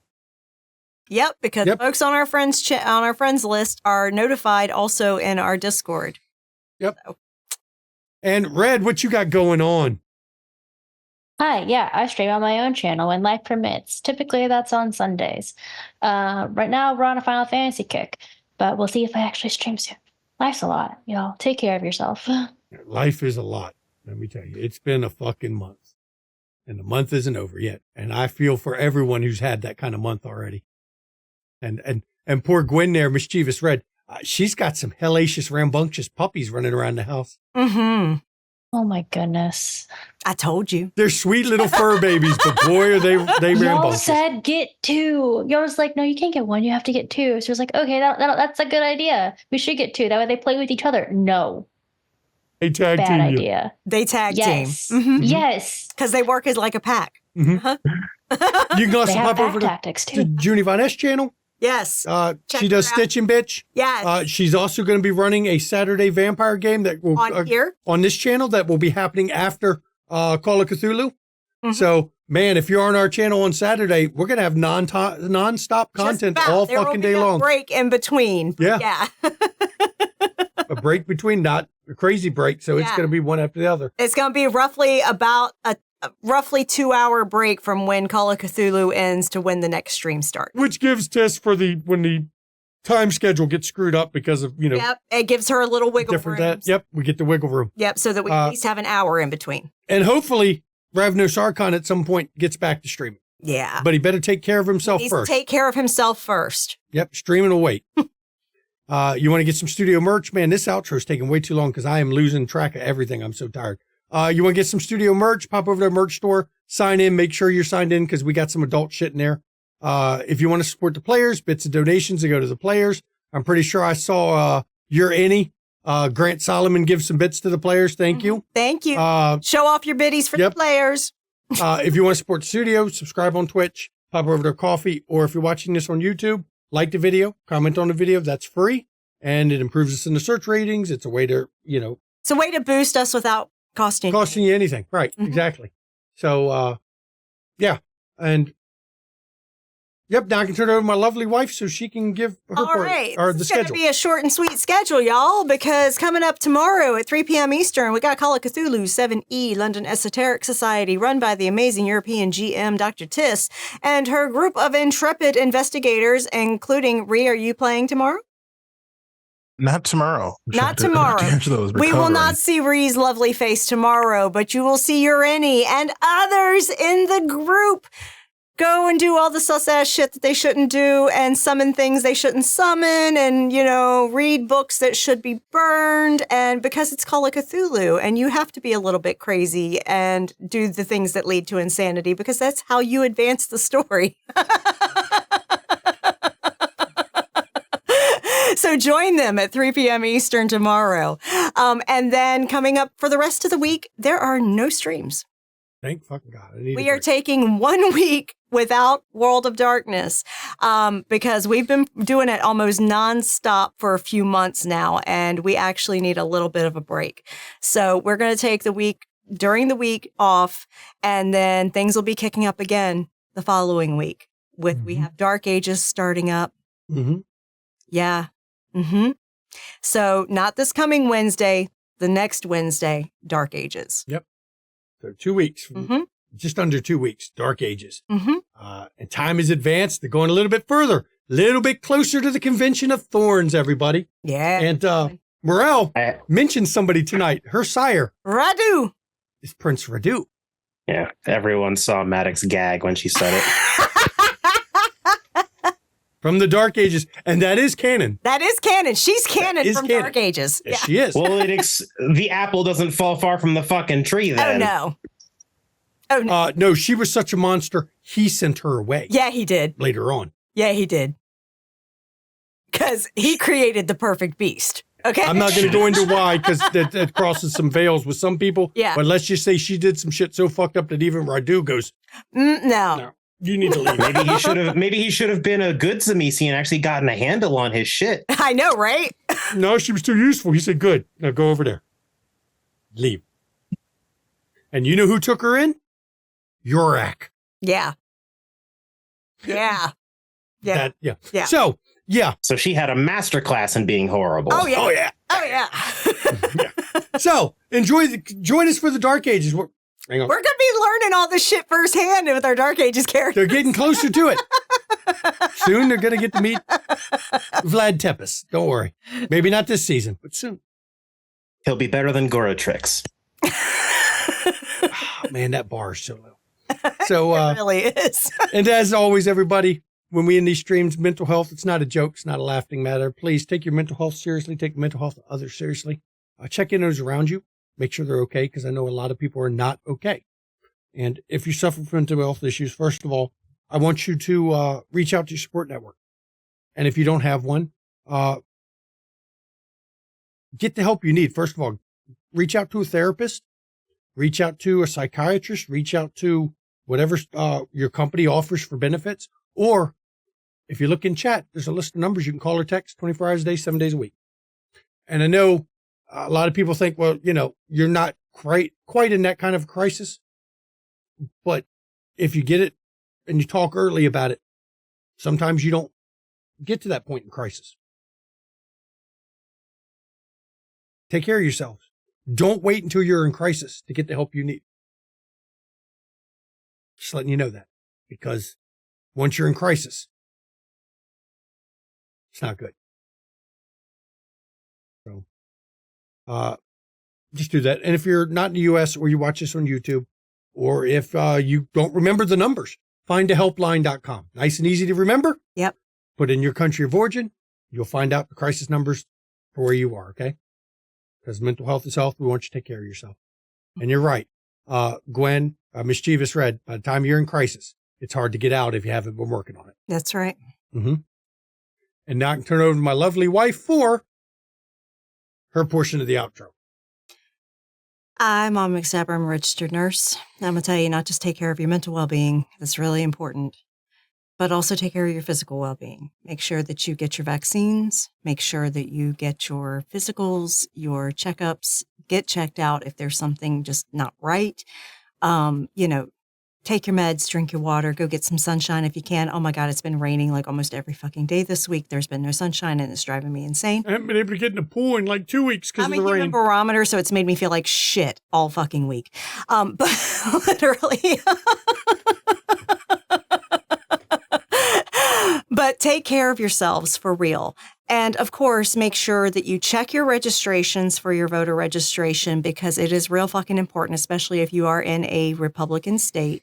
Yep, because folks on our friends list are notified also in our Discord. Yep. So. And Red, what you got going on? Hi, yeah, I stream on my own channel when life permits. Typically, that's on Sundays. Right now, we're on a Final Fantasy kick, but we'll see if I actually stream soon. Life's a lot, y'all. Take care of yourself. Life is a lot. Let me tell you, it's been a fucking month, and the month isn't over yet. And I feel for everyone who's had that kind of month already. And poor Gwen there, mischievous Red. She's got some hellacious, rambunctious puppies running around the house. Mm-hmm. Oh my goodness. I told you. They're sweet little fur babies, but boy, are they Y'all rambunctious. said get 2. Y'all was like, no, you can't get 1. You have to get 2. So it was like, okay, that's a good idea. We should get 2. That way they play with each other. No. They tag bad team you. idea. They tag Yes. team. Mhm. Yes. Because they work as like a pack. Mhm. Uh-huh. You can also They have pop pack over tactics to too. Junie Von S channel. Yes. She Check does her out. Stitching Bitch. Yes. She's also going to be running a Saturday vampire game that will On here. on this channel that will be happening after Call of Cthulhu. Mhm. So, man, if you're on our channel on Saturday, we're going to have non-stop content Just about. all There will fucking be day a long. break in between. Yeah. Yeah. A break between, not a crazy break. So it's Yeah. going to be one after the other. It's going to be roughly about a roughly 2-hour break from when Call of Cthulhu ends to when the next stream starts. Which gives Tess when the time schedule gets screwed up because of, Yep. It gives her a little wiggle different room. that. Yep. We get the wiggle room. Yep. So that we at least have an hour in between. And hopefully Ravnos Archon at some point gets back to streaming. Yeah. But he better take care of himself He needs first. to take care of himself first. Yep, streaming will wait. You want to get some studio merch? Man, this outro is taking way too long because I am losing track of everything. I'm so tired. You want to get some studio merch? Pop over to our merch store, sign in, make sure you're signed in because we got some adult shit in there. If you want to support the players, bits of donations that go to the players. I'm pretty sure I saw your Annie, Grant Solomon, give some bits to the players. Thank you. Thank you. Uh, Show off your biddies for yep. the players. If you want to support the studio, subscribe on Twitch, pop over to KoFi, or if you're watching this on YouTube, like the video, comment on the video. That's free, and it improves us in the search ratings. It's a way to, It's a way to boost us without costing you anything. Right, Mhm. exactly. So, yeah, and yep, now I can turn it over to my lovely wife so she can give her All part, right. or This the is going to schedule. be a short and sweet schedule, y'all, because coming up tomorrow at 3 p.m. Eastern, we got Call of Cthulhu 7E London Esoteric Society, run by the amazing European GM Dr. Tiss and her group of intrepid investigators, including Rhea. Are you playing tomorrow? Not tomorrow. Not tomorrow. D'Angelo's We will recovering. not see Rhea's lovely face tomorrow, but you will see Ureni and others in the group go and do all the sus-ass shit that they shouldn't do and summon things they shouldn't summon and, read books that should be burned. And because it's Call of Cthulhu and you have to be a little bit crazy and do the things that lead to insanity because that's how you advance the story. So join them at 3 p.m. Eastern tomorrow. And then coming up for the rest of the week, there are no streams. Thank fucking God. I need We a are break. taking 1 week without World of Darkness because we've been doing it almost nonstop for a few months now, and we actually need a little bit of a break. So we're going to take the week during the week off, and then things will be kicking up again the following week. We have Dark Ages starting up. Mm-hmm. Yeah. Mm-hmm. So not this coming Wednesday, the next Wednesday, Dark Ages. So 2 weeks, Mm-hmm. just under 2 weeks, Dark Ages. Mm-hmm. And time is advanced. They're going a little bit further, a little bit closer to the Convention of Thorns, everybody. Yeah. And Morel I- mentioned somebody tonight. Her sire Radu. is Prince Radu. Yeah, everyone saw Maddox gag when she said it. From the Dark Ages. And that is canon. That is canon. She's canon is from canon. Dark Ages. Yes, she is. Well, the apple doesn't fall far from the fucking tree Oh, then. no. Oh, no. No, she was such a monster. He sent her away Yeah, he did. later on. Yeah, he did. Because he created the perfect beast. Okay. I'm not going to go into why because that crosses some veils with some people. Yeah. But let's just say she did some shit so fucked up that even Radu goes, No. no, you need to leave. Maybe he should have been a good Zamisi and actually gotten a handle on his shit. I know, right? No, she was too useful. He said, good. Now go over there. Leave. And you know who took her in? Yorak. Yeah. Yeah. Yeah. Yeah. Yeah. So, yeah. So she had a master class in being horrible. Oh, yeah. Oh, yeah. Oh, yeah. So, join us for the Dark Ages. Hang on. We're going to be learning all this shit firsthand with our Dark Ages characters. They're getting closer to it. Soon they're going to get to meet Vlad Tepes. Don't worry. Maybe not this season, but soon. He'll be better than Gorotrix. Oh, man, that bar is so low. So, It really is. and as always, everybody, when we end these streams, mental health, it's not a joke. It's not a laughing matter. Please take your mental health seriously. Take the mental health of others seriously. Check in those around you. Make sure they're okay, because I know a lot of people are not okay. And if you suffer from mental health issues, first of all, I want you to reach out to your support network. And if you don't have one, get the help you need. First of all, reach out to a therapist, reach out to a psychiatrist, reach out to whatever your company offers for benefits. Or if you look in chat, there's a list of numbers you can call or text 24 hours a day, 7 days a week. And I know a lot of people think, well, you're not quite in that kind of crisis. But if you get it and you talk early about it, sometimes you don't get to that point in crisis. Take care of yourselves. Don't wait until you're in crisis to get the help you need. Just letting you know that, because once you're in crisis, it's not good. So, just do that. And if you're not in the U.S. or you watch this on YouTube, or if you don't remember the numbers, find a helpline.com. Nice and easy to remember. Yep. Put in your country of origin. You'll find out the crisis numbers for where you are. Okay. Because mental health is health. We want you to take care of yourself. And you're right. Gwen, Mischievous Red, by the time you're in crisis, it's hard to get out if you haven't been working on it. That's right. Mm-hmm. And now I can turn over to my lovely wife for her portion of the outro. I'm Mom McStabber. I'm a registered nurse. I'm going to tell you, not just take care of your mental well-being. That's really important. But also take care of your physical well-being. Make sure that you get your vaccines. Make sure that you get your physicals, your checkups. Get checked out if there's something just not right. Take your meds, drink your water, go get some sunshine if you can. Oh my God, it's been raining like almost every fucking day this week. There's been no sunshine and it's driving me insane. I haven't been able to get in the pool in like 2 weeks because of the rain. I'm a human barometer, so it's made me feel like shit all fucking week. But literally. But take care of yourselves for real. And of course, make sure that you check your registrations for your voter registration, because it is real fucking important, especially if you are in a Republican state,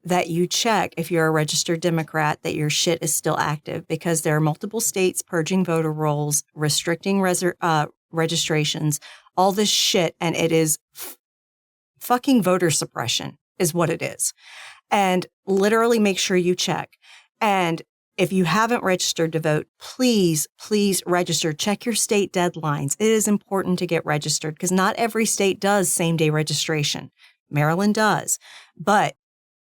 that you check if you're a registered Democrat that your shit is still active, because there are multiple states purging voter rolls, restricting registrations, all this shit. And it is fucking voter suppression is what it is. And literally make sure you check. And if you haven't registered to vote, please, please register. Check your state deadlines. It is important to get registered because not every state does same-day registration. Maryland does. But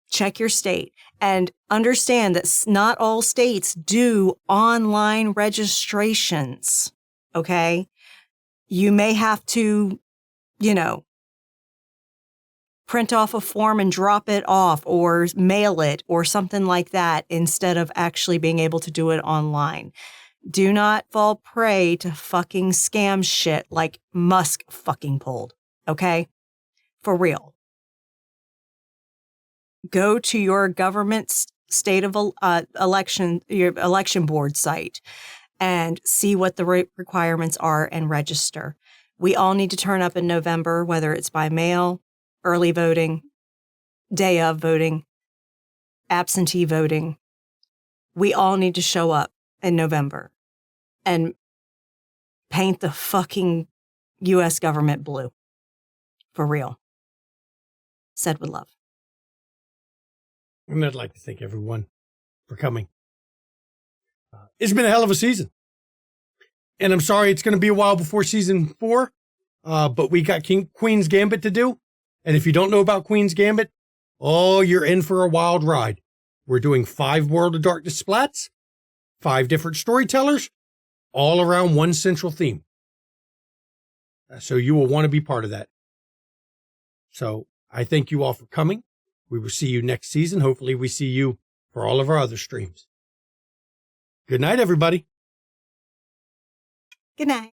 check your state and understand that not all states do online registrations, okay? You may have to, print off a form and drop it off or mail it or something like that instead of actually being able to do it online. Do not fall prey to fucking scam shit like Musk fucking pulled, okay? For real. Go to your government's state of election, your election board site, and see what the requirements are and register. We all need to turn up in November, whether it's by mail, early voting, day of voting, absentee voting. We all need to show up in November and paint the fucking U.S. government blue. For real. Said with love. And I'd like to thank everyone for coming. It's been a hell of a season. And I'm sorry it's going to be a while before season 4, but we got Queen's Gambit to do. And if you don't know about Queen's Gambit, you're in for a wild ride. We're doing 5 World of Darkness splats, 5 different storytellers, all around one central theme. So you will want to be part of that. So I thank you all for coming. We will see you next season. Hopefully we see you for all of our other streams. Good night, everybody. Good night.